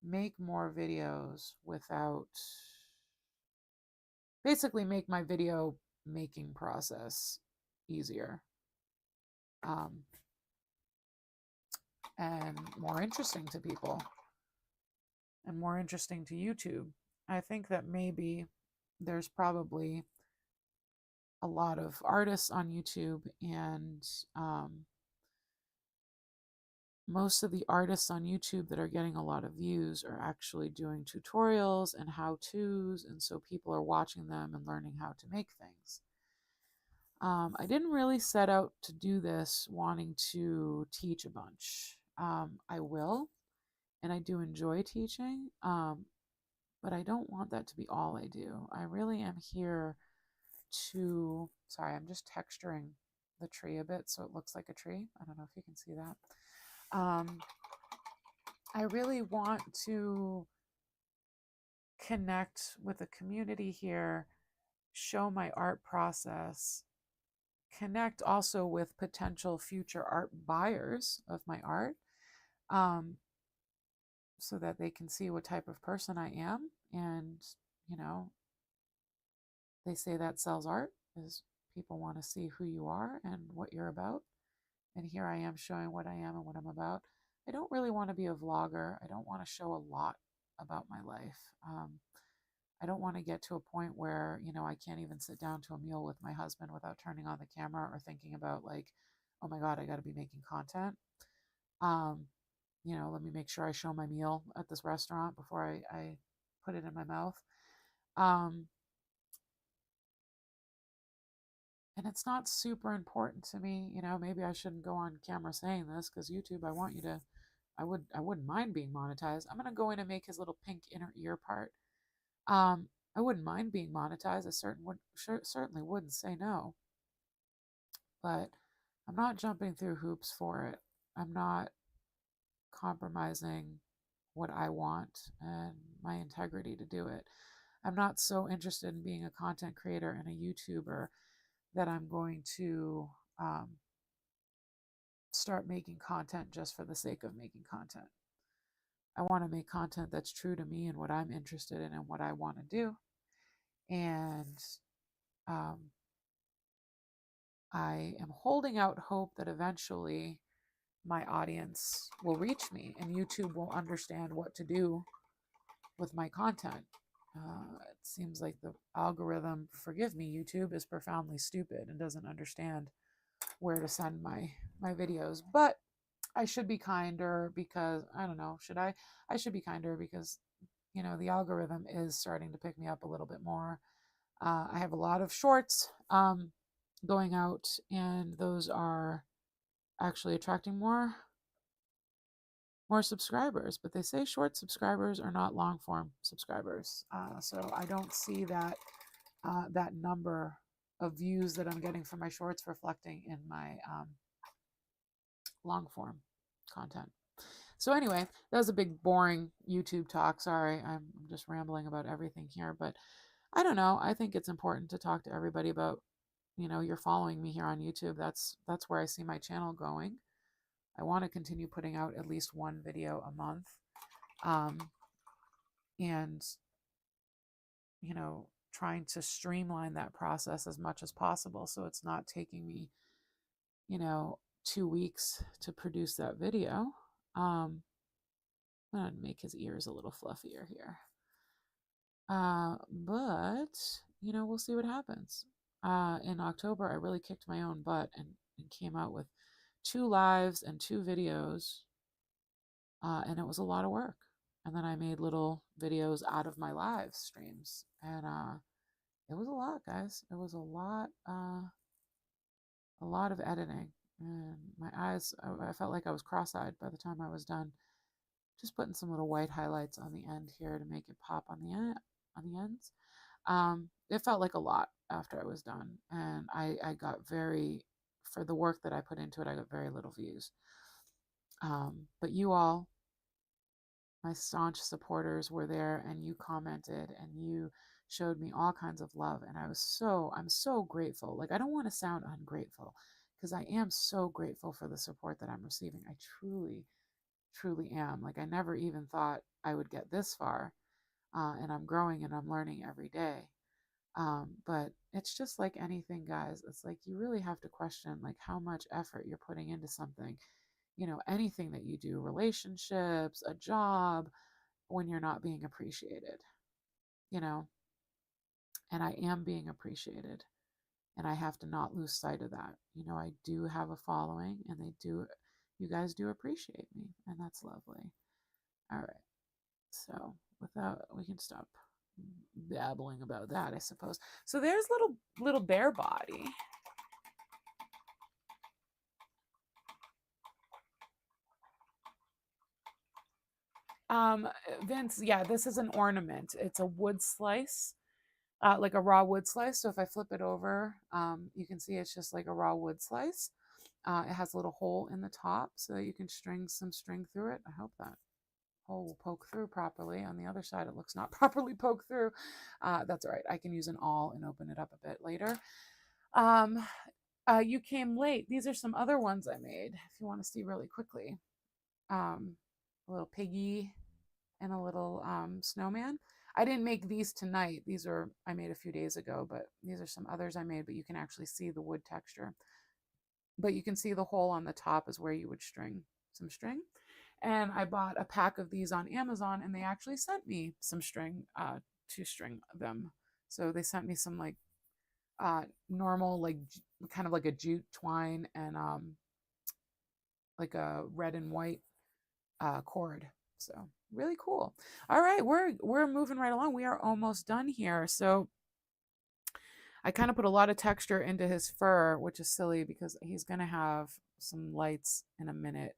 make more videos without, basically make my video making process easier and more interesting to people and more interesting to YouTube. I think that maybe there's probably a lot of artists on YouTube, and most of the artists on YouTube that are getting a lot of views are actually doing tutorials and how-tos, and so people are watching them and learning how to make things. I didn't really set out to do this wanting to teach a bunch. I will, and I do enjoy teaching, but I don't want that to be all I do. I really am here to, sorry, I'm just texturing the tree a bit so it looks like a tree. I don't know if you can see that. I really want to connect with the community here, show my art process, connect also with potential future art buyers of my art, so that they can see what type of person I am. And, you know, they say that sells art, is people want to see who you are and what you're about. And here I am showing what I am and what I'm about. I don't really want to be a vlogger. I don't want to show a lot about my life. I don't want to get to a point where, you know, I can't even sit down to a meal with my husband without turning on the camera or thinking about like, oh my God, I got to be making content. You know, let me make sure I show my meal at this restaurant before I put it in my mouth. And it's not super important to me. You know, maybe I shouldn't go on camera saying this because YouTube, I want you to, I wouldn't mind being monetized. I'm going to go in and make his little pink inner ear part. I wouldn't mind being monetized. Certainly wouldn't say no, but I'm not jumping through hoops for it. I'm not compromising what I want and my integrity to do it. I'm not so interested in being a content creator and a YouTuber that I'm going to start making content just for the sake of making content. I want to make content that's true to me and what I'm interested in and what I want to do. And I am holding out hope that eventually my audience will reach me and YouTube will understand what to do with my content. It seems like the algorithm, forgive me, YouTube is profoundly stupid and doesn't understand where to send my videos. But I should be kinder because, I don't know, should I? I should be kinder because, you know, the algorithm is starting to pick me up a little bit more. I have a lot of shorts going out, and those are actually attracting more subscribers, but they say short subscribers are not long form subscribers. So I don't see that that number of views that I'm getting from my shorts reflecting in my long form content. So anyway, that was a big boring YouTube talk. Sorry, I'm just rambling about everything here, but I don't know. I think it's important to talk to everybody about, you know, you're following me here on YouTube. That's where I see my channel going. I want to continue putting out at least one video a month. And, you know, trying to streamline that process as much as possible so it's not taking me, you know, 2 weeks to produce that video. I'm going to make his ears a little fluffier here. But, you know, we'll see what happens. In October, I really kicked my own butt and came out with 2 lives and 2 videos. And it was a lot of work. And then I made little videos out of my live streams. And it was a lot, guys. It was a lot of editing. And my eyes, I felt like I was cross-eyed by the time I was done. Just putting some little white highlights on the end here to make it pop on the ends. It felt like a lot after I was done. And I got for the work that I put into it, I got very little views. But you all, my staunch supporters, were there, and you commented and you showed me all kinds of love, and I'm so grateful. Like, I don't want to sound ungrateful because I am so grateful for the support that I'm receiving. I truly am. Like, I never even thought I would get this far, and I'm growing and I'm learning every day. But it's just like anything, guys. It's like you really have to question like how much effort you're putting into something. You know, anything that you do, relationships, a job, when you're not being appreciated, you know, and I am being appreciated, and I have to not lose sight of that. You know, I do have a following, and they do, you guys do appreciate me, and that's lovely. All right. So without, we can stop babbling about that, I suppose. So there's little bear body. Vince, yeah, this is an ornament. It's a wood slice, like a raw wood slice. So if I flip it over, you can see it's just like a raw wood slice. It has a little hole in the top so that you can string some string through it. I hope that hole will poke through properly. On the other side, it looks not properly poked through. That's all right. I can use an awl and open it up a bit later. You came late. These are some other ones I made, if you want to see really quickly. A little piggy and a little snowman. I didn't make these tonight. These are, I made a few days ago, but these are some others I made, but you can actually see the wood texture. But you can see the hole on the top is where you would string some string. And I bought a pack of these on Amazon, and they actually sent me some string to string them. So they sent me some like normal, like kind of like a jute twine and like a red and white cord. So really cool. All right, we're moving right along. We are almost done here. So I kind of put a lot of texture into his fur, which is silly because he's going to have some lights in a minute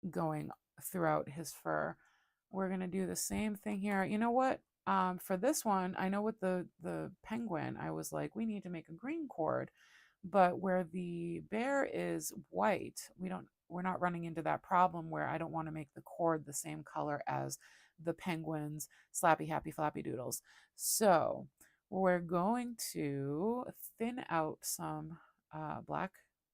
going throughout his fur. We're going to do the same thing here. You know what? For this one, I know with the penguin, I was like, we need to make a green cord. But where the bear is white, we're not running into that problem where I don't want to make the cord the same color as the penguins, Slappy Happy Flappy Doodles. So we're going to thin out some black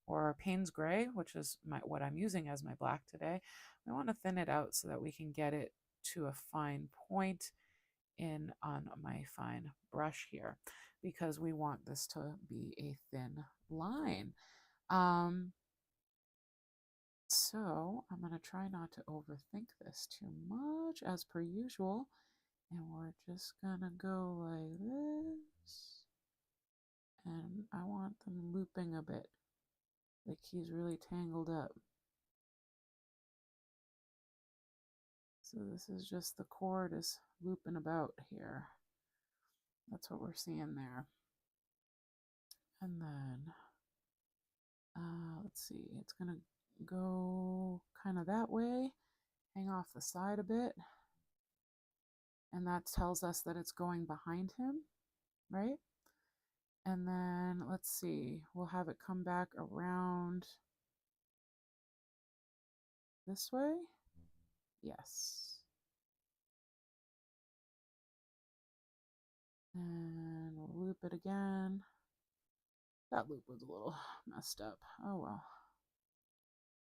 or Payne's Gray, which is what I'm using as my black today. We want to thin it out so that we can get it to a fine point on my fine brush here, because we want this to be a thin line. So I'm going to try not to overthink this too much as per usual. And we're just going to go like this. And I want them looping a bit, like he's really tangled up. So this is just the cord is looping about here. That's what we're seeing there. And then, let's see, it's going to go kind of that way, hang off the side a bit. And that tells us that it's going behind him, right? And then, let's see, we'll have it come back around this way. Yes. And we'll loop it again. That loop was a little messed up. Oh well.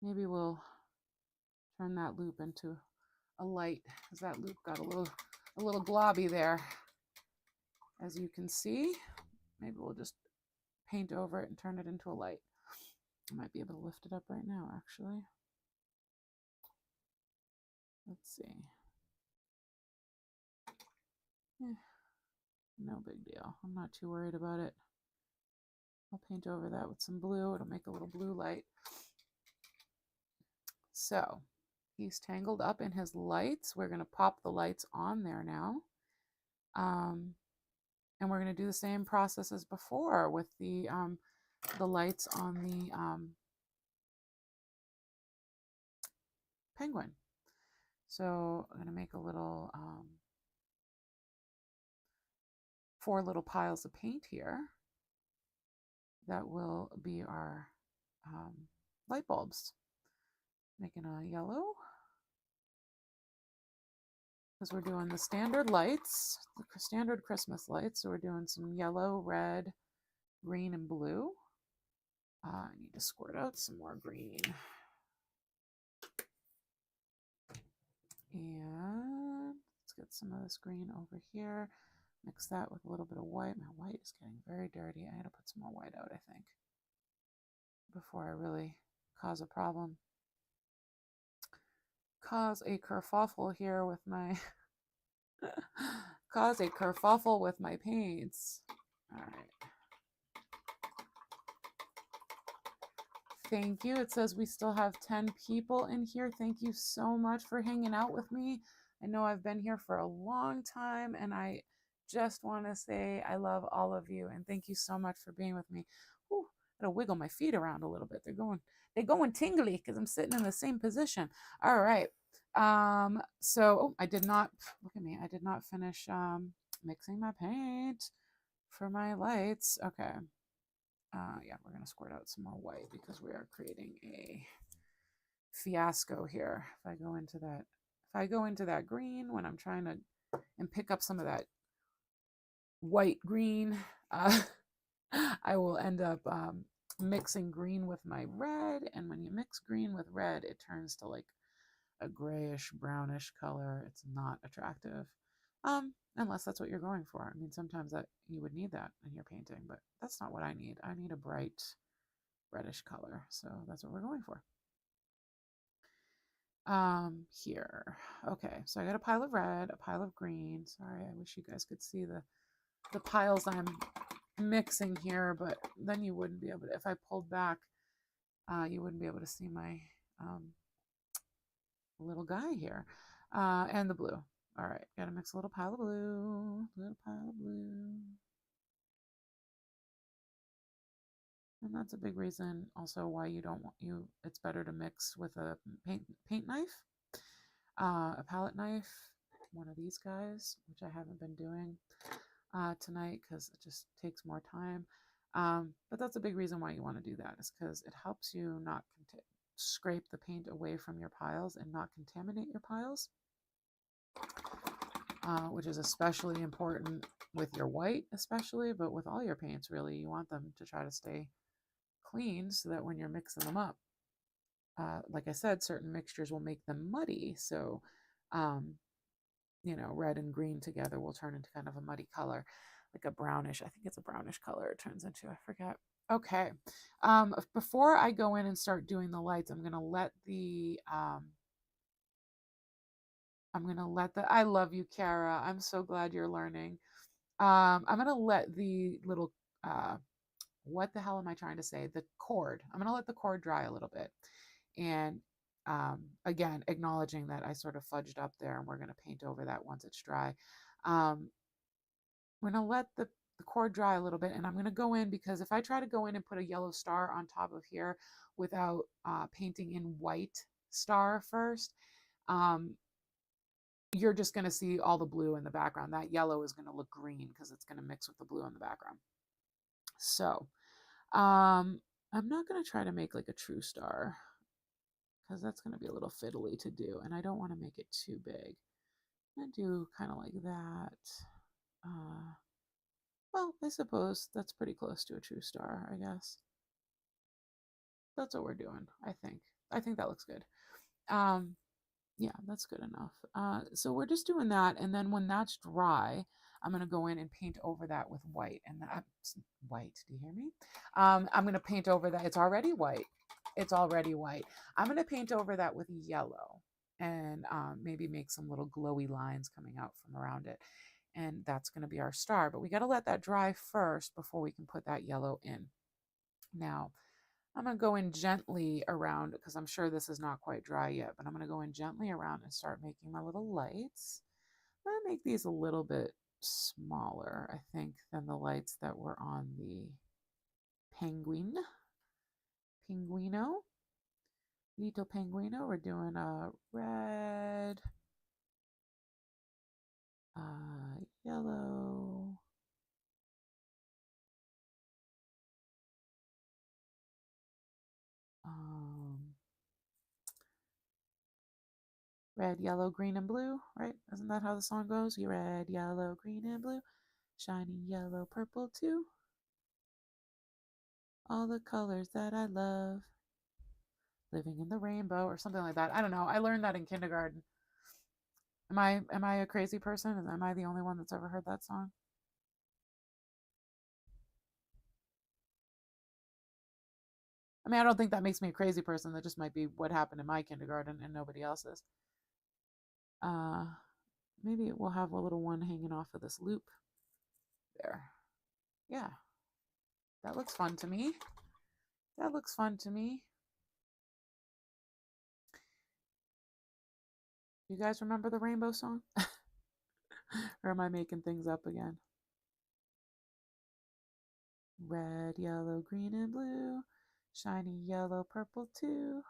Maybe we'll turn that loop into a light, because that loop got a little globby there. As you can see, maybe we'll just paint over it and turn it into a light. I might be able to lift it up right now, actually. Let's see. No big deal. I'm not too worried about it. I'll paint over that with some blue. It'll make a little blue light. So he's tangled up in his lights. We're going to pop the lights on there now. And we're going to do the same process as before with the lights on the penguin. So I'm going to make a little 4 little piles of paint here that will be our light bulbs. Making a yellow, because we're doing the standard lights, the standard Christmas lights. So we're doing some yellow, red, green, and blue. I need to squirt out some more green. And let's get some of this green over here. Mix that with a little bit of white. My white is getting very dirty. I gotta put some more white out, I think, before I really cause a problem. Cause a kerfuffle here with my cause a kerfuffle with my paints. All right. Thank you. It says we still have 10 people in here. Thank you so much for hanging out with me. I know I've been here for a long time, and I just want to say I love all of you, and thank you so much for being with me. Whew, I gotta wiggle my feet around a little bit. They're going tingly because I'm sitting in the same position. All right. So I did not look at me. I did not finish mixing my paint for my lights. Okay. Yeah, we're gonna squirt out some more white because we are creating a fiasco here. If I go into that green when I'm trying to and pick up some of that white green, I will end up mixing green with my red. And when you mix green with red, it turns to like a grayish brownish color. It's not attractive. Unless that's what you're going for. I mean, sometimes that you would need that in your painting, but that's not what I need. I need a bright reddish color. So that's what we're going for. Here. Okay, so I got a pile of red, a pile of green. Sorry, I wish you guys could see the piles I'm mixing here, but then you wouldn't be able to, if I pulled back, you wouldn't be able to see my little guy here. And the blue. All right, gotta mix a little pile of blue, little pile of blue. And that's a big reason also why you don't want it's better to mix with a paint knife, a palette knife, one of these guys, which I haven't been doing tonight because it just takes more time. But that's a big reason why you want to do that, is because it helps you not scrape the paint away from your piles and not contaminate your piles, which is especially important with your white, especially, but with all your paints, really, you want them to try to stay clean so that when you're mixing them up, like I said, certain mixtures will make them muddy. So, you know, red and green together will turn into kind of a muddy color, like a brownish. I think it's a brownish color it turns into. I forget. Okay. Before I go in and start doing the lights, I'm gonna let the I love you, Kara. I'm so glad you're learning. I'm gonna let the little what the hell am I trying to say? The cord. I'm gonna let the cord dry a little bit. And again, acknowledging that I sort of fudged up there, and we're going to paint over that once it's dry. I'm going to let the cord dry a little bit, and I'm going to go in, because if I try to go in and put a yellow star on top of here without painting in white star first, you're just going to see all the blue in the background. That yellow is going to look green because it's going to mix with the blue in the background. So I'm not going to try to make like a true star, because that's going to be a little fiddly to do, and I don't want to make it too big. I'm going to do kind of like that. Well, I suppose that's pretty close to a true star, I guess. That's what we're doing, I think. I think that looks good. Yeah, that's good enough. So we're just doing that, and then when that's dry, I'm going to go in and paint over that with white. And that's white, do you hear me? I'm going to paint over that. It's already white. It's already white. I'm going to paint over that with yellow, and maybe make some little glowy lines coming out from around it. And that's going to be our star. But we got to let that dry first before we can put that yellow in. Now, I'm going to go in gently around, because I'm sure this is not quite dry yet, but I'm going to go in gently around and start making my little lights. I'm going to make these a little bit smaller, I think, than the lights that were on the Pinguino. Little Pinguino. We're doing a red, yellow, red, yellow, green, and blue, right? Isn't that how the song goes? You red, yellow, green, and blue, shiny yellow, purple too. All the colors that I love, living in the rainbow, or something like that. I don't know. I learned that in kindergarten. Am I a crazy person? Am I the only one that's ever heard that song? I mean, I don't think that makes me a crazy person. That just might be what happened in my kindergarten and nobody else's. Maybe we'll have a little one hanging off of this loop there. Yeah, that looks fun to me. That looks fun to me. You guys remember the rainbow song? Or am I making things up again? Red, yellow, green, and blue. Shiny yellow, purple too.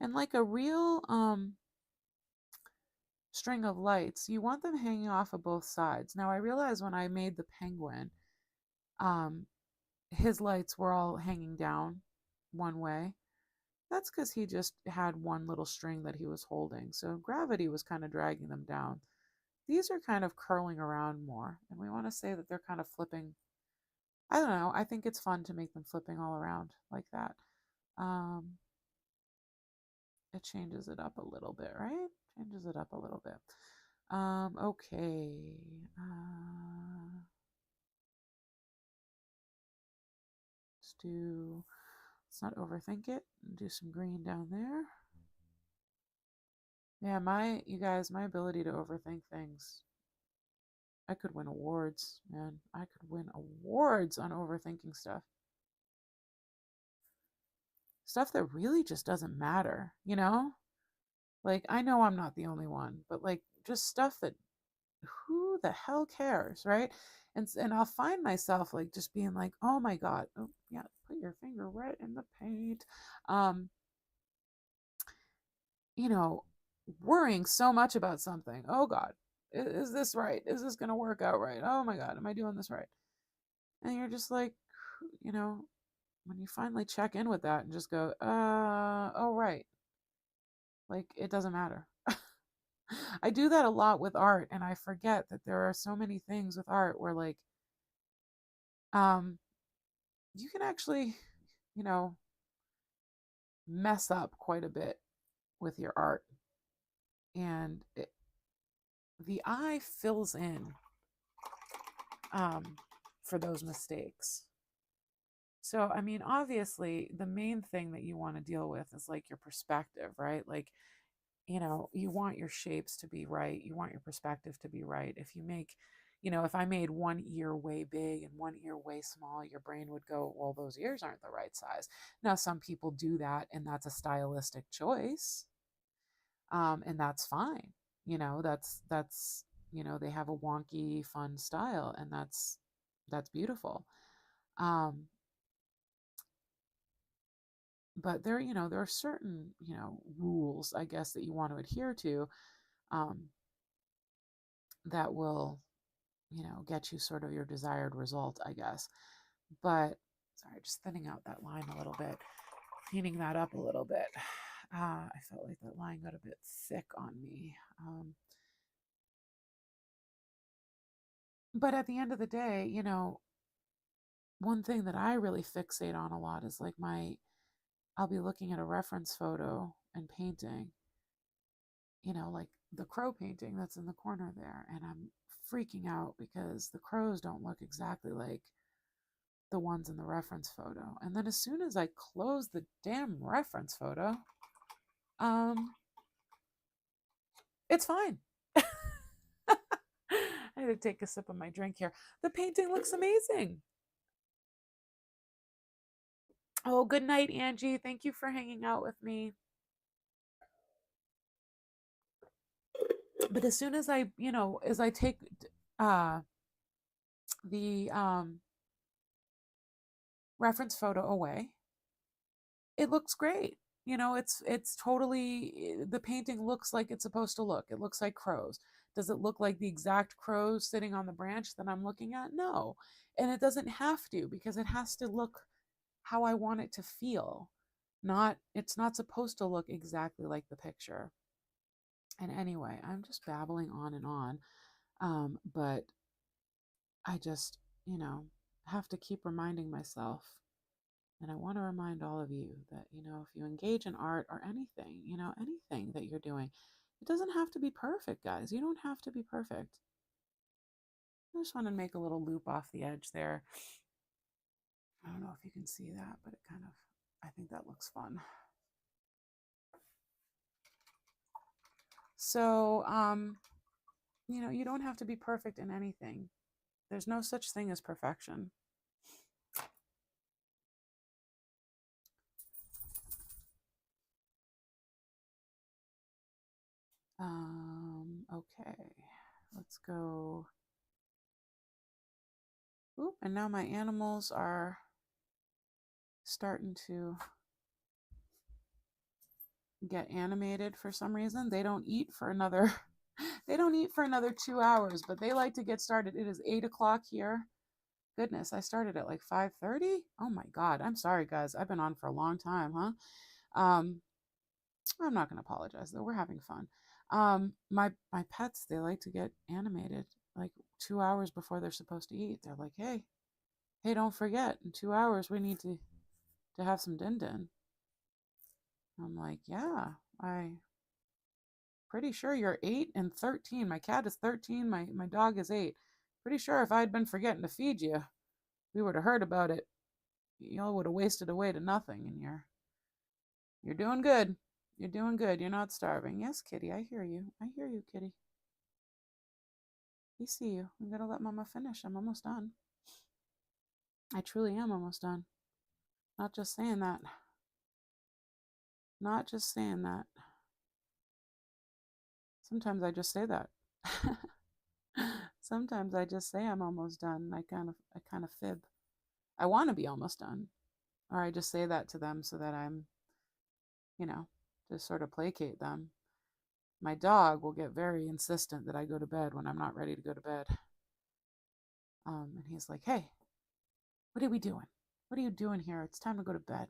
And like a real string of lights, you want them hanging off of both sides. Now I realized when I made the penguin, um, his lights were all hanging down one way. That's because he just had one little string that he was holding. So gravity was kind of dragging them down. These are kind of curling around more. And we want to say that they're kind of flipping. I don't know. I think it's fun to make them flipping all around like that. Um, it changes it up a little bit, right? Changes it up a little bit. Okay. Let's do, let's not overthink it. Do some green down there. Yeah, you guys, my ability to overthink things. I could win awards, man. I could win awards on overthinking stuff. Stuff that really just doesn't matter, you know? Like, I know I'm not the only one, but like, just stuff that who the hell cares, right? And I'll find myself like just being like, oh my God, oh yeah, put your finger right in the paint. Um, you know, worrying so much about something. Oh God, is this right? Is this gonna work out right? Oh my God, am I doing this right? And you're just like, you know, when you finally check in with that and just go, oh right, like it doesn't matter. I do that a lot with art, and I forget that there are so many things with art where like um you can actually, you know, mess up quite a bit with your art. And the eye fills in um, for those mistakes. So, I mean, obviously, the main thing that you want to deal with is like your perspective, right? Like, you know, you want your shapes to be right. You want your perspective to be right. If you make, you know, if I made one ear way big and one ear way small, your brain would go, well, those ears aren't the right size. Now, some people do that, and that's a stylistic choice. And that's fine. You know, that's you know, they have a wonky, fun style, and that's beautiful. Um, but there, you know, there are certain, you know, rules, I guess, that you want to adhere to, um, that will, you know, get you sort of your desired result, I guess. But sorry, just thinning out that line a little bit, cleaning that up a little bit. I felt like that line got a bit thick on me. But at the end of the day, you know, one thing that I really fixate on a lot is like I'll be looking at a reference photo and painting, you know, like the crow painting that's in the corner there. And I'm freaking out because the crows don't look exactly like the ones in the reference photo. And then as soon as I close the damn reference photo, um, it's fine. I had to take a sip of my drink here. The painting looks amazing. Oh, good night, Angie. Thank you for hanging out with me. But as soon as I, you know, as I take uh the reference photo away, it looks great. You know, it's totally, the painting looks like it's supposed to look. It looks like crows. Does it look like the exact crows sitting on the branch that I'm looking at? No. And it doesn't have to, because it has to look how I want it to feel. Not It's not supposed to look exactly like the picture. And anyway, I'm just babbling on and on. But I just, you know, have to keep reminding myself. And I want to remind all of you that, you know, if you engage in art or anything, you know, anything that you're doing, it doesn't have to be perfect, guys. You don't have to be perfect. I just want to make a little loop off the edge there. I don't know if you can see that, but it kind of, I think that looks fun. So, you know, you don't have to be perfect in anything. There's no such thing as perfection. Okay, let's go. Oop, and now my animals are starting to get animated for some reason. They don't eat for another they don't eat for another 2 hours, but they like to get started. It is 8 o'clock here. Goodness, I started at like 5:30. Oh my God. I'm sorry, guys. I've been on for a long time, huh? Um, I'm not gonna apologize though. We're having fun. My pets, they like to get animated like 2 hours before they're supposed to eat. They're like, hey, don't forget, in 2 hours we need to have some din din. I'm like, yeah, I pretty sure you're 8 and 13. My cat is 13. My dog is 8. Pretty sure if I'd been forgetting to feed you, we would have heard about it. Y'all would have wasted away to nothing, and you're doing good. You're doing good. You're not starving. Yes, kitty, I hear you. I hear you, kitty. We see you. I'm gonna let Mama finish. I'm almost done. I truly am almost done. Not just saying that. Not just saying that. Sometimes I just say that. Sometimes I just say I'm almost done. I kind of fib. I want to be almost done. Or I just say that to them so that I'm, you know, to sort of placate them. My dog will get very insistent that I go to bed when I'm not ready to go to bed. And he's like, hey, what are we doing? What are you doing here? It's time to go to bed.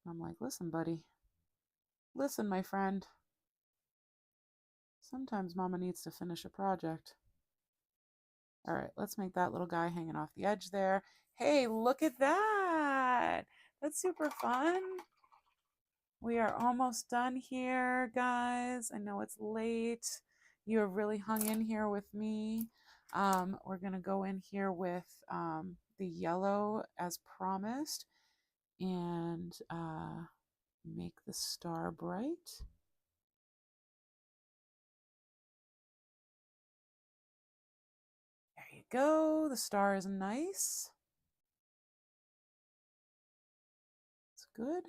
I'm like, listen, buddy. Listen, my friend. Sometimes Mama needs to finish a project. All right, let's make that little guy hanging off the edge there. Hey, look at that. That's super fun. We are almost done here, guys. I know it's late. You have really hung in here with me. We're going to go in here with the yellow as promised and make the star bright. There you go. The star is nice. It's good.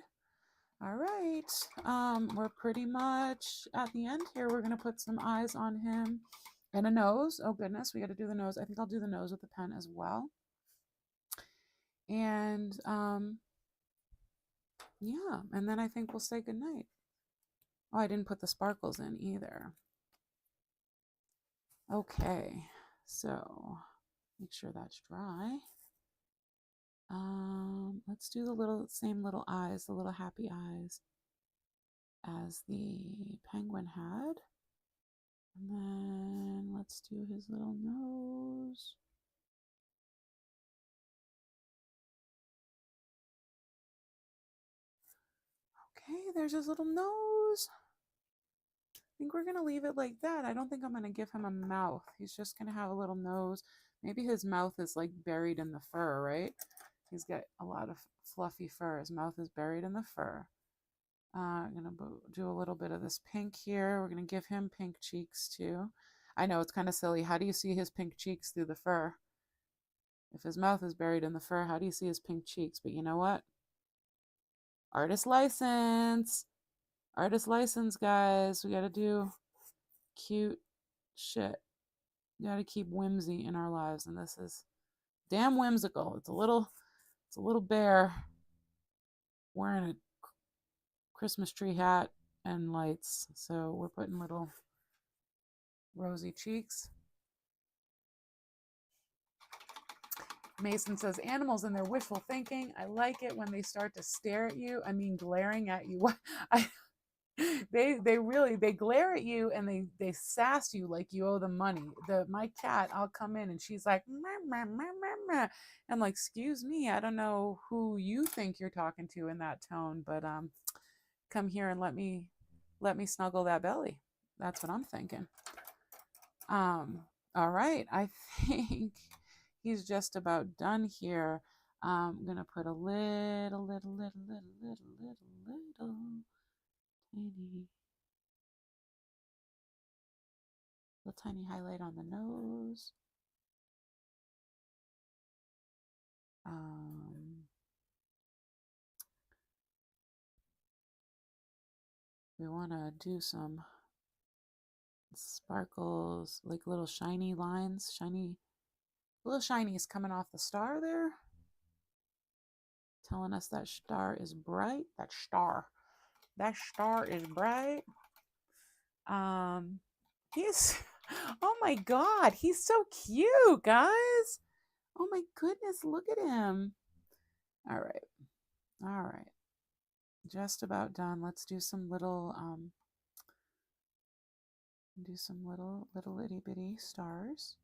All right. We're pretty much at the end here. We're going to put some eyes on him and a nose. Oh, goodness. We got to do the nose. I think I'll do the nose with the pen as well. And yeah, and then I think we'll say goodnight. Oh, I didn't put the sparkles in either. Okay, so make sure that's dry. Let's do the same little eyes, the little happy eyes as the penguin had. And then let's do his little nose. Okay, there's his little nose. I think we're going to leave it like that. I don't think I'm going to give him a mouth. He's just going to have a little nose. Maybe his mouth is like buried in the fur, right? He's got a lot of fluffy fur. His mouth is buried in the fur. I'm going to do a little bit of this pink here. We're going to give him pink cheeks too. I know it's kind of silly. How do you see his pink cheeks through the fur? If his mouth is buried in the fur, how do you see his pink cheeks? But you know what? Artist license. Artist license, guys. We got to do cute shit. We got to keep whimsy in our lives, and this is damn whimsical. It's a little bear wearing a Christmas tree hat and lights. So we're putting little rosy cheeks. Mason says animals and their wishful thinking. I like it when they start to stare at you. I mean, glaring at you. They glare at you and they sass you like you owe them money. My cat, I'll come in and she's like, meh, meh, meh, meh, meh. I'm like, excuse me, I don't know who you think you're talking to in that tone, but come here and let me snuggle that belly. That's what I'm thinking. All right, I think he's just about done here. I'm gonna put a little tiny highlight on the nose. We want to do some sparkles, like little shiny lines, little shinies coming off the star there, telling us that star is bright. That star is bright. He's, oh my God, he's so cute, guys. Oh my goodness, look at him. All right, just about done. Let's do some little little itty bitty stars.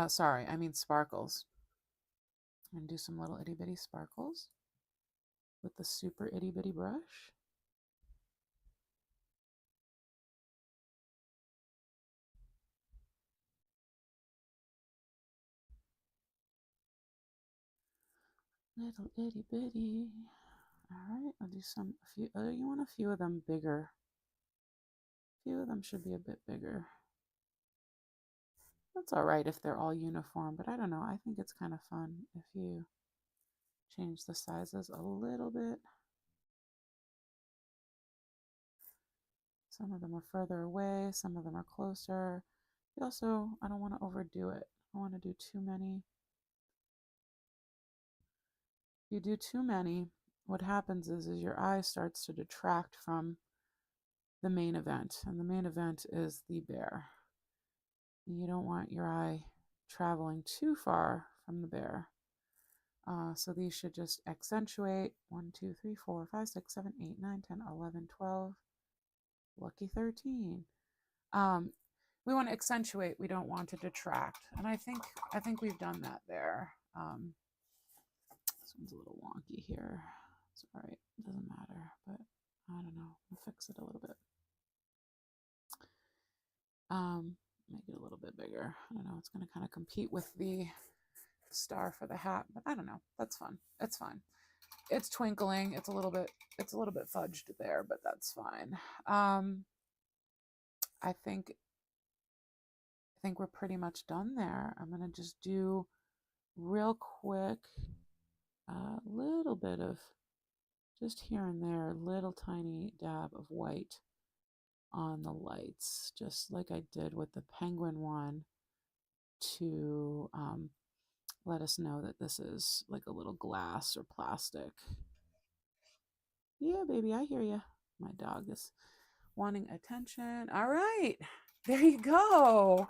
Sorry, I mean sparkles. And do some little itty bitty sparkles with the super itty bitty brush. Little itty bitty. All right, I'll do a few. Oh, you want a few of them bigger. A few of them should be a bit bigger. That's all right if they're all uniform, but I don't know. I think it's kind of fun if you change the sizes a little bit. Some of them are further away, some of them are closer. Also, I don't want to overdo it. I want to do too many. If you do too many, what happens is your eye starts to detract from the main event, and the main event is the bear. You don't want your eye traveling too far from the bear. So these should just accentuate 1, 2, 3, 4, 5, 6, 7, 8, 9, 10, 11, 12, lucky 13. We want to accentuate, we don't want to detract. And I think we've done that there. This one's a little wonky here. It's all right, it doesn't matter, but I don't know, we'll fix it a little bit. Make it a little bit bigger. I don't know, it's going to kind of compete with the star for the hat, but I don't know, that's fun. It's fine. It's twinkling. It's a little bit fudged there, but that's fine. I think we're pretty much done there. I'm going to just do real quick a little bit of just here and there, little tiny dab of white on the lights, just like I did with the penguin one, to let us know that this is like a little glass or plastic. Yeah, baby, I hear you. My dog is wanting attention. All right, there you go.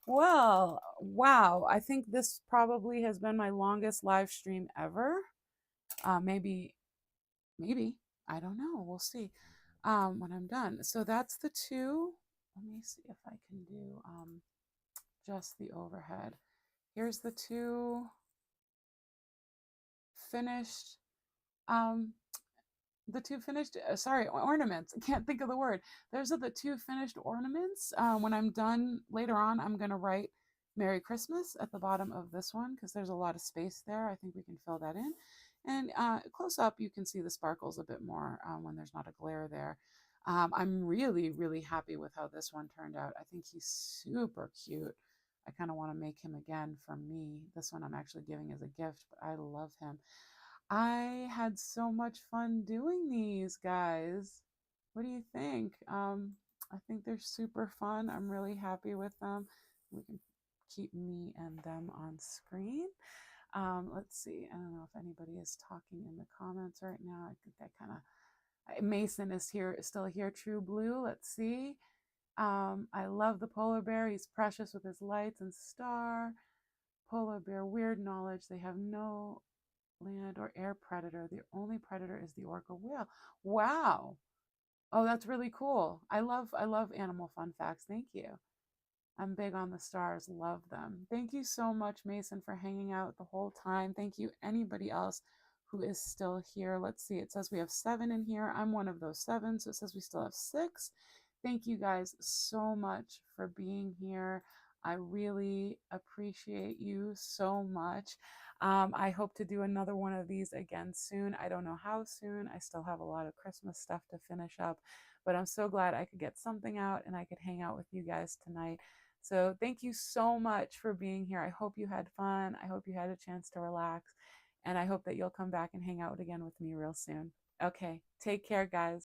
Well, wow. I think this probably has been my longest live stream ever. Maybe, I don't know. We'll see when I'm done. So that's the two. Let me see if I can do just the overhead. Here's the two finished ornaments. I can't think of the word. Those are the two finished ornaments. When I'm done later on, I'm going to write Merry Christmas at the bottom of this one because there's a lot of space there. I think we can fill that in. And close up, you can see the sparkles a bit more when there's not a glare there. I'm really, really happy with how this one turned out. I think he's super cute. I kind of want to make him again for me. This one I'm actually giving as a gift, but I love him. I had so much fun doing these, guys. What do you think? I think they're super fun. I'm really happy with them. We can keep me and them on screen. Let's see. I don't know if anybody is talking in the comments right now. I think I kind of, Mason is still here. True Blue. Let's see. I love the polar bear. He's precious with his lights and star. Polar bear, weird knowledge. They have no land or air predator. The only predator is the orca whale. Wow. Oh, that's really cool. I love animal fun facts. Thank you. I'm big on the stars. Love them. Thank you so much, Mason, for hanging out the whole time. Thank you, anybody else who is still here. Let's see. It says we have 7 in here. I'm one of those 7, so it says we still have 6. Thank you guys so much for being here. I really appreciate you so much. I hope to do another one of these again soon. I don't know how soon. I still have a lot of Christmas stuff to finish up, but I'm so glad I could get something out and I could hang out with you guys tonight. So thank you so much for being here. I hope you had fun. I hope you had a chance to relax, and I hope that you'll come back and hang out again with me real soon. Okay, take care, guys.